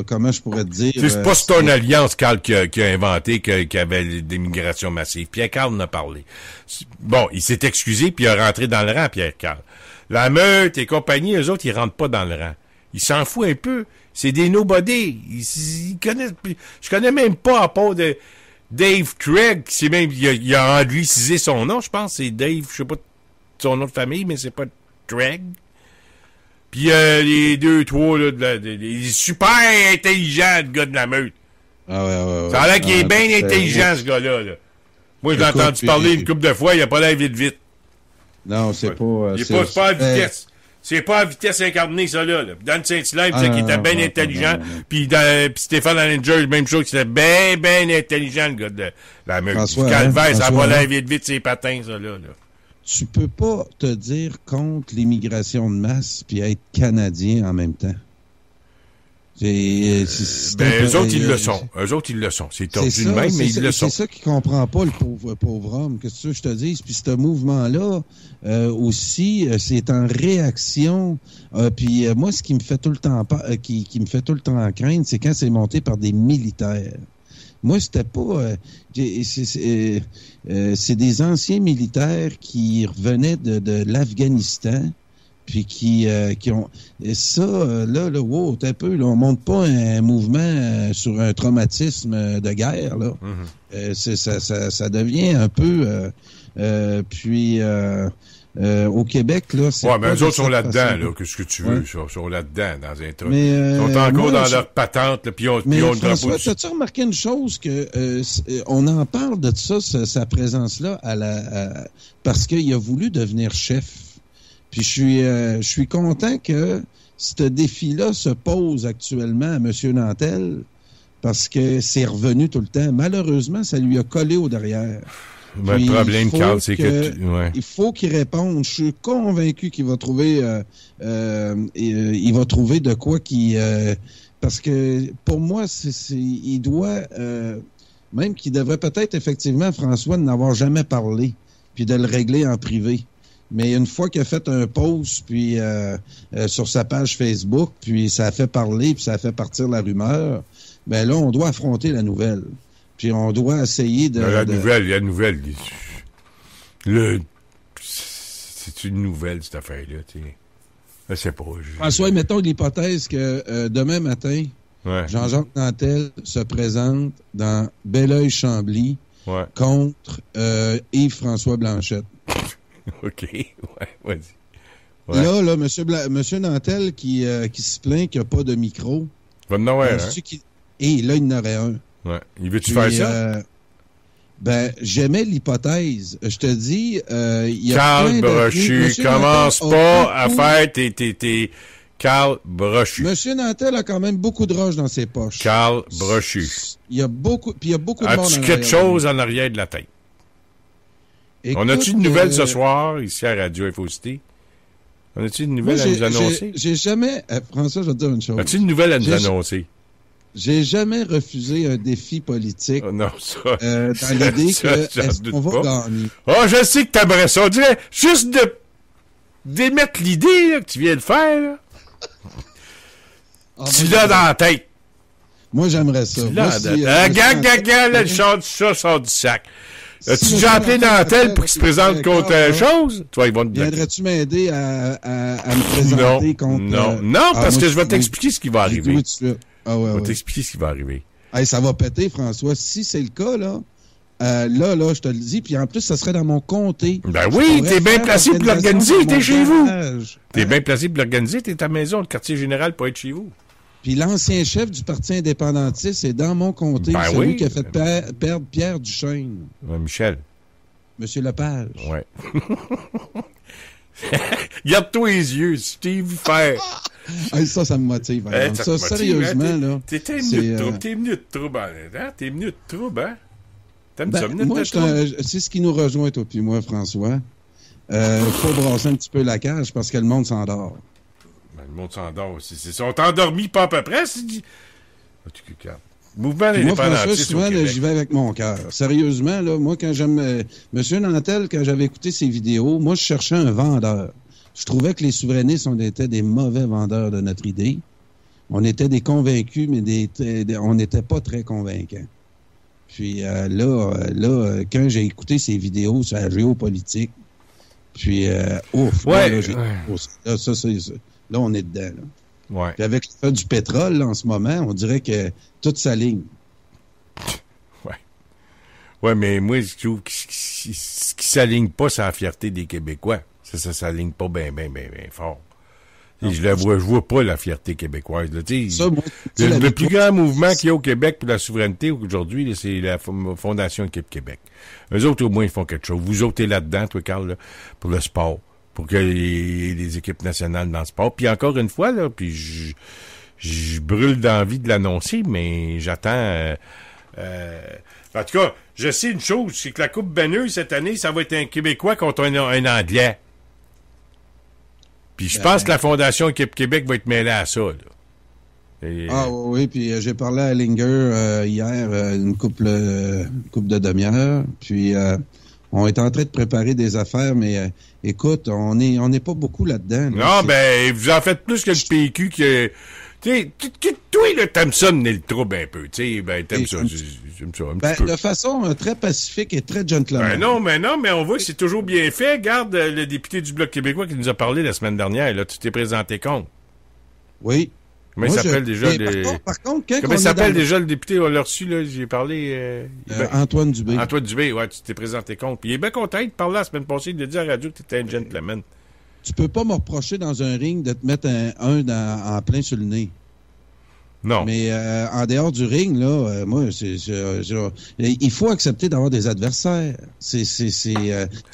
comment je pourrais te dire...
C'est pas ton alliance, Carl, qui a inventé qu'il y avait des migrations massives. Pierre-Carl en a parlé. Bon, il s'est excusé, puis il est rentré dans le rang, Pierre-Carl. La meute et compagnie, eux autres, ils rentrent pas dans le rang. Ils s'en foutent un peu. C'est des nobody. Ils connaissent... Je connais même pas à part de Dave Craig, qui c'est même... Il a anglicisé son nom, je pense. C'est Dave, je sais pas son nom de famille, mais c'est pas... Craig. Puis les 2-3 là, il est super intelligent, le gars de la meute.
Ah ouais.
Ça a l'air qu'il est bien intelligent, ce gars-là. Là. Moi, je l'ai entendu parler une couple de fois, il a pas l'air vite.
Non, c'est pas...
Il est pas à vitesse. C'est pas à vitesse incarnée, ça, là. Dan Saint-Hilaire, il était bien intelligent. Puis Stéphane Allinger, même chose, il était bien intelligent, le gars de la meute. Calvaire, ça a pas l'air vite, ses patins, ça, là.
Tu peux pas te dire contre l'immigration de masse puis être Canadien en même temps.
Eux autres, ils le sont. Eux autres, ils le sont. C'est tordu de même, mais ils le sont.
C'est ça qu'il comprend pas, le pauvre homme. Qu'est-ce que tu veux que je te dise? Puis ce mouvement-là, aussi, c'est en réaction. Puis moi, ce qui me fait tout le temps qui me fait tout le temps craindre, c'est quand c'est monté par des militaires. Moi, c'était pas... c'est des anciens militaires qui revenaient de l'Afghanistan, puis qui ont... Et ça, là, wow, t'es un peu, là, on monte pas un mouvement sur un traumatisme de guerre, là. Mm-hmm. Ça devient un peu... Au Québec, là, c'est...
Ouais, mais eux autres sont là-dedans,
façon.
là. Qu'est-ce que tu veux? Ils sont là-dedans, dans un truc.
Mais,
ils sont encore
moi,
dans leur patente, là, puis ils ont le drapeau
François,
dessus.
t'as-tu remarqué une chose que on en parle de ça, sa présence-là, parce qu'il a voulu devenir chef. Puis je suis content que ce défi-là se pose actuellement à M. Nantel, parce que c'est revenu tout le temps. Malheureusement, ça lui a collé au derrière.
Le problème, Carl, c'est que...
Il faut qu'il réponde. Je suis convaincu qu'il va trouver... il va trouver de quoi qui... parce que, pour moi, il doit... même qu'il devrait peut-être, effectivement, François, n'avoir jamais parlé, puis de le régler en privé. Mais une fois qu'il a fait un post puis sur sa page Facebook, puis ça a fait parler, puis ça a fait partir la rumeur, ben là, on doit affronter la nouvelle. Puis on doit essayer de...
La nouvelle, c'est une nouvelle, cette affaire-là, tu sais. Je sais pas.
François, mettons l'hypothèse que demain matin, Jean-Jacques Nantel se présente dans Belleuil-Chambly contre Yves-François Blanchette.
OK, vas-y.
Ouais. Là, monsieur Nantel qui se plaint qu'il n'y a pas de micro.
Va en avoir,
Et là, il en aurait un.
Ouais. Il veut-tu faire ça?
J'aimais l'hypothèse. Je te dis, il y a
Carl Brochu, commence pas à faire tes Carl Brochu.
Monsieur Nantel a quand même beaucoup de roches dans ses poches.
Carl Brochu.
Il y a beaucoup de monde.
As-tu quelque chose en arrière de la tête?
Écoute,
on a-tu une nouvelle ce soir, ici à Radio Infocité? On a-tu une nouvelle à nous annoncer?
J'ai jamais... François, je vais te dire une chose.
As-tu une nouvelle à nous annoncer?
J'ai jamais refusé un défi politique.
Oh non, ça.
Dans l'idée que est-ce qu'on va gagner.
Oh, je sais que t'aimerais ça. On dirait juste d'émettre l'idée là, que tu viens de faire. Là. Tu l'as dans la tête.
Moi, j'aimerais ça.
Le chant du chat sort du sac. As-tu déjà appelé Nantel pour qu'il se présente contre chose? Toi, ils vont te
viendrais-tu m'aider à me présenter contre...
Non, parce que je vais t'expliquer ce qui va arriver.
Ah ouais,
je vais t'expliquer ce qui va arriver.
Hey, ça va péter, François. Si c'est le cas, là, je te le dis. Puis en plus, ça serait dans mon comté.
Ben oui, t'es bien placé pour l'organiser, t'es chez vous. T'es bien placé pour l'organiser, t'es à ta maison, le quartier général pour être chez vous.
Puis l'ancien chef du Parti indépendantiste est dans mon comté.
Ben
celui qui a fait perdre Pierre Duchesne.
Ouais, Michel.
Monsieur Lepage.
Ouais. Garde-toi les yeux, Steve faire.
Hey, ça me motive. Ça, sérieusement,
hein,
là.
T'es minute de trouble, hein? T'es minute de trouble, hein? T'aimes ça, minute
moi,
de trouble?
c'est ce qui nous rejoint, toi puis moi, François. Faut brasser un petit peu la cage parce que le monde s'endort.
Ben, le monde s'endort aussi. Ils sont endormis pas à peu près, c'est dit. Mouvement indépendantiste.
Moi, François, j'y vais avec mon cœur. Sérieusement, là, moi, quand j'aime... Monsieur Nantel, quand j'avais écouté ses vidéos, moi, je cherchais un vendeur. Je trouvais que les souverainistes, on était des mauvais vendeurs de notre idée. On était des convaincus, mais on n'était pas très convaincants. Puis là, quand j'ai écouté ses vidéos sur la géopolitique, puis ouf, là, on est dedans, là.
Ouais.
Puis avec le fait du pétrole, là, en ce moment, on dirait que tout s'aligne.
Ouais. Ouais, mais moi, je trouve que ce qui s'aligne pas, c'est la fierté des Québécois. Ça s'aligne pas bien fort. Non, je vois pas la fierté québécoise. Là. Le plus grand mouvement qu'il y a au Québec pour la souveraineté aujourd'hui, là, c'est la Fondation Équipe Québec. Eux autres, au moins, ils font quelque chose. Vous autres, t'es là-dedans, toi, Carl, là, pour le sport. Pour que les équipes nationales dans le sport. Puis encore une fois, là, puis je brûle d'envie de l'annoncer, mais j'attends... en tout cas, je sais une chose, c'est que la Coupe Benneuse, cette année, ça va être un Québécois contre un Anglais. Puis je pense que la Fondation Équipe Québec va être mêlée à ça, là.
Oui, puis j'ai parlé à Linger hier, une couple de demi-heure, puis... on est en train de préparer des affaires, mais écoute, on n'est pas beaucoup là-dedans. Là.
Non, vous en faites plus que le PQ qui... Tu sais, toi, là, t'aimes ça mener le trouble un peu, tu sais, t'aimes ça, j'aime ça un petit peu.
De façon très pacifique et très gentleman.
Non, mais on voit que c'est toujours bien fait. Regarde le député du Bloc québécois qui nous a parlé la semaine dernière, là, tu t'es présenté contre.
Oui.
Comment il s'appelle déjà
par contre, quand
comment il s'appelle déjà le député? On l'a reçu, là. J'ai parlé...
Antoine Dubé.
Antoine Dubé, ouais, tu t'es présenté compte. Puis il est bien content de parler la semaine passée, de dire à la radio que tu étais un gentleman.
Tu peux pas me reprocher dans un ring de te mettre en plein sur le nez.
Non.
Mais en dehors du ring, là, moi, il faut accepter d'avoir des adversaires. C'est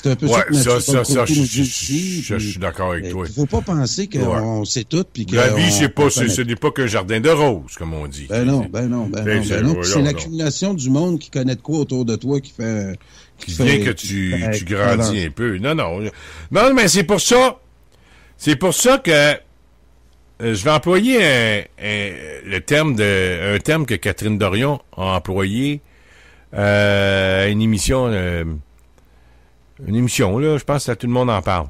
un peu
ouais,
ça que
je suis d'accord avec toi.
Il faut pas penser qu'on sait tout. Puis
la vie, ce n'est pas qu'un jardin de roses, comme on dit.
Ben non. C'est l'accumulation du monde qui connaît de quoi autour de toi qui fait...
Qui vient que tu grandis un peu. Non, mais c'est pour ça. C'est pour ça que je vais employer un terme que Catherine Dorion a employé à une émission là, je pense que tout le monde en parle.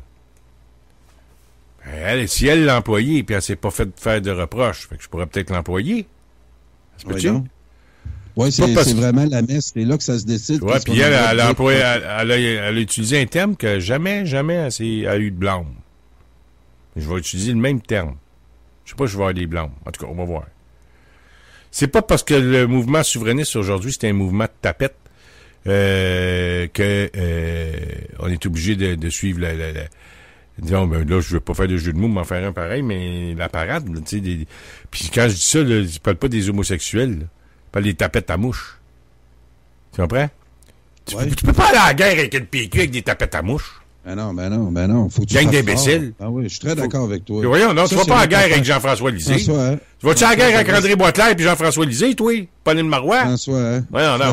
Si elle l'a employé, puis elle s'est pas fait faire de reproches, fait que je pourrais peut-être l'employer. Ça se peut-tu?
Oui, c'est vraiment la messe. C'est là que ça se décide.
Oui, puis elle a utilisé un terme que jamais elle a eu de blâme. Je vais utiliser le même terme. Je sais pas si je vais avoir des blâmes. En tout cas, on va voir. C'est pas parce que le mouvement souverainiste aujourd'hui, c'est un mouvement de tapette que on est obligé de suivre disons, ben là, je veux pas faire de jeu de mots, m'en faire un pareil, mais la parade, tu sais, puis quand je dis ça, là, je parle pas des homosexuels, là. Je parle des tapettes à mouches. Tu comprends? Tu peux pas aller à la guerre avec le PQ avec des tapettes à mouches.
Ben non. Faut que tu
gang d'imbéciles.
Ah oui, je suis très d'accord avec toi.
Voyons, non, tu vas pas à la guerre avec Jean-François Lisée. Tu vas-tu à la guerre avec André Boisclair et Jean-François Lisée, toi? Pauline Marois?
François, hein?
Voyons, non.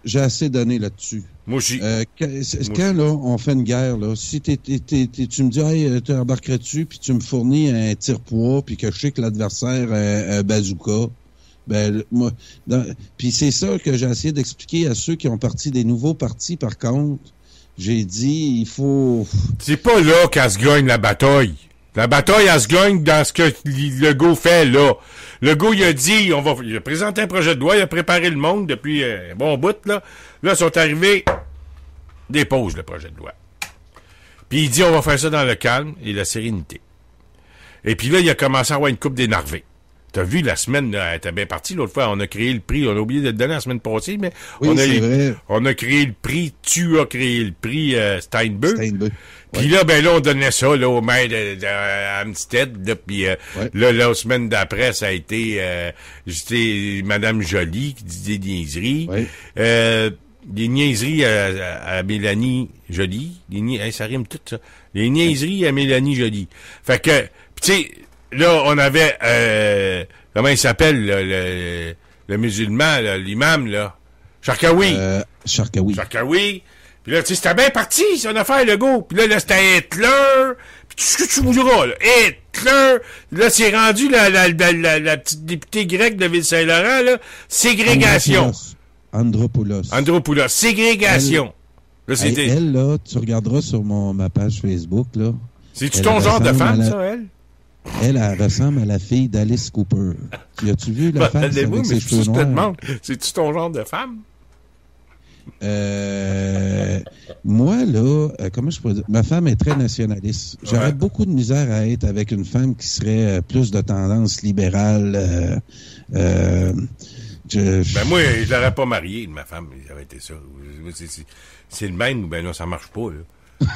J'ai assez donné là-dessus.
Moi aussi.
Quand là, on fait une guerre, là, si tu me dis, hey, tu embarquerais dessus, puis tu me fournis un tire-poids, puis que je sais que l'adversaire est un bazooka, ben, moi, puis c'est ça que j'ai essayé d'expliquer à ceux qui ont parti des nouveaux partis, par contre. J'ai dit, il faut...
C'est pas là qu'elle se gagne la bataille. La bataille, elle se gagne dans ce que Legault fait, là. Legault, il a dit, il a présenté un projet de loi, il a préparé le monde depuis un bon bout, là. Là, ils sont arrivés, dépose le projet de loi. Puis il dit, on va faire ça dans le calme et la sérénité. Et puis là, il a commencé à avoir une coupe d'énervés. T'as vu, la semaine, là, elle était bien partie. L'autre fois, on a créé le prix. On a oublié de le donner la semaine passée, mais
oui,
on a créé le prix. Tu as créé le prix Steinbeu. Puis
ouais.
là, ben là, on donnait ça là, au maire de Amstead. Là, puis là, la semaine d'après, ça a été c'était Madame Joly qui dit des niaiseries.
Ouais.
Des niaiseries à Mélanie Joly. Ça rime tout ça. Les niaiseries à Mélanie Joly. Fait que, tu sais... Là, on avait, comment il s'appelle, le musulman, là, l'imam, là? Charkaoui.
Charkaoui.
Puis là, tu sais, c'était bien parti, son affaire, le go. Puis là, c'était Hitler. Puis tout ce que tu voudras, là. Hitler. Là, c'est rendu la petite députée grecque de Ville-Saint-Laurent, là. Ségrégation.
Andropoulos.
Ségrégation. Là, c'était...
Elle, là, tu regarderas sur ma page Facebook, là.
C'est-tu ton genre de femme, ça, elle?
Elle ressemble à la fille d'Alice Cooper. As-tu vu la femme avec ses cheveux noirs?
C'est-tu ton genre de femme?
Moi, là, comment je pourrais dire? Ma femme est très nationaliste. J'aurais beaucoup de misère à être avec une femme qui serait plus de tendance libérale.
Ben moi, je l'aurais pas mariée, ma femme. J'aurais été ça. C'est le même, ben là, ça marche pas, là.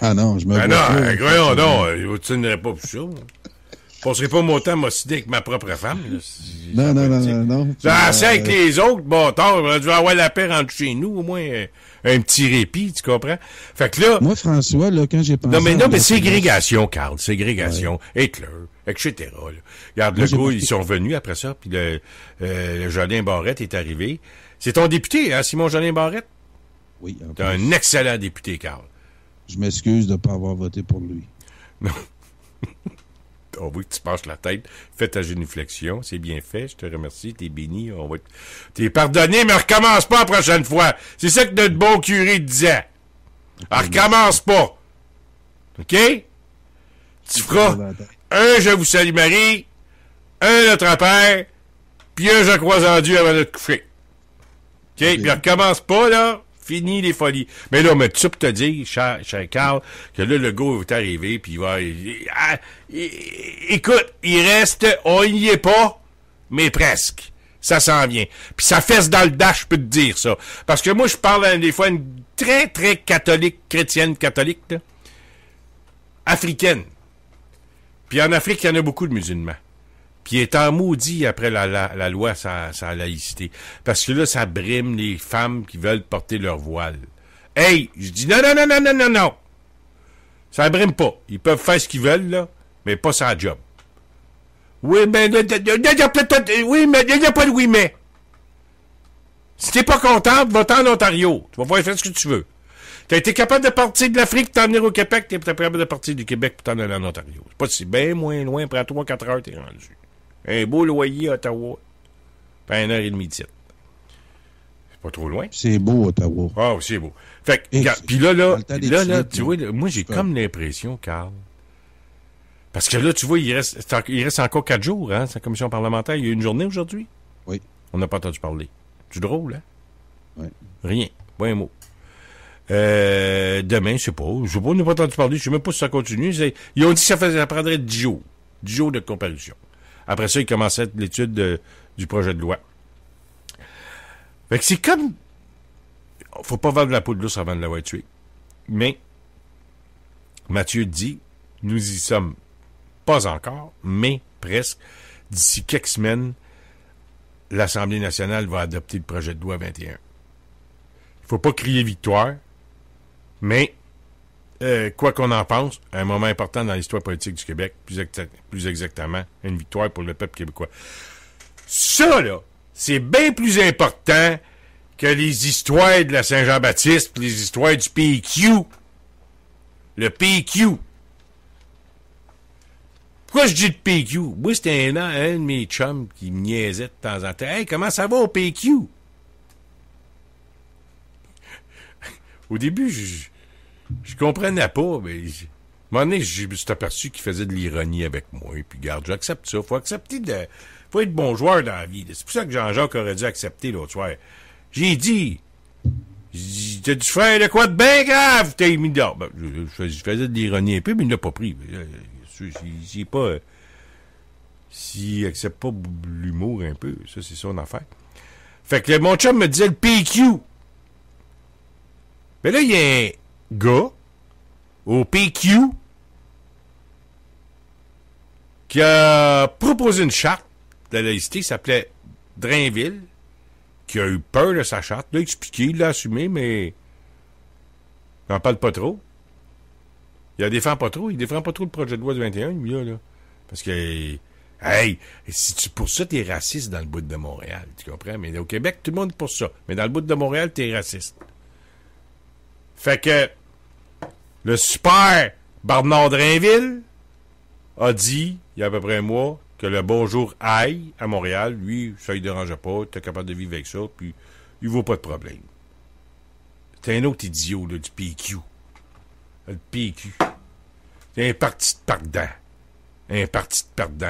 Ah non, je me vois
pas. Croyons donc, je tiendrais pas pour ça. Je passerai pas mon temps à m'occider avec ma propre femme. Là,
non.
Assez avec les autres, bon, tard, on a dû avoir la paix entre chez nous, au moins un petit répit, tu comprends? Fait que là...
Moi, François, là, quand j'ai pensé...
Non, mais ségrégation, Carl, ségrégation, Hitler, etc. Là. Regarde, le gars, ils sont venus après ça, puis le Jolin Barrette est arrivé. C'est ton député, hein, Simon Jolin Barrette?
Oui.
T'es un excellent député, Carl.
Je m'excuse de ne pas avoir voté pour lui.
Non. On veut que tu passes la tête. Fais ta génuflexion. C'est bien fait. Je te remercie. T'es béni. T'es pardonné, mais recommence pas la prochaine fois. C'est ça que notre bon curé disait. Recommence pas. OK? Tu feras un Je vous salue Marie, un Notre Père, puis un Je crois en Dieu avant de te coucher. OK? Puis recommence pas, là. Fini les folies. Mais là, mais tu peux te dire, cher Carl, que là, le gars est arrivé, puis écoute, il reste, on y est pas, mais presque. Ça s'en vient. Puis ça fesse dans le dash, je peux te dire ça. Parce que moi, je parle des fois une très, très chrétienne catholique, là, africaine. Puis en Afrique, il y en a beaucoup de musulmans. Puis il est en maudit après la loi sur la laïcité. Parce que là, ça brime les femmes qui veulent porter leur voile. Hey, je dis non. Ça brime pas. Ils peuvent faire ce qu'ils veulent, là, mais pas sans job. Oui, mais il n'y a pas de oui, mais. Si t'es pas content, va-t'en en Ontario. Tu vas pouvoir faire ce que tu veux. T'as été capable de partir de l'Afrique, t'en venir au Québec, t'es capable de partir du Québec pour t'en aller en Ontario. C'est pas si bien moins loin, après 3-4 heures, t'es rendu. Un beau loyer à Ottawa. Pas 1h30 de site. C'est pas trop loin.
C'est beau, Ottawa.
Ah, c'est beau. Fait que, puis là, tu vois, moi, j'ai comme l'impression, Carl. Parce que là, tu vois, il reste encore 4 jours, hein, sa commission parlementaire. Il y a une journée aujourd'hui?
Oui.
On n'a pas entendu parler. C'est drôle, hein?
Oui.
Rien. Pas un mot. Demain, je sais pas, on n'a pas entendu parler, je sais même pas si ça continue. Ils ont dit que ça prendrait 10 jours. 10 jours de comparution. Après ça, ils commençaient l'étude du projet de loi. Fait que c'est comme... Faut pas vendre la peau de l'ours avant de l'avoir tué. Mais, Mathieu dit, nous y sommes pas encore, mais presque. D'ici quelques semaines, l'Assemblée nationale va adopter le projet de loi 21. Il faut pas crier victoire, mais quoi qu'on en pense, un moment important dans l'histoire politique du Québec, plus exactement, une victoire pour le peuple québécois. Ça, là, c'est bien plus important que les histoires de la Saint-Jean-Baptiste, les histoires du PQ. Le PQ. Pourquoi je dis le PQ? Moi, c'était un de mes chums qui me niaisait de temps en temps. Hey, comment ça va au PQ? Au début, je comprenais pas, mais à un moment donné, je me suis aperçu qu'il faisait de l'ironie avec moi. Et puis, garde, j'accepte ça. Faut être bon joueur dans la vie. C'est pour ça que Jean-Jacques aurait dû accepter l'autre soir. J'ai dit, t'as dû faire de quoi de bien grave, t'es mis dehors. Ben, je faisais de l'ironie un peu, mais il l'a pas pris. S'il accepte pas l'humour un peu, ça, c'est son affaire. Fait que mon chum me disait le PQ. Mais là, il y a un gars au PQ qui a proposé une charte de la laïcité qui s'appelait Drainville, qui a eu peur de sa charte, l'a expliqué, il l'a assumé, mais il n'en parle pas trop. Il défend pas trop le projet de loi de 21, lui, là. Parce que, hey, pour ça, t'es raciste dans le bout de Montréal, tu comprends? Mais au Québec, tout le monde est pour ça. Mais dans le bout de Montréal, t'es raciste. Fait que le super Bernard Drainville a dit, il y a à peu près un mois, que le bonjour aille à Montréal, lui, ça lui dérangeait pas, t'es capable de vivre avec ça, puis il vaut pas de problème. C'est un autre idiot, là, du PQ. Le PQ. C'est un parti de perdants.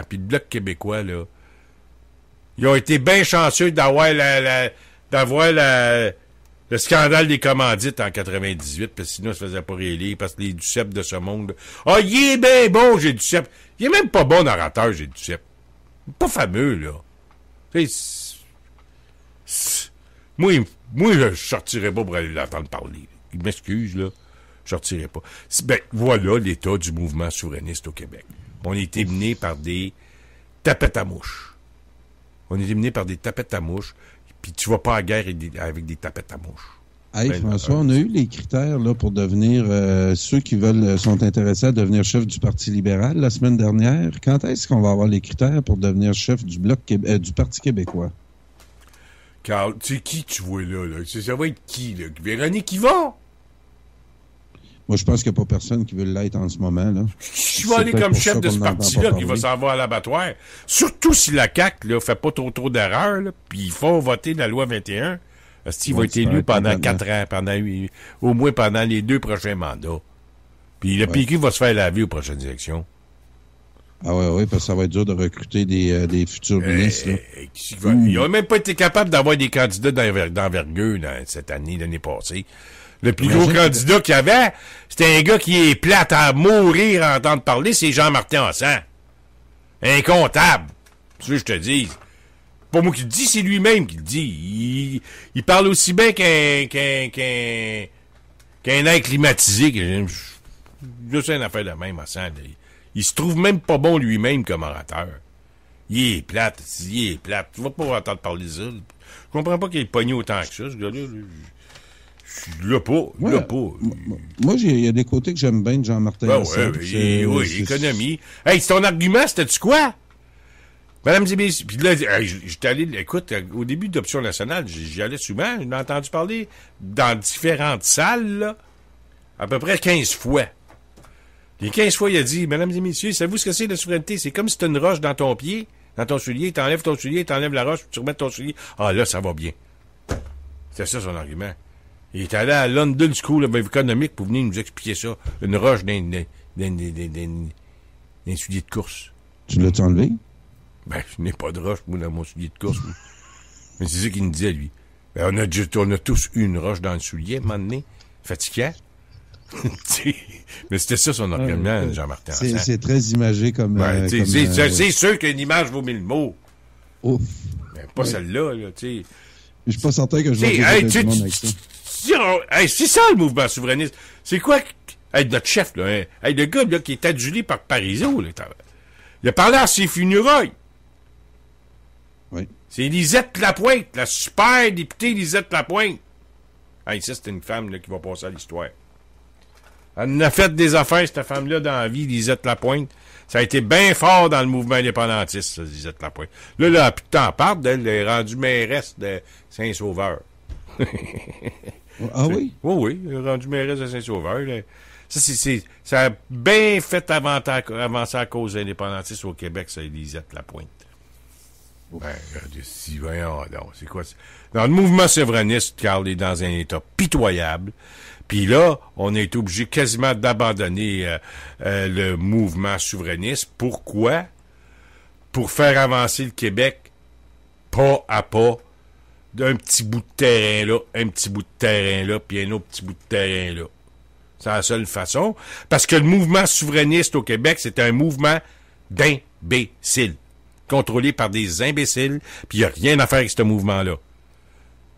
Puis le Bloc québécois, là, ils ont été bien chanceux d'avoir le scandale des commandites en 98, parce que sinon, ça se faisait pas réélire, parce que les Duceppe de ce monde, ah, il est bien bon, j'ai Duceppe. Il est même pas bon orateur, j'ai Duceppe. Pas fameux, là. Moi, je sortirais pas pour aller l'entendre parler. Il m'excuse, là. Je sortirais pas. Ben, voilà l'état du mouvement souverainiste au Québec. On a été mené par des tapettes à mouches. Puis tu vas pas à guerre avec des tapettes à mouches.
Hey, François, on a eu les critères là pour devenir ceux qui sont intéressés à devenir chef du Parti libéral la semaine dernière. Quand est-ce qu'on va avoir les critères pour devenir chef du du Parti québécois?
Carl, tu sais qui tu vois là? Ça va être qui, là? Véronique Yvon?
Moi, je pense qu'il n'y a pas personne qui veut l'être en ce moment, là.
Qui va aller comme chef de ce parti-là, qui va s'en va à l'abattoir? Surtout si la CAQ, là, fait pas trop d'erreurs, là, puis ils font voter la loi 21. Il va être élu pendant 4 ans, au moins pendant les 2 prochains mandats. Puis le PQ va se faire laver aux prochaines élections.
Ah oui, parce que ça va être dur de recruter des futurs ministres. Là.
Il n'a même pas été capable d'avoir des candidats d'envergure l'année passée. Le plus gros candidat qu'il y avait, c'était un gars qui est plate à mourir à entendre parler, c'est Jean-Martin Hossan. Un comptable. C'est ce que je te dis. Pas moi qui le dis, c'est lui-même qui le dit. Il parle aussi bien qu'un air climatisé. Je sais une affaire de même, Hossan. Il se trouve même pas bon lui-même comme orateur. Il est plate. Tu vas pas entendre parler de ça. Je comprends pas qu'il ait pogné autant que ça, ce gars-là. Je l'ai pas.
Moi, il y a des côtés que j'aime bien de Jean-Martin.
Oui, économie. Hey, c'est ton argument, c'était-tu quoi? Madame et messieurs, puis là, j'étais allé, écoute, au début d'Option nationale, j'y allais souvent, j'ai entendu parler dans différentes salles, là, à peu près 15 fois. Les 15 fois, il a dit, Mesdames et messieurs, savez-vous ce que c'est la souveraineté? C'est comme si tu as une roche dans ton pied, dans ton soulier, t'enlèves ton soulier, t'enlèves la roche, puis tu remets ton soulier. Ah, là, ça va bien. C'est ça son argument. Il est allé à London School of Economics pour venir nous expliquer ça. Une roche d'un soulier de course.
Tu l'as enlevé?
Ben, je n'ai pas de roche, moi, dans mon soulier de course. Mais c'est ça qu'il nous disait, lui. Ben, on a tous eu une roche dans le soulier, à un moment donné. Fatigant. Mais c'était ça son argument, Jean-Martin.
C'est très imagé comme...
c'est sûr qu'une image vaut 1000 mots.
Ouf.
Mais pas celle-là, là, tu sais.
Je suis pas certain que je vais
c'est ça, le mouvement souverainiste. C'est quoi? Notre chef, là, le gars là, qui est adulé par Parizeau, là, il a parlé à ses funérailles.
Oui.
C'est Lisette Lapointe, la super députée Lisette Lapointe. Ça, c'est une femme là, qui va passer à l'histoire. Elle en a fait des affaires, cette femme-là, dans la vie, Lisette Lapointe. Ça a été bien fort dans le mouvement indépendantiste, ça, Lisette Lapointe. Là, elle a plus de temps à perdre, elle est rendue mairesse de Saint-Sauveur.
Ah oui?
Oui, elle est rendue mairesse de Saint-Sauveur. Là. Ça a bien fait avancer la cause indépendantiste au Québec, ça, Lisette Lapointe. Ben, voyons donc, c'est quoi ça? Dans le mouvement souverainiste, Carl est dans un état pitoyable. Puis là, on est obligé quasiment d'abandonner le mouvement souverainiste. Pourquoi? Pour faire avancer le Québec pas à pas, d'un petit bout de terrain là, un petit bout de terrain là, puis un autre petit bout de terrain là. C'est la seule façon. Parce que le mouvement souverainiste au Québec, c'est un mouvement d'imbéciles. Contrôlé par des imbéciles, puis il n'y a rien à faire avec ce mouvement-là.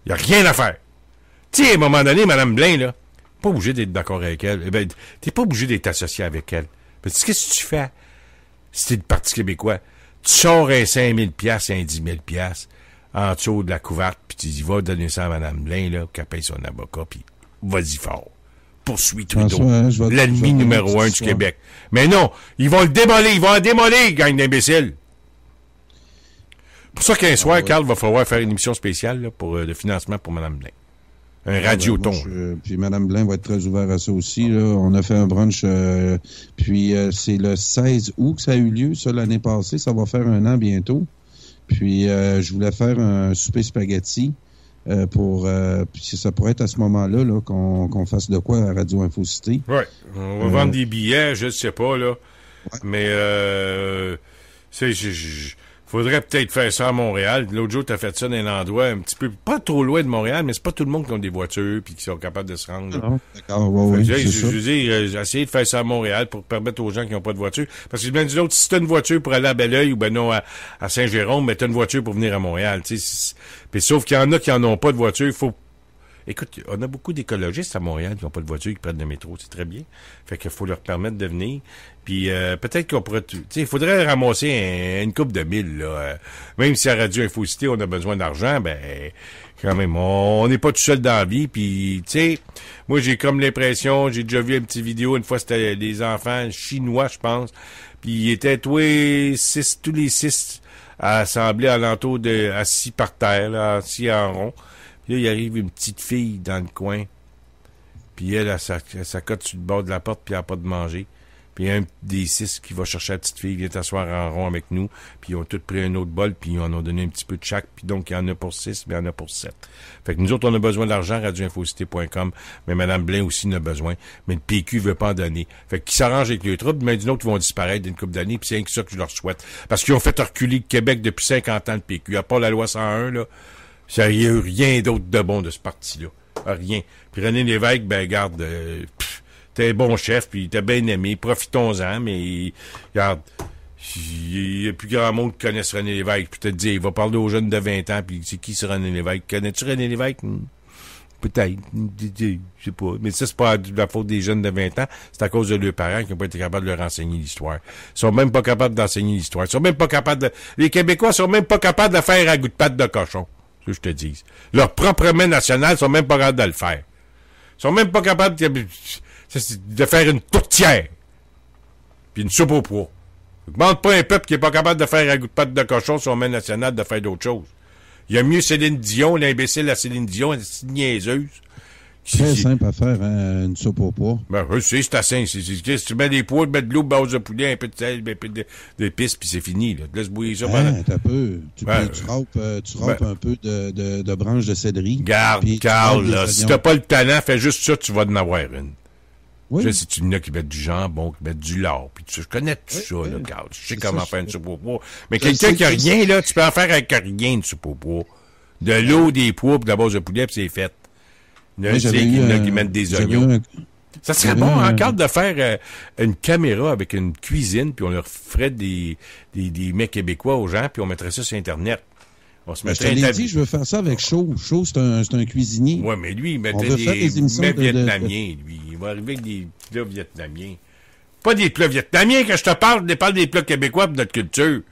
Il n'y a rien à faire. Tu sais, à un moment donné, Mme Blain, là, pas obligé d'être d'accord avec elle. Eh ben, t'es pas obligé d'être associé avec elle. Parce que qu'est-ce que tu fais? Si t'es le Parti québécois, tu sors un 5 000 $, un 10 000 $ en dessous de la couverte, puis tu dis, va donner ça à Mme Blain, là, qu'elle paye son avocat, puis vas-y fort. Poursuis Trudeau, l'ennemi numéro 1 du Québec. Mais non, ils vont le démolir, gang d'imbéciles. Pour ça qu'un soir, Carl, va falloir faire une émission spéciale là, pour le financement pour Mme Blain. Un radioton.
Puis Mme Blain va être très ouverte à ça aussi. Là. On a fait un brunch, puis c'est le 16 août que ça a eu lieu, ça, l'année passée. Ça va faire 1 an bientôt. Puis je voulais faire un souper spaghetti puis ça pourrait être à ce moment-là là, qu'on fasse de quoi à Radio Infocité.
Oui. On va vendre des billets, je ne sais pas, là. Ouais. Mais faudrait peut-être faire ça à Montréal. L'autre jour, tu as fait ça dans un endroit un petit peu, pas trop loin de Montréal, mais c'est pas tout le monde qui a des voitures puis qui sont capables de se rendre.
Non, d'accord, oui,
je veux dire, j'ai essayé de faire ça à Montréal pour permettre aux gens qui n'ont pas de voiture. Parce que je me dis l'autre, si tu as une voiture pour aller à Belleuil ou ben non à Saint-Jérôme, mais tu as une voiture pour venir à Montréal. Puis sauf qu'il y en a qui en ont pas de voiture, il faut... Écoute, on a beaucoup d'écologistes à Montréal qui n'ont pas de voiture, qui prennent le métro, c'est très bien. Fait qu'il faut leur permettre de venir. Puis peut-être qu'on pourrait... Tu sais, il faudrait ramasser une coupe de 1000, là. Même si à Radio Infocité, on a besoin d'argent, ben quand même, on n'est pas tout seul dans la vie. Puis, tu sais, moi, j'ai comme l'impression, j'ai déjà vu une petite vidéo, une fois, c'était des enfants chinois, je pense. Puis ils étaient tous les 6 assemblés alentour assis par terre, là, assis en rond. Puis là, il arrive une petite fille dans le coin. Puis elle s'accote sur le bord de la porte, puis elle n'a pas de manger. Puis un des 6 qui va chercher la petite fille, vient t'asseoir en rond avec nous, puis ils ont tous pris un autre bol, puis ils en ont donné un petit peu de chaque, puis donc il y en a pour 6, mais il y en a pour 7. Fait que nous autres, on a besoin d'argent, radioinfocité.com, mais Mme Blain aussi en a besoin, mais le PQ veut pas en donner. Fait qu'ils s'arrangent avec les troubles, mais d'une autre, ils vont disparaître d'une couple d'années, puis c'est rien que ça que je leur souhaite. Parce qu'ils ont fait reculer le Québec depuis 50 ans, le PQ. À part la loi 101, là, il n'y a eu rien d'autre de bon de ce parti-là. Rien. Puis René Lévesque, ben, garde, t'es un bon chef, puis t'es bien aimé, profitons-en, mais, regarde, il y a plus grand monde qui connaisse René Lévesque, puis te dire, il va parler aux jeunes de 20 ans, puis c'est qui c'est René Lévesque? Connais-tu René Lévesque? Peut-être, je sais pas. Mais ça, c'est pas la faute des jeunes de 20 ans, c'est à cause de leurs parents qui n'ont pas été capables de leur enseigner l'histoire. Ils sont même pas capables d'enseigner l'histoire. Ils sont même pas capables les Québécois sont même pas capables de faire à goût de patte de cochon. C'est ce que je te dis. Leur propre mets national sont même pas capables de le faire. Ils sont même pas capables de faire une tourtière. Puis une soupe au pois. Demande pas un peuple qui est pas capable de faire un goût de patte de cochon sur son main national de faire d'autres choses. Il y a mieux Céline Dion, l'imbécile à Céline Dion, elle est niaiseuse.
C'est simple à faire, hein, une soupe au pois.
Ben, c'est assez simple. Si tu mets des pois, tu mets de l'eau, base de poulet, un peu de sel, un peu d'épices, puis c'est fini, là. Tu laisses bouillir ça pendant...
t'as peu. Tu râpes un peu de branches de céleri.
Garde, Carl, là. Si t'as pas le talent, fais juste ça, tu vas en avoir une.
Oui.
Je sais, tu en as qui mettent du jambon, qui mettent du lard, puis je connais tout ça, là, Carl. Je sais comment faire une soupe au pois. Mais quelqu'un qui a rien, là, tu peux en faire avec rien, une soupe au pois. De l'eau, des pois, puis de la base de poulet, puis c'est fait. Il y en a qui mettent des oignons. Ça serait bon, encore de faire une caméra avec une cuisine, puis on leur ferait des mets québécois aux gens, puis on mettrait ça sur Internet. On se mettrait...
Je te l'ai dit, je veux faire ça avec Shaw. Shaw, c'est un cuisinier.
Ouais, mais lui, il mettrait des mets vietnamiens, lui. Il va arriver avec des plats vietnamiens. Pas des plats vietnamiens, que je te parle des plats québécois de notre culture.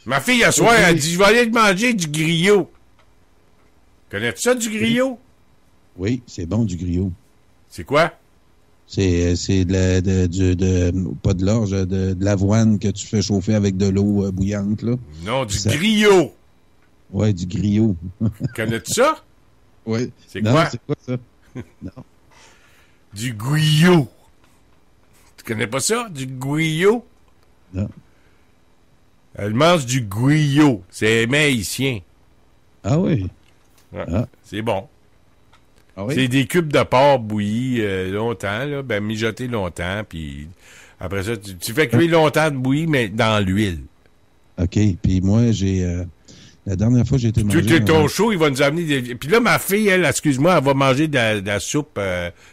Ma fille, à soir, elle dit, je vais aller manger du griot. Connais-tu ça, du griot?
Oui, c'est bon, du griot.
C'est quoi?
C'est pas de l'orge, de l'avoine que tu fais chauffer avec de l'eau bouillante, là.
Non, du griot.
Ouais, du griot.
Connais-tu ça?
Oui.
C'est quoi?
C'est quoi ça? Non.
Du griot. Tu connais pas ça? Du griot?
Non.
Elle mange du griot. C'est haïtien.
Ah oui?
Ouais. Ah. C'est bon.
Ah oui?
C'est des cubes de porc bouillis longtemps, là, ben mijotés longtemps, puis après ça, tu fais cuire longtemps de bouillie, mais dans l'huile.
OK. Puis moi, la dernière fois, j'ai été manger...
Ton show, il va nous amener des... Puis là, ma fille, elle, excuse-moi, elle va manger de la soupe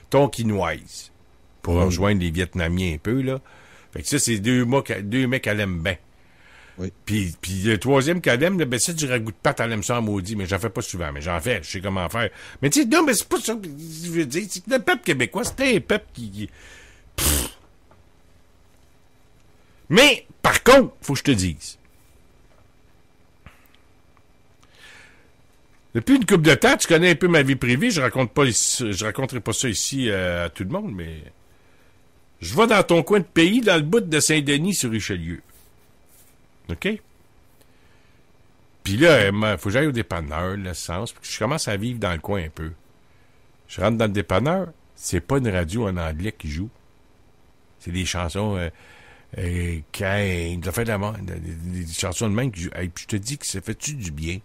tonkinoise pour rejoindre les Vietnamiens un peu, là. Fait que ça, c'est deux mecs qu'elle aime bien.
Oui.
Puis le troisième qu'elle aime, ben, c'est du ragoût de pâte, elle aime ça en maudit, mais j'en fais pas souvent, mais j'en fais, je sais comment faire. Mais tu sais, non, mais c'est pas ça que je veux dire, c'est que le peuple québécois, c'était un peuple qui... Mais, par contre, faut que je te dise, depuis une couple de temps, tu connais un peu ma vie privée, je raconterai pas ça ici à tout le monde, mais je vais dans ton coin de pays, dans le bout de Saint-Denis sur Richelieu. OK? Puis là, il faut que j'aille au dépanneur, l'essence, puis que je commence à vivre dans le coin un peu. Je rentre dans le dépanneur, c'est pas une radio en anglais qui joue. C'est des chansons des chansons de même qui jouent. Puis je te dis que ça fait-tu du bien?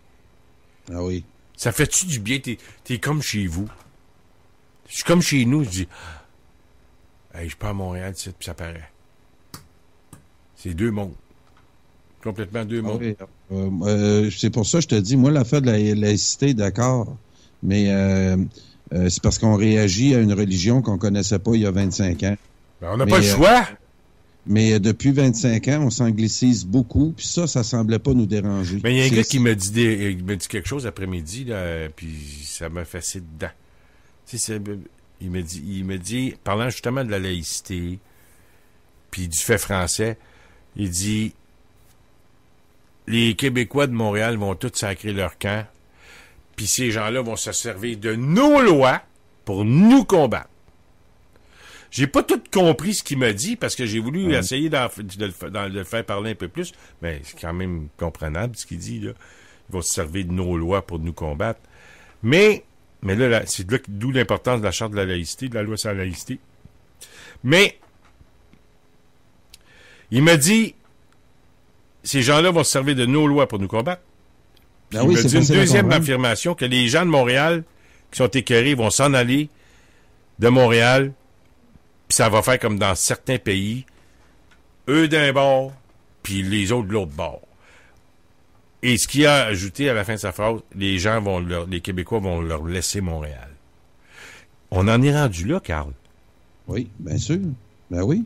Ah oui.
Ça fait-tu du bien? T'es comme chez vous. Je suis comme chez nous, je dis hey, je pars à Montréal, puis ça paraît. C'est deux mondes. Complètement deux mondes.
Oui. C'est pour ça que je te dis, moi, l'affaire de la laïcité, d'accord, mais c'est parce qu'on réagit à une religion qu'on connaissait pas il y a 25 ans.
Ben, on n'a pas le choix.
Mais depuis 25 ans, on s'anglicise beaucoup, puis ça semblait pas nous déranger.
Mais il y a un gars qui me dit quelque chose après-midi, là, puis ça m'a fait dedans. Tu sais, il me dit, parlant justement de la laïcité, puis du fait français, il dit les Québécois de Montréal vont tous sacrer leur camp, puis ces gens-là vont se servir de nos lois pour nous combattre. J'ai pas tout compris ce qu'il m'a dit, parce que j'ai voulu essayer de le faire parler un peu plus, mais c'est quand même comprenable ce qu'il dit, là. Ils vont se servir de nos lois pour nous combattre. Mais là, c'est d'où l'importance de la Charte de la laïcité, de la loi sur la laïcité. Mais Il m'a dit, ces gens-là vont se servir de nos lois pour nous combattre. Puis il m'a dit une deuxième affirmation, que les gens de Montréal qui sont écœurés vont s'en aller de Montréal, puis ça va faire comme dans certains pays, eux d'un bord, puis les autres de l'autre bord. Et ce qu'il a ajouté à la fin de sa phrase, les Québécois vont leur laisser Montréal. On en est rendu là, Carl.
Oui, bien sûr. Ben oui.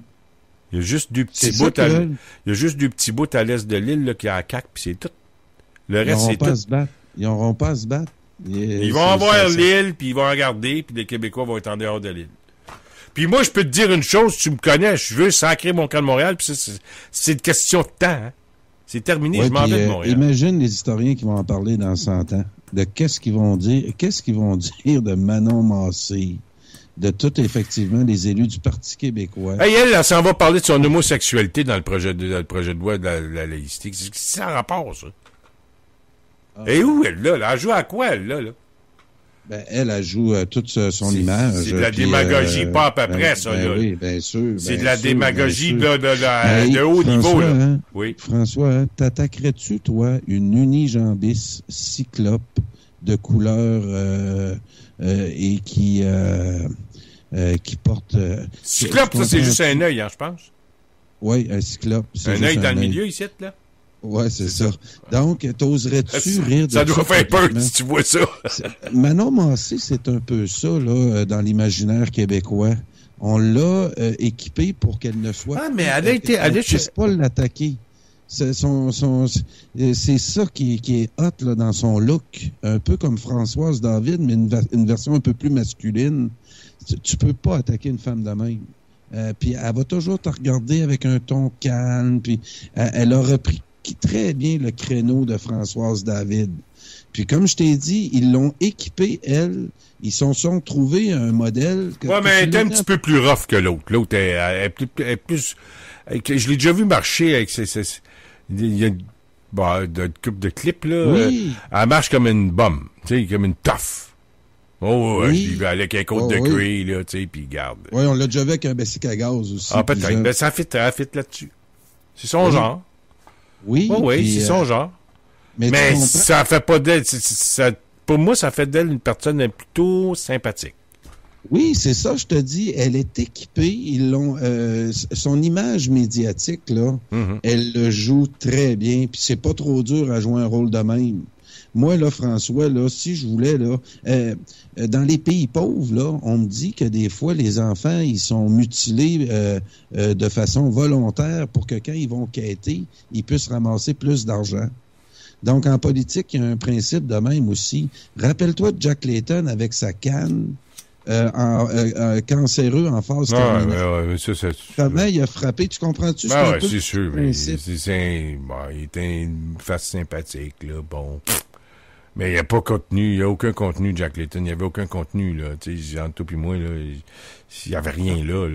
Il y a juste du petit bout à l'est de l'île là, qui a la CAQ, puis c'est tout. Le reste, c'est tout.
Ils n'auront pas à se battre.
Ils vont avoir l'île, puis ils vont regarder, puis les Québécois vont être en dehors de l'île. Puis moi, je peux te dire une chose, tu me connais, je veux sacrer mon camp de Montréal, puis c'est une question de temps. Hein. C'est terminé, je m'en vais de Montréal.
Imagine les historiens qui vont en parler dans 100 ans. De qu'est-ce qu'ils vont dire de Manon Massé, de tout, effectivement, les élus du Parti québécois.
Hey, elle s'en va parler de son homosexualité dans le projet de loi de la laïcité. C'est en rapport, ça. Et où, elle, là? Elle joue à quoi, elle, là?
Ben, elle joue toute son image.
C'est de la démagogie, pas à peu près, ça, là.
Oui, bien sûr.
C'est de la démagogie de haut niveau, là.
Hein,
oui.
François, hein, t'attaquerais-tu, toi, une unijambiste cyclope de couleur et qui porte...
cyclope, ça, c'est juste un œil, hein, je pense.
Oui, un cyclope.
Un œil dans le milieu, ici, là.
Ouais, c'est ça. Donc, t'oserais-tu rire de
ça? Ça doit faire peur si tu vois ça.
Manon Massé, c'est un peu ça, là, dans l'imaginaire québécois. On l'a équipée pour qu'elle ne soit
mais elle ne
puisse pas l'attaquer. C'est ça qui est hot là, dans son look. Un peu comme Françoise David, mais une version un peu plus masculine. Tu peux pas attaquer une femme de même. Puis elle va toujours te regarder avec un ton calme. Puis elle a repris très bien le créneau de Françoise David. Puis comme je t'ai dit, ils l'ont équipée, elle. Ils sont trouvé un modèle...
Ouais, mais elle est un petit peu plus rough que l'autre. L'autre est plus... Je l'ai déjà vu marcher avec il y a une couple de clips, là.
Oui.
Elle marche comme une bombe, tu sais, comme une tough. Oh, oui. Je l'ai vu avec un côte de cuir, là, tu sais, puis garde.
Oui, on l'a déjà vu avec un Bessic à gaz aussi.
Ah, peut-être. Ben, ça fit là-dessus. C'est son genre.
Oui.
Oui, c'est son genre. Mais ça fait pas d'elle... Pour moi, ça fait d'elle une personne plutôt sympathique.
Oui, c'est ça, je te dis. Elle est équipée. Ils l'ont. Son image médiatique, là, elle le joue très bien. Puis c'est pas trop dur à jouer un rôle de même. Moi, là, François, là, si je voulais, là, dans les pays pauvres, là, on me dit que des fois, les enfants, ils sont mutilés de façon volontaire pour que quand ils vont quêter, ils puissent ramasser plus d'argent. Donc, en politique, il y a un principe de même aussi. Rappelle-toi de Jack Layton avec sa canne cancéreux en phase terminale. Comment il a frappé? Tu comprends-tu?
C'est sûr. Mais il était une face sympathique, là. Bon. Mais il n'y a pas contenu. Il n'y a aucun contenu, Jack Layton. Il n'y avait aucun contenu, là. Tu sais, entre toi et moi, là, il n'y avait rien là.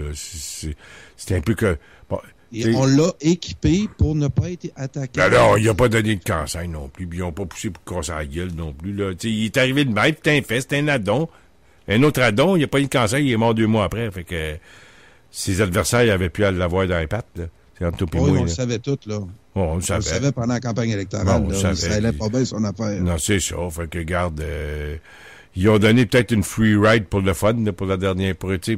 C'était un peu que... Bon,
et on l'a équipé pour ne pas être attaqué.
Alors, il n'a pas donné de cancer non plus, puis ils n'ont pas poussé pour casser la gueule non plus. Là. Il est arrivé de même, puis t'es un fait, c'était un addon. Un autre addon, il n'a pas eu de cancer, il est mort 2 mois après. Fait que ses adversaires n'avaient plus à l'avoir dans les pattes. Là. C'est entre toi et moi.
On le savait tout, là.
On le savait
pendant la campagne électorale. Ça allait pas bien son affaire.
Non, c'est ça. Fait que, regarde, ils ont donné peut-être une free ride pour le fun, là, pour la dernière, pour un petit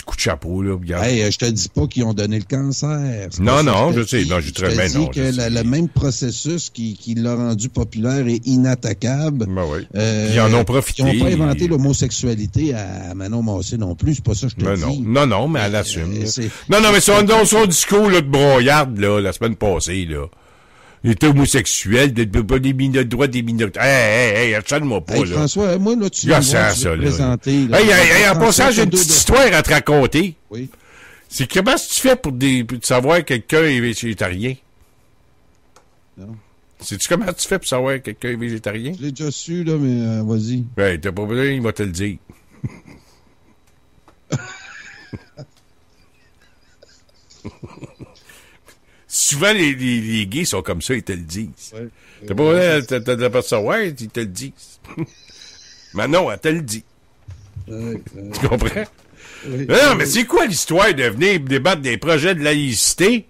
coup de chapeau, là.
Hey, je te dis pas qu'ils ont donné le cancer.
Non, je sais. Non, je te dis
que le même processus qui l'a rendu populaire et inattaquable.
Ben oui. Ils en ont profité.
Ils n'ont pas inventé l'homosexualité à Manon Massé non plus. C'est pas ça que je te dis.
Non, mais elle assume. Non, mais son discours, là, de broyarde, là, la semaine passée, là. Il était homosexuel, des droits des minorités. Hey, achète-moi pas, là.
François, moi, là, tu vas me présenter.
Hey, en passant, j'ai une petite histoire à te raconter.
Oui.
C'est comment tu fais pour savoir que quelqu'un est végétarien?
Non.
Sais-tu comment tu fais pour savoir que quelqu'un est végétarien?
Je l'ai déjà su, là, mais vas-y.
Ben, t'as pas besoin, il va te le dire. Souvent, les gays sont comme ça, ils te le disent. Ouais, t'as pas besoin de pas savoir, ils te le disent. Mais non, elle te le dit. Tu comprends? Non, mais c'est quoi l'histoire de venir débattre des projets de laïcité?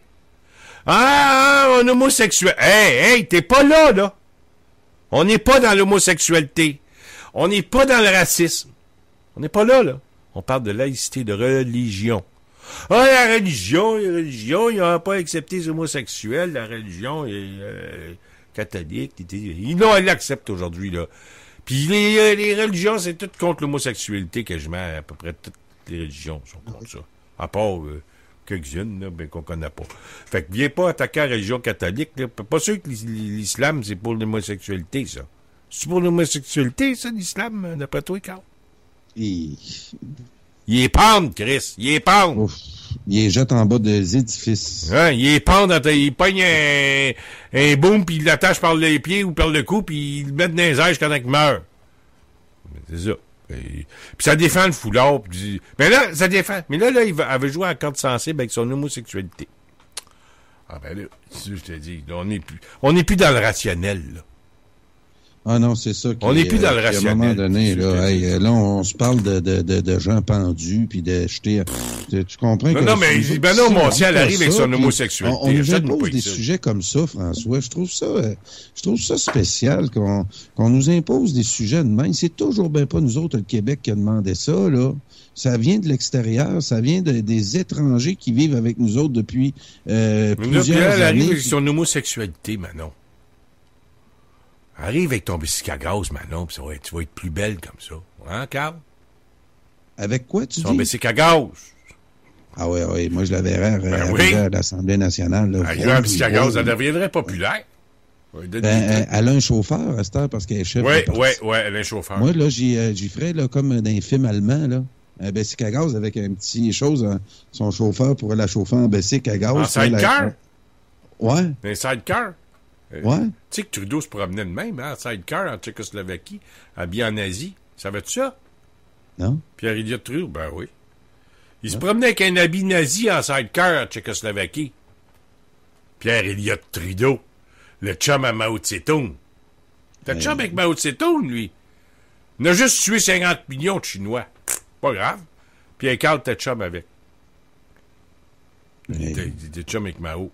Ah, un homosexuel. Hey, t'es pas là. On n'est pas dans l'homosexualité. On n'est pas dans le racisme. On n'est pas là. On parle de laïcité, de religion. Ah, la religion, ils n'ont pas accepté les homosexuels. La religion est catholique. Ils l'acceptent aujourd'hui, là. Puis les religions, c'est tout contre l'homosexualité, quasiment. À peu près toutes les religions sont contre ça. À part quelques-unes, là, ben, qu'on connaît pas. Fait que viens pas attaquer la religion catholique, là. Pas sûr que l'islam, c'est pour l'homosexualité, ça. C'est pour l'homosexualité, ça, l'islam, d'après toi, Carl?
Il
est pendre, Chris. Il est pendre.
Ouf. Il les jette en bas des édifices.
Hein, il est pendre, il pogne un boom, puis il l'attache par les pieds ou par le cou, puis il le met dans les airs jusqu'à temps qu'il meurt. C'est ça. Puis ça défend le foulard. Mais là, ça défend. Mais là, il avait joué à la corde sensible avec son homosexualité. Ah ben là, je te dis, là, on n'est plus dans le rationnel, là.
Ah non, c'est ça.
On n'est plus dans le rationnel.
À un moment donné, là, on se parle de gens pendus, puis de jeter... Tu comprends?
Non, mais Benoît Montiel arrive avec son homosexualité.
On nous impose des sujets comme ça, François. Je trouve ça spécial qu'on nous impose des sujets de même. C'est toujours bien pas nous autres, le Québec, qui a demandé ça, là. Ça vient de l'extérieur, ça vient des étrangers qui vivent avec nous autres depuis plusieurs années. Elle
arrive avec son homosexualité, Manon. Arrive avec ton bicycle à gaz, Manon, pis tu vas être plus belle comme ça. Hein, Carl?
Avec quoi, tu dis?
Ton bicycle à gaz.
Ah oui, moi je la verrais à l'Assemblée nationale. Là,
un bicycle à gaz, elle deviendrait populaire.
Elle a un chauffeur à cette heure parce qu'elle est chef.
Oui, elle a un chauffeur.
Moi, là, j'y ferais là, comme dans les films allemands, là. Un bicycle à gaz avec un petit chose, son chauffeur pourrait la chauffer en bicycle à gaz.
En sidecar?
Ouais.
Un sidecar?
Ouais.
Tu sais que Trudeau se promenait de même, hein, en sidecar en Tchécoslovaquie, habillé en Asie. Savais-tu ça?
Non.
Pierre-Éliott Trudeau? Ben oui. Il se promenait avec un habit nazi en sidecar en Tchécoslovaquie. Pierre-Éliott Trudeau. Le chum à Mao Tse-tung. T'as le chum avec Mao Tse-tung, lui. Il a juste tué 50 millions de Chinois. Pas grave. Puis Carl, t'as chum avec. T'es chum avec Mao.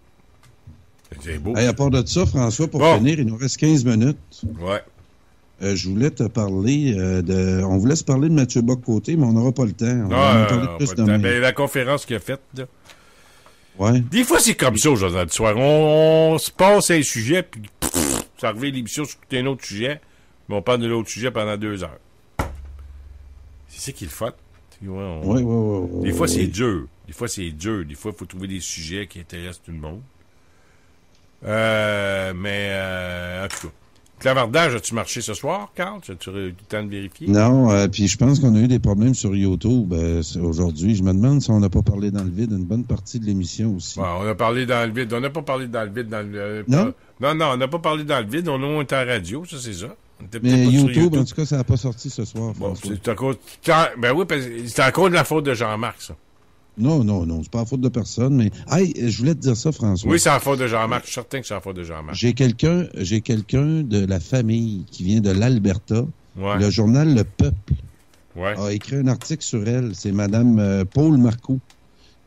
C'est beau.
À part de ça, François, pour finir, il nous reste 15 minutes.
Ouais.
Je voulais te parler On voulait se parler de Mathieu Bock-Côté, mais on n'aura pas le temps. On va en parler plus demain.
Ben, la conférence qu'il a faite, là.
Ouais.
Des fois, c'est comme ça aujourd'hui soir. On se passe à un sujet, puis ça revient l'émission sur un autre sujet, mais on parle de l'autre sujet pendant 2 heures. C'est ça qui est le fun.
Oui.
Des fois, c'est dur. Des fois, il faut trouver des sujets qui intéressent tout le monde. En tout cas. Clavardage, as-tu marché ce soir, Carl? As-tu eu le temps de vérifier?
Non, puis je pense qu'on a eu des problèmes sur YouTube aujourd'hui. Je me demande si on n'a pas parlé dans le vide une bonne partie de l'émission aussi.
Ouais, on a parlé dans le vide. On n'a pas parlé dans le vide.
Non?
Non, on n'a pas parlé dans le vide. On était à la radio, ça, c'est ça.
Mais YouTube, en tout cas, ça n'a pas sorti ce soir.
Bon, c'est à cause... Ben oui, c'est à cause de la faute de Jean-Marc, ça.
Non, c'est pas la faute de personne, mais... Hey, je voulais te dire ça, François.
Oui, c'est la faute de Jean-Marc. Je suis certain que c'est la faute de Jean-Marc.
J'ai quelqu'un de la famille qui vient de l'Alberta. Ouais. Le journal Le Peuple a écrit un article sur elle. C'est Mme Paul Marcoux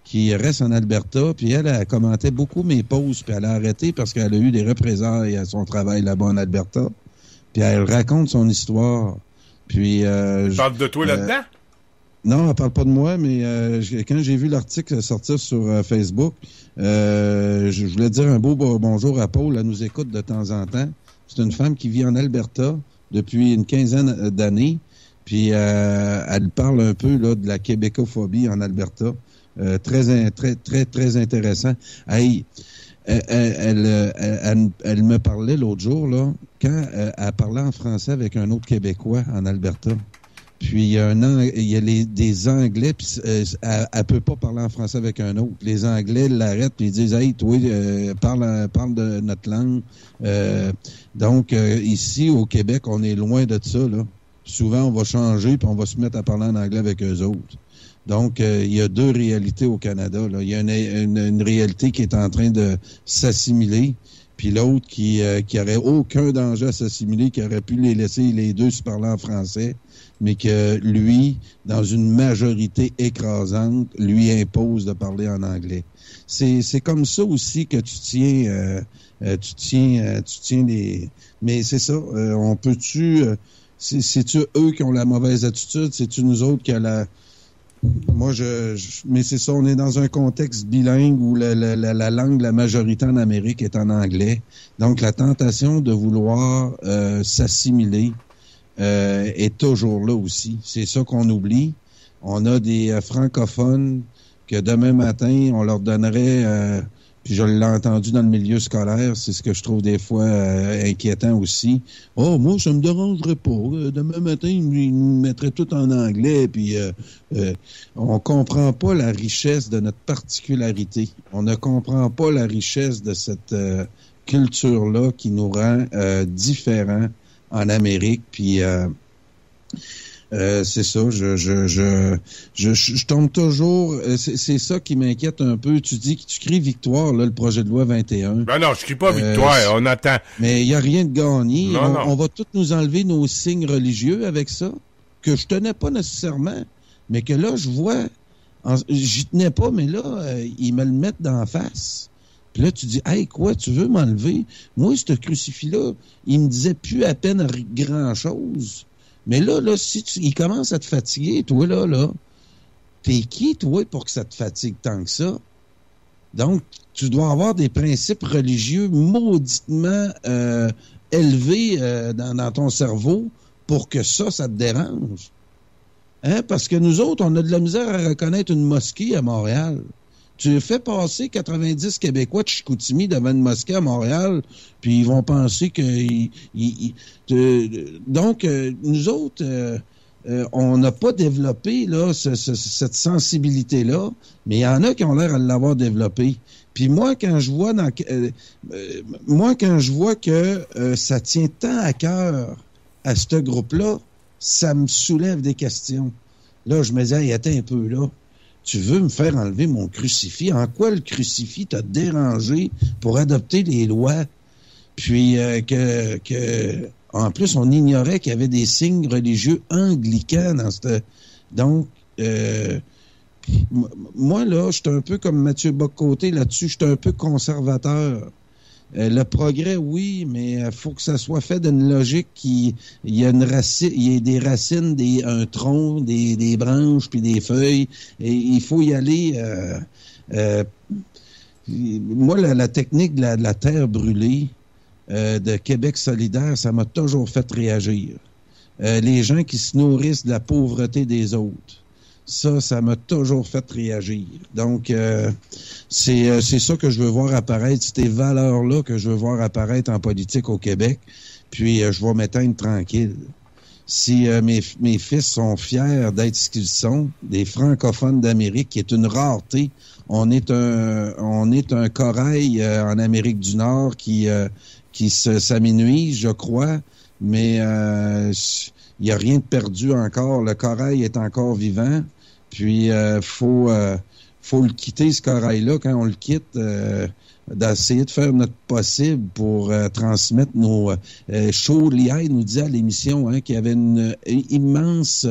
qui reste en Alberta, puis elle commentait beaucoup mes posts, puis elle a arrêté parce qu'elle a eu des représailles à son travail là-bas en Alberta. Puis elle raconte son histoire. Puis...
parle de toi là-dedans?
Non, elle parle pas de moi, mais quand j'ai vu l'article sortir sur Facebook, je voulais dire un beau bonjour à Paul. Elle nous écoute de temps en temps. C'est une femme qui vit en Alberta depuis une 15aine d'années. Puis elle parle un peu là de la québécophobie en Alberta. Très intéressant. Hey, elle me parlait l'autre jour, là, quand elle parlait en français avec un autre Québécois en Alberta. Puis il y a des Anglais, puis elle peut pas parler en français avec un autre. Les Anglais l'arrêtent, puis ils disent « Hey, toi, parle de notre langue. » Donc, ici, au Québec, on est loin de ça, là. Souvent, on va changer, puis on va se mettre à parler en anglais avec eux autres. Donc, il y a 2 réalités au Canada, là. Il y a une réalité qui est en train de s'assimiler, puis l'autre qui aurait aucun danger à s'assimiler, qui aurait pu les laisser les deux se parler en français, mais que lui, dans une majorité écrasante, lui impose de parler en anglais. C'est comme ça aussi que tu tiens les... Mais c'est ça, on peut-tu... c'est-tu eux qui ont la mauvaise attitude? C'est-tu nous autres qui a la... Moi, mais c'est ça, on est dans un contexte bilingue où la langue de la majorité en Amérique est en anglais. Donc, la tentation de vouloir s'assimiler est toujours là aussi. C'est ça qu'on oublie. On a des francophones que demain matin, on leur donnerait... puis je l'ai entendu dans le milieu scolaire, c'est ce que je trouve des fois inquiétant aussi. « Oh, moi, ça me dérangerait pas. Demain matin, ils nous mettraient tout en anglais. » Puis on comprend pas la richesse de notre particularité. On ne comprend pas la richesse de cette culture-là qui nous rend différents en Amérique. Puis... c'est ça, je tombe toujours, c'est ça qui m'inquiète un peu. Tu dis que tu cries victoire, là, le projet de loi 21.
Ben non, je crie pas victoire, on attend.
Mais il n'y a rien de gagné.
Non.
On va tous nous enlever nos signes religieux avec ça, que je tenais pas nécessairement, mais que là, je vois, j'y tenais pas, mais là, ils me le mettent d'en face. Puis là, tu dis, hey, quoi, tu veux m'enlever? Moi, ce crucifix-là, il me disait plus à peine grand-chose. Mais là, si il commence à te fatiguer, toi, là, t'es qui, toi, pour que ça te fatigue tant que ça? Donc, tu dois avoir des principes religieux mauditement élevés dans ton cerveau pour que ça te dérange. Hein? Parce que nous autres, on a de la misère à reconnaître une mosquée à Montréal. Tu fais passer 90 Québécois de Chicoutimi devant une mosquée à Montréal, puis ils vont penser que... Donc, nous autres, on n'a pas développé là cette sensibilité-là, mais il y en a qui ont l'air à l'avoir développée. Puis moi, quand je vois que ça tient tant à cœur à ce groupe-là, ça me soulève des questions. Là, je me dis, hey, attends un peu, là. Tu veux me faire enlever mon crucifix? En quoi le crucifix t'a dérangé pour adopter les lois? Puis en plus, on ignorait qu'il y avait des signes religieux anglicans dans cette... Donc, moi, là, je suis un peu comme Mathieu Bock-Côté là-dessus, je suis un peu conservateur. Le progrès, oui, mais il faut que ça soit fait d'une logique il y a des racines, un tronc, des branches, puis des feuilles. Et il faut y aller. Moi, la technique de la terre brûlée de Québec solidaire, ça m'a toujours fait réagir. Les gens qui se nourrissent de la pauvreté des autres. Ça m'a toujours fait réagir. Donc, c'est ça que je veux voir apparaître, ces valeurs-là que je veux voir apparaître en politique au Québec. Puis, je vais m'éteindre tranquille. Si mes fils sont fiers d'être ce qu'ils sont, des francophones d'Amérique, qui est une rareté, on est un corail en Amérique du Nord qui s'amenuise, je crois, mais il n'y a rien de perdu encore. Le corail est encore vivant. Puis, faut le quitter, ce corail-là. Quand on le quitte, d'essayer de faire notre possible pour transmettre nos... Shaw Lehigh nous disait à l'émission qu'il y avait un immense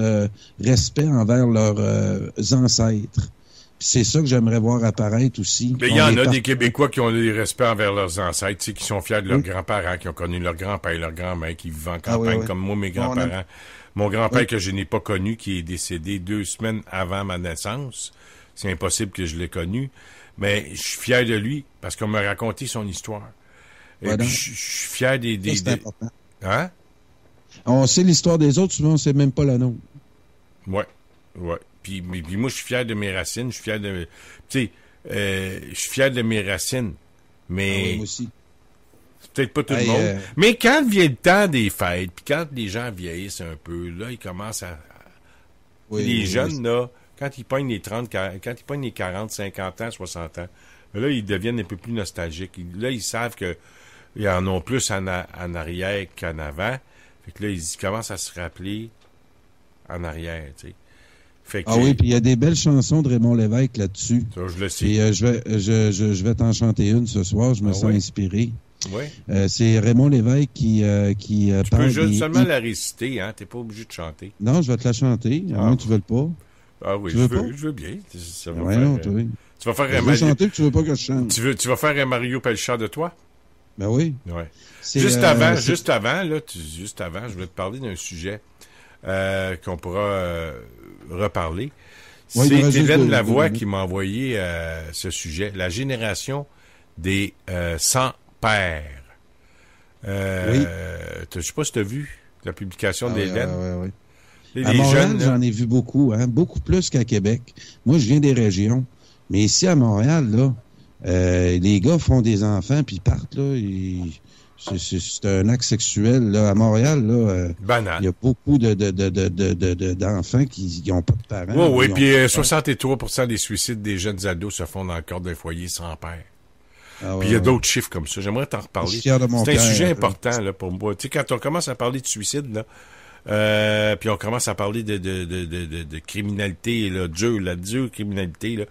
respect envers leurs ancêtres. Puis c'est ça que j'aimerais voir apparaître aussi.
Mais il y en a des Québécois qui ont du respect envers leurs ancêtres, tu sais, qui sont fiers de leurs grands-parents, qui ont connu leur grand-père, leur grand-mère, qui vivent en campagne, comme moi, mes grands-parents. Mon grand-père que je n'ai pas connu, qui est décédé 2 semaines avant ma naissance, c'est impossible que je l'ai connu, mais je suis fier de lui parce qu'on m'a raconté son histoire. Et puis, je suis fier des...
C'est important.
Hein?
On sait l'histoire des autres, souvent on sait même pas la nôtre.
Ouais. Puis moi, je suis fier de mes racines, je suis fier de... Tu sais, je suis fier de mes racines, mais...
moi aussi.
C'est peut-être pas tout le monde. Mais quand vient le temps des fêtes, puis quand les gens vieillissent un peu, là, ils commencent à... les jeunes, là, quand ils pognent les 30, quand ils pognent les 40, 50 ans, 60 ans, là, ils deviennent un peu plus nostalgiques. Là, ils savent que ils en ont plus en arrière qu'en avant. Fait que là, ils commencent à se rappeler en arrière, tu sais. Fait que
oui, puis il y a des belles chansons de Raymond Lévesque là-dessus.
Ça, je le sais.
Et je vais t'en chanter une ce soir, je me sens inspiré.
Oui.
C'est Raymond Lévesque qui
Tu
parle
peux
des...
seulement la réciter, hein? T'es pas obligé de chanter.
Non, je vais te la chanter, à moins que tu veux pas.
Ah oui,
Tu veux pas?
je veux bien. Ça va
Ouais,
faire,
non,
tu vas faire
je
un
veux
Mario...
chanter, puis tu veux pas que je chante.
Tu vas faire un Mario Pelchat de toi?
Ben oui.
Ouais.
C'est,
Juste avant, je voulais te parler d'un sujet qu'on pourra reparler.
Ouais,
C'est
juste
Hélène
de-
Lavoie
de-
qui m'a envoyé ce sujet, la génération des sans-pères.
Oui.
Je sais pas si tu as vu la publication
Ah,
d'Hélène.
ouais.
Les
À Montréal,
jeunes, là,
j'en ai vu beaucoup, hein, beaucoup plus qu'à Québec. Moi, je viens des régions. Mais ici, à Montréal, là, les gars font des enfants, puis ils partent, là. C'est un acte sexuel, là. À Montréal, là,
banal.
il y a beaucoup d'enfants qui n'ont pas de parents.
Oui,
Ils ont
puis
pas de
63% des suicides des jeunes ados se font dans le cadre d'un foyer sans père.
Ah,
Puis il y a d'autres chiffres comme ça. J'aimerais t'en reparler.
Je suis fier de mon
C'est un
père.
sujet important là, pour moi. Tu sais, quand on commence à parler de suicide, là, puis on commence à parler de criminalité, là, la dure criminalité, là,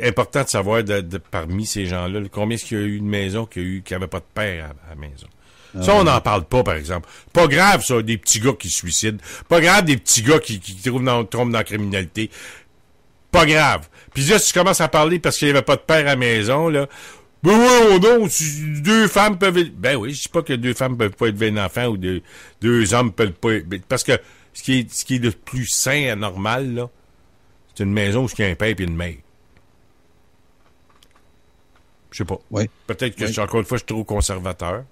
important de savoir parmi ces gens-là, combien est-ce qu'il y a eu de maisons qui n'avaient pas de père à la maison. Ça, on n'en parle pas, par exemple. Pas grave, ça, des petits gars qui se suicident. Pas grave, des petits gars qui tombent dans la criminalité. Pas grave. Puis là, si tu commences à parler parce qu'il n'y avait pas de père à la maison, là, ben oui, non, deux femmes peuvent... Ben oui, je dis pas que deux femmes peuvent pas élever un enfant ou deux hommes peuvent pas... Parce que ce qui est le plus sain et normal, là, c'est une maison où il y a un père et une mère. Je sais pas.
Ouais.
Peut-être que, encore une fois, je suis trop conservateur,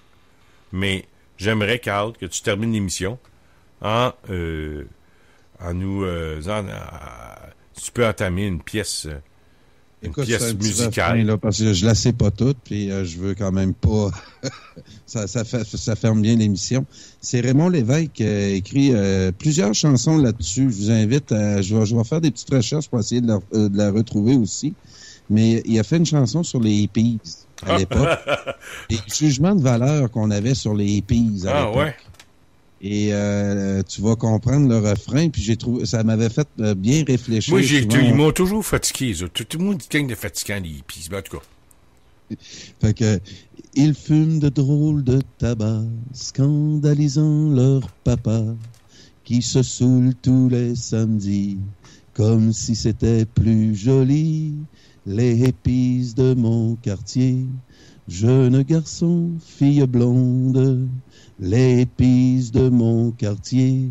mais j'aimerais, Carl, que tu termines l'émission en nous... tu peux entamer une pièce...
Écoute,
pièce
c'est un petit
musicale.
refrain, là, parce que je la sais pas toute, puis je veux quand même pas... ça ferme bien l'émission. C'est Raymond Lévesque qui a écrit plusieurs chansons là-dessus. Je vous invite à... Je vais faire des petites recherches pour essayer de la retrouver aussi. Mais il a fait une chanson sur les hippies à l'époque. Les jugements de valeur qu'on avait sur les hippies à l'époque.
Ouais.
Et tu vas comprendre le refrain, puis j'ai trouvé, ça m'avait fait bien réfléchir.
Moi,
souvent.
ils m'ont toujours fatigué, ça. Tout le monde dit qu'il est fatigant, les hippies. En tout cas.
Fait que, ils fument de drôles de tabac, scandalisant leur papa, qui se saoule tous les samedis, comme si c'était plus joli. Les hippies de mon quartier, jeunes garçons, filles blondes, les hippies de mon quartier,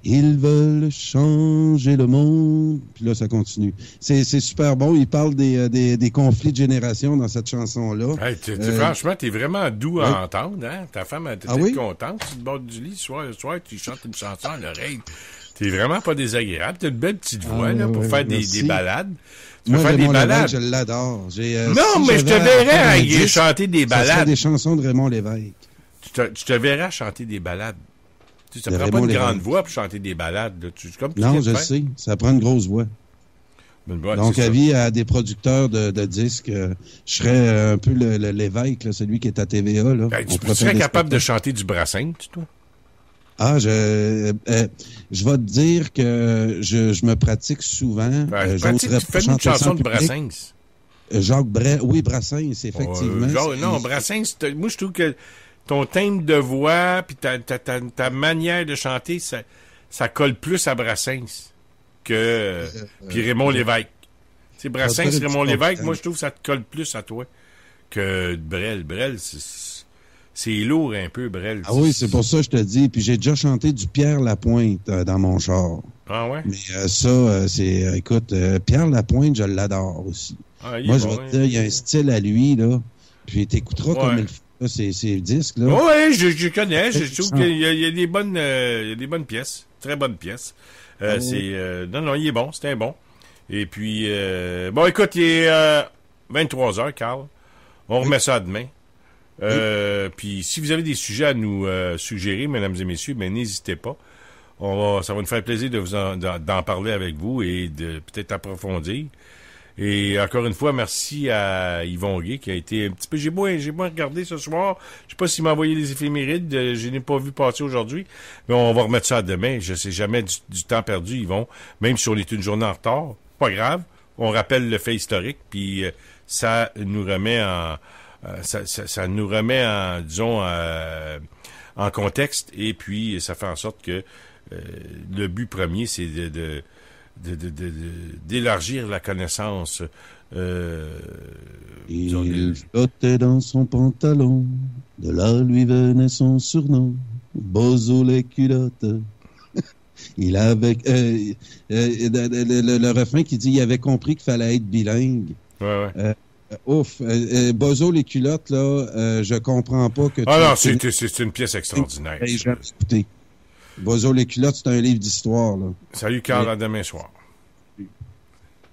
ils veulent changer le monde. Puis là, ça continue. C'est super bon. Il parle des conflits de génération dans cette chanson-là.
Hey, franchement, t'es vraiment doux à entendre, hein? Ta femme était contente sur le bord du lit. Le soir, tu chantes une chanson à l'oreille. T'es vraiment pas désagréable. T'as une belle petite voix, là, pour faire des balades. Tu peux faire des balades.
Je l'adore.
Non, mais je te verrais chanter des balades.
Ça serait des chansons de Raymond Lévesque.
Tu te verras chanter des balades. Tu sais, ça prend pas une grande voix pour chanter des balades. Là.
Non, je sais. Ça prend une grosse voix. Donc, avis à des producteurs de disques, je serais un peu l'évêque, là, celui qui est à TVA. Là.
Ben, tu serais capable de chanter du Brassens, toi?
Ah, je vais te dire que je me pratique souvent.
Fais-nous une chanson de Brassens.
Oui, Brassens, effectivement.
Non, Brassens, moi, je trouve que ton timbre de voix puis ta manière de chanter, ça colle plus à Brassens que puis Raymond Lévesque. Tu sais, Brassens, Raymond Lévesque, moi, je trouve que ça te colle plus à toi que Brel. Brel, c'est lourd un peu, Brel.
Ah oui, c'est pour ça que je te dis. Puis j'ai déjà chanté du Pierre Lapointe dans mon char.
Ah ouais?
Mais écoute, Pierre Lapointe, je l'adore aussi.
Ah,
moi, je vais te dire, il y a un style à lui, là. Puis t'écouteras comme il fait ces disques, là.
Oui, je connais. Je trouve qu'il y a des bonnes pièces. Très bonnes pièces. Non, il est bon. C'était un bon. Et puis, bon, écoute, il est 23h, Carl. On remet ça demain. Puis si vous avez des sujets à nous suggérer, mesdames et messieurs, ben n'hésitez pas. Ça va nous faire plaisir d'en parler avec vous et de peut-être approfondir. Et encore une fois, merci à Yvon Gay qui a été un petit peu... J'ai moins regardé ce soir. Je sais pas s'il m'a envoyé les éphémérides. Je n'ai pas vu passer aujourd'hui. Mais on va remettre ça demain. Je sais jamais du temps perdu, Yvon. Même si on est une journée en retard. Pas grave. On rappelle le fait historique. Puis ça nous remet ça nous remet en contexte, et puis ça fait en sorte que le but premier, c'est d'élargir la connaissance.
Il flottait dans son pantalon, de là lui venait son surnom, Bozo les culottes. Il avait le refrain qui dit il avait compris qu'il fallait être bilingue.
Ouais.
Bozo les culottes, là, je comprends pas que...
Ah non, c'est une pièce extraordinaire.
J'ai écouté. Bozo les culottes, c'est un livre d'histoire, là.
Salut Carl, à demain soir.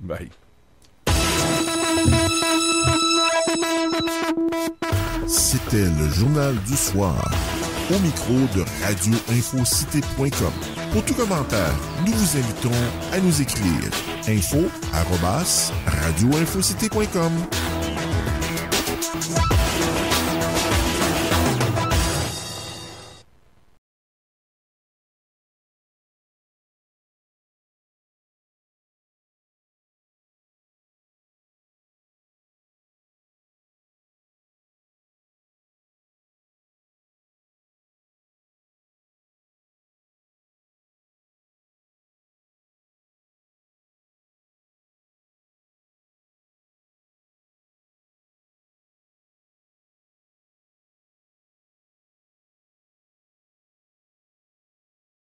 Bye.
C'était le Journal du Soir, au micro de radioinfocité.com. Pour tout commentaire, nous vous invitons à nous écrire info@radioinfocité.com.